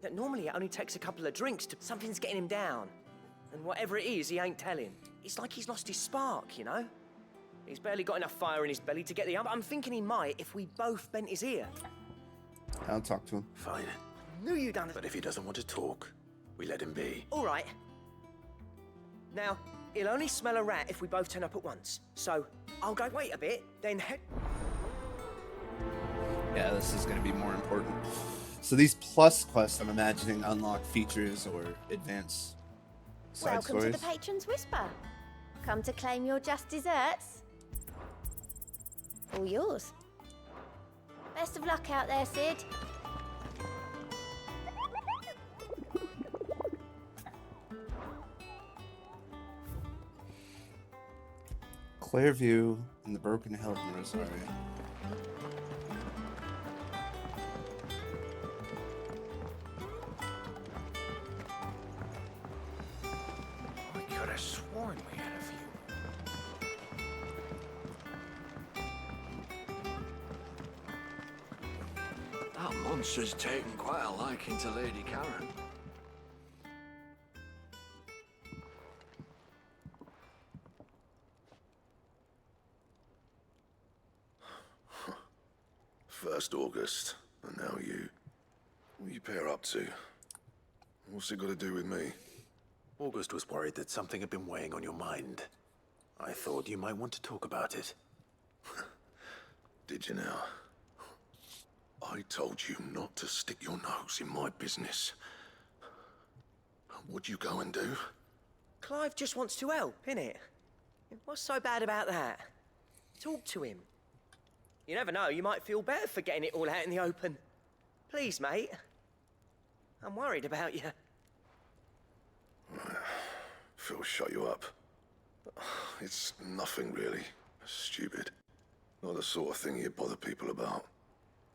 Yet normally it only takes a couple of drinks to... Something's getting him down. And whatever it is, he ain't telling. It's like he's lost his spark, you know? He's barely got enough fire in his belly to get the... I'm thinking he might if we both bent his ear. I'll talk to him. Fine. Knew you done it. But if he doesn't want to talk, we let him be. All right. Now, he'll only smell a rat if we both turn up at once. So, I'll go wait a bit, then head... Yeah, this is going to be more important. So these plus quests, I'm imagining, unlock features or advance side Welcome stories. to the Patron's Whisper. Come to claim your just desserts? All yours. Best of luck out there, Sid. Clairview and the Broken Hill in Rosario. I could have sworn we had a few. That monster's taken quite a liking to Lady Karen. First August, and now you. What are you pair up to? What's it got to do with me? August was worried that something had been weighing on your mind. I thought you might want to talk about it. Did you now? I told you not to stick your nose in my business. What'd you go and do? Clive just wants to help, innit? What's so bad about that? Talk to him. You never know, you might feel better for getting it all out in the open. Please, mate. I'm worried about you. Phil shut you up. It's nothing really. Stupid. Not the sort of thing you bother people about.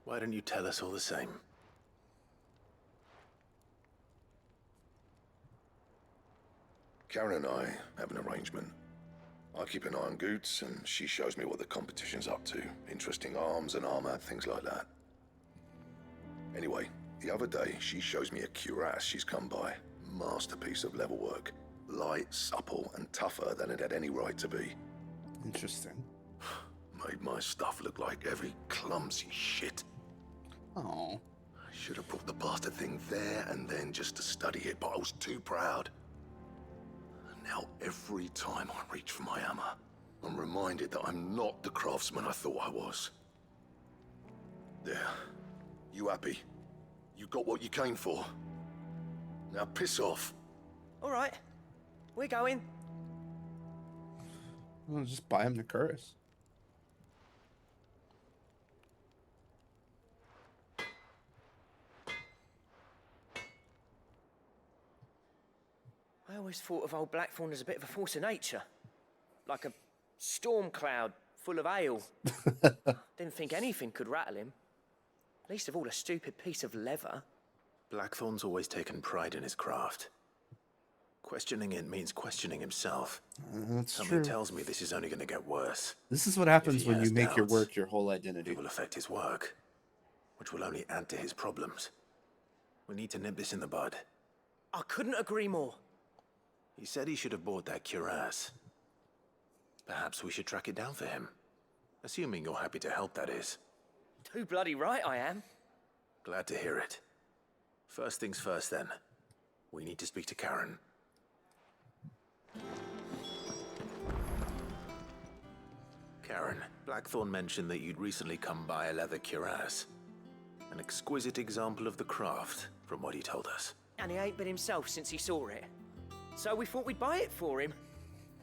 Why don't you tell us all the same? Karen and I have an arrangement. I keep an eye on Goots, and she shows me what the competition's up to. Interesting arms and armor, things like that. Anyway, the other day, she shows me a cuirass she's come by. Masterpiece of level work. Light, supple, and tougher than it had any right to be. Interesting. Made my stuff look like every clumsy shit. Oh. I should have brought the bastard thing there and then just to study it, but I was too proud. And now every time I reach for my hammer, I'm reminded that I'm not the craftsman I thought I was. There. You happy? You got what you came for? Now piss off. All right. We're going. I'll just buy him the curse. I always thought of old Blackthorn as a bit of a force of nature. Like a storm cloud full of ale. Didn't think anything could rattle him. Least of all a stupid piece of leather. Blackthorn's always taken pride in his craft. Questioning it means questioning himself. That's Something true. tells me this is only going to get worse. This is what happens If he when you has make your doubts, work your whole identity. It will affect his work, which will only add to his problems. We need to nip this in the bud. I couldn't agree more. He said he should have bought that cuirass. Perhaps we should track it down for him. Assuming you're happy to help, that is. Too bloody right I am. Glad to hear it. First things first, then. We need to speak to Karen. Karen, Blackthorn mentioned that you'd recently come by a leather cuirass. An exquisite example of the craft, from what he told us. And he ain't been himself since he saw it. So we thought we'd buy it for him.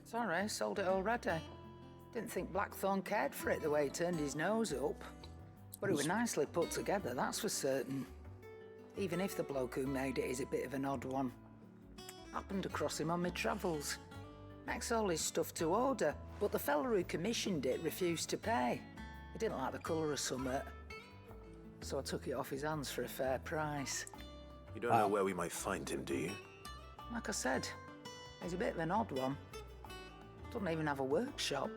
Sorry, sold it already. Didn't think Blackthorn cared for it the way he turned his nose up. But it was nicely put together, that's for certain. Even if the bloke who made it is a bit of an odd one. Happened across him on my travels. Makes all his stuff to order, but the fella who commissioned it refused to pay. He didn't like the colour of summit. So I took it off his hands for a fair price. You don't know where we might find him, do you? Like I said, he's a bit of an odd one. Doesn't even have a workshop.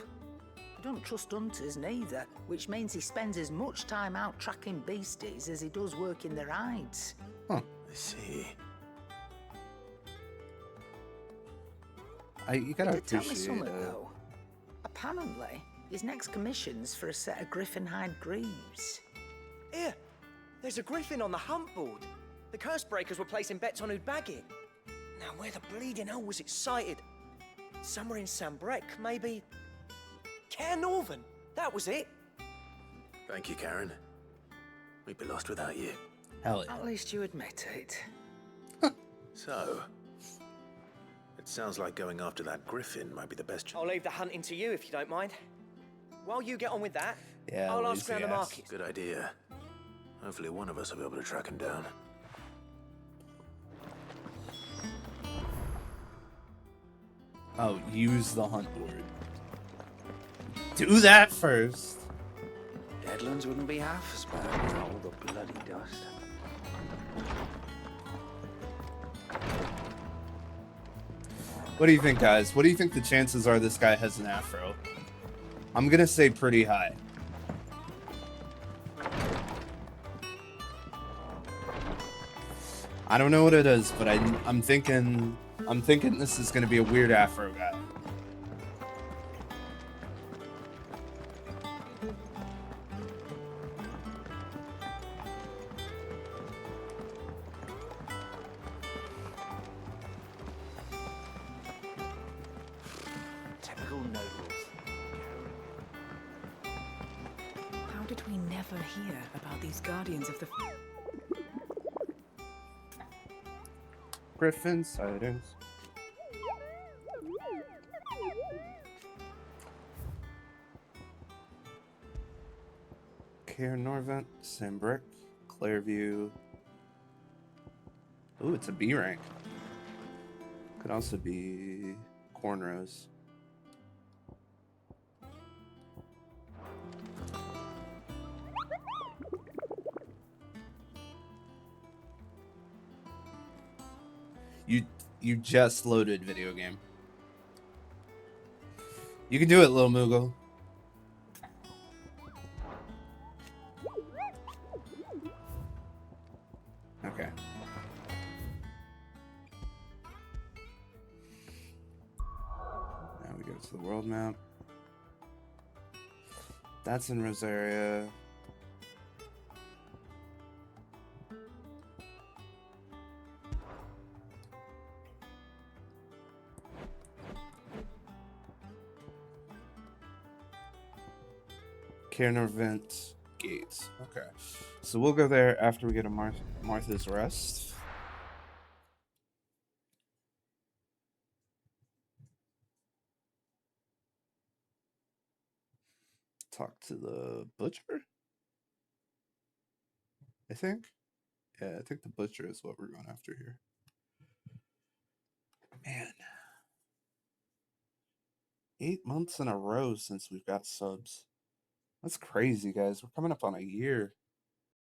He don't trust hunters neither, which means he spends as much time out tracking beasties as he does working their hides. Huh. I see. You gotta He did tell me appreciate something, though. Apparently, his next commission's for a set of griffin hide greaves. Here, there's a griffin on the hunt board. The curse breakers were placing bets on who'd bag it. Now, where the bleeding hell was it sighted? Somewhere in Sambrec, maybe... Care Northern, that was it. Thank you, Karen. We'd be lost without you. Hell yeah. At least you admit it. So, it sounds like going after that griffin might be the best I'll leave the hunting to you if you don't mind. While you get on with that, Yeah, I'll ask around the lazy ass. market. Good idea. Hopefully one of us will be able to track him down. Oh, use the hunt board. Do that first. Deadlands wouldn't be half as bad with all the bloody dust. What do you think, guys? What do you think the chances are this guy has an afro? I'm gonna say pretty high. I don't know what it is, but I'm thinking this is gonna be a weird afro guy. Typical nobles. How did we never hear about these guardians of the... Griffin sightings. Care Norvent, Sambrick, Clairview. Ooh, it's a B rank. Could also be cornrows. You just loaded video game. You can do it, Lil Moogle. Okay. Now we go to the world map. That's in Rosaria. Caernarvon Gates. Okay. So we'll go there after we get a Martha's Rest. Talk to the butcher? I think. Yeah, I think the butcher is what we're going after here. Man. 8 months in a row since we've got subs. That's crazy, guys. We're coming up on a year.